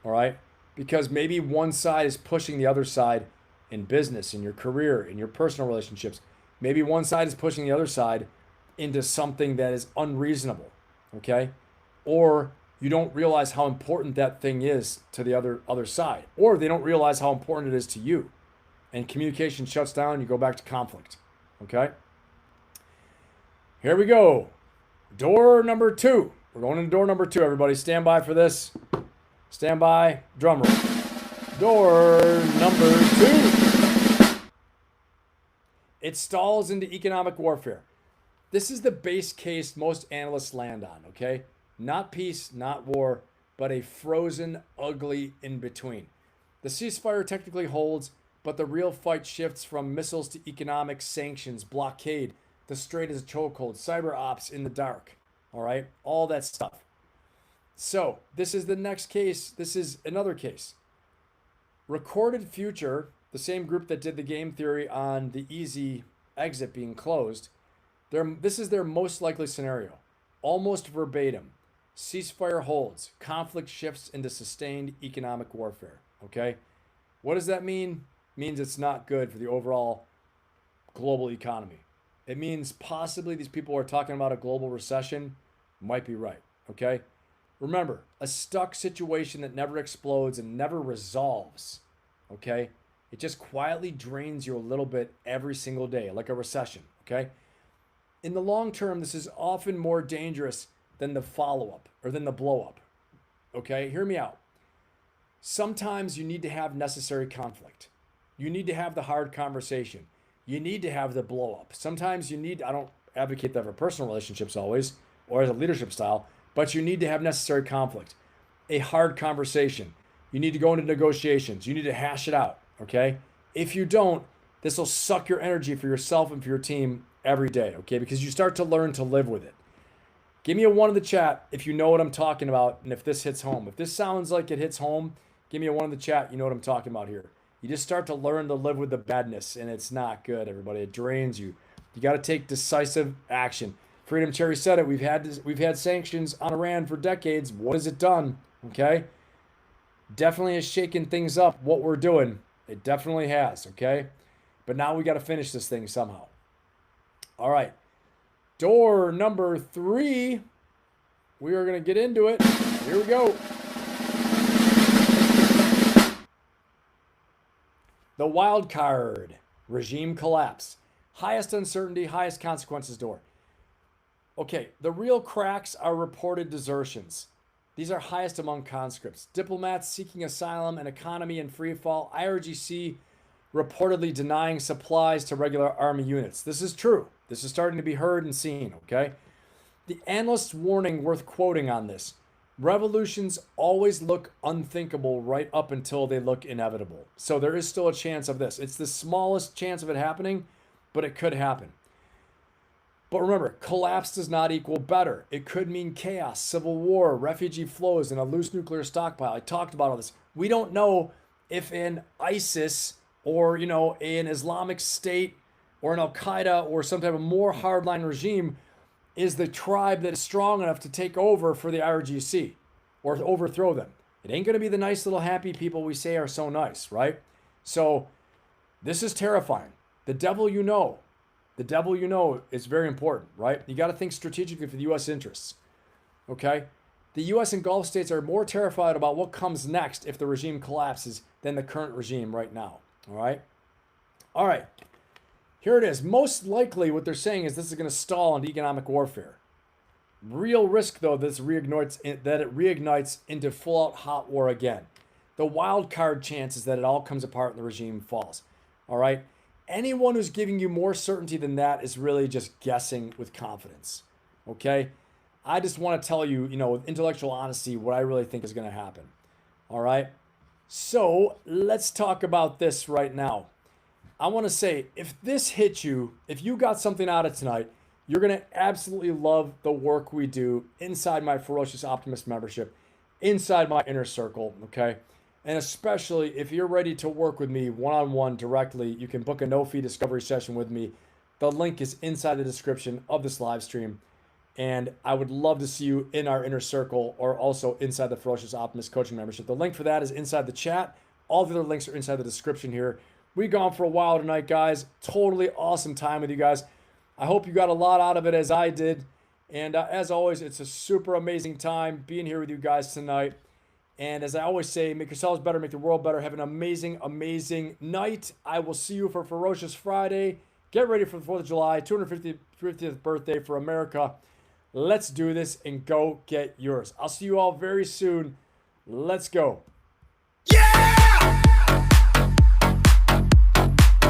all right? Because maybe one side is pushing the other side in business, in your career, in your personal relationships. Maybe one side is pushing the other side into something that is unreasonable, okay? Or you don't realize how important that thing is to the other side. Or they don't realize how important it is to you. And communication shuts down, you go back to conflict, okay? Here we go. Door number 2. We're going into door number 2, everybody. Stand by for this. Stand by. Drum roll. Door number 2. It stalls into economic warfare. This is the base case most analysts land on, okay? Not peace, not war, but a frozen, ugly in-between. The ceasefire technically holds, but the real fight shifts from missiles to economic sanctions, blockade, the strait is a chokehold, cyber ops in the dark, all right? All that stuff. So this is the next case. This is another case. Recorded Future, the same group that did the game theory on the easy exit being closed, this is their most likely scenario. Almost verbatim. Ceasefire holds. Conflict shifts into sustained economic warfare. okay? What does that mean? It means it's not good for the overall global economy. It means possibly these people who are talking about a global recession might be right, okay? Remember, a stuck situation that never explodes and never resolves, okay? It just quietly drains you a little bit every single day, like a recession, okay? In the long term, this is often more dangerous than the follow-up or than the blow-up, okay? Hear me out. Sometimes you need to have necessary conflict. You need to have the hard conversation. You need to have the blow-up. Sometimes you need, I don't advocate that for personal relationships always, or as a leadership style, but you need to have necessary conflict, a hard conversation. You need to go into negotiations. You need to hash it out, okay? If you don't, this will suck your energy for yourself and for your team every day, okay? Because you start to learn to live with it. Give me a 1 in the chat if you know what I'm talking about and if this hits home. If this sounds like it hits home, give me a 1 in the chat. You know what I'm talking about here. You just start to learn to live with the badness, and it's not good, everybody. It drains you. You got to take decisive action. Freedom Cherry said it. We've had sanctions on Iran for decades. What has it done? Okay? Definitely has shaken things up, what we're doing. It definitely has, okay? But now we got to finish this thing somehow. All right. Door number 3. We are going to get into it. Here we go. The wild card. Regime collapse. Highest uncertainty, highest consequences door. Okay, the real cracks are reported desertions. These are highest among conscripts. Diplomats seeking asylum, an economy in free fall. IRGC reportedly denying supplies to regular army units. This is true. This is starting to be heard and seen, okay? The analyst's warning worth quoting on this. Revolutions always look unthinkable right up until they look inevitable. So there is still a chance of this. It's the smallest chance of it happening, but it could happen. But remember, collapse does not equal better. It could mean chaos, civil war, refugee flows, and a loose nuclear stockpile. I talked about all this. We don't know if an ISIS or, an Islamic State or an Al-Qaeda or some type of more hardline regime is the tribe that is strong enough to take over for the IRGC or to overthrow them. It ain't going to be the nice little happy people we say are so nice, right? So this is terrifying. The devil you know. The devil you know is very important, right? You got to think strategically for the U.S. interests, okay? The U.S. and Gulf states are more terrified about what comes next if the regime collapses than the current regime right now, all right? All right, here it is. Most likely what they're saying is this is going to stall into economic warfare. Real risk, though, that it reignites into full-out hot war again. The wild card chance is that it all comes apart and the regime falls, all right? Anyone who's giving you more certainty than that is really just guessing with confidence, okay? I just want to tell you, with intellectual honesty, what I really think is going to happen, all right? So let's talk about this right now. I want to say, if this hit you, if you got something out of tonight, you're going to absolutely love the work we do inside my Ferocious Optimist membership, inside my inner circle, okay? And especially if you're ready to work with me one-on-one directly, you can book a no-fee discovery session with me. The link is inside the description of this live stream. And I would love to see you in our inner circle or also inside the Ferocious Optimist coaching membership. The link for that is inside the chat. All the other links are inside the description here. We've gone for a while tonight, guys. Totally awesome time with you guys. I hope you got a lot out of it as I did. And as always, it's a super amazing time being here with you guys tonight. And as I always say, make yourselves better, make the world better. Have an amazing, amazing night. I will see you for Ferocious Friday. Get ready for the 4th of July, 250th birthday for America. Let's do this and go get yours. I'll see you all very soon. Let's go. Yeah!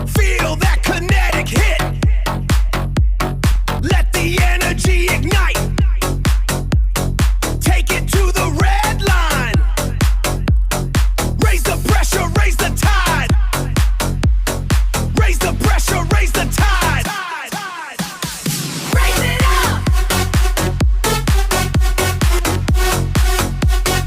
Feel that kinetic hit. Let the energy ignite.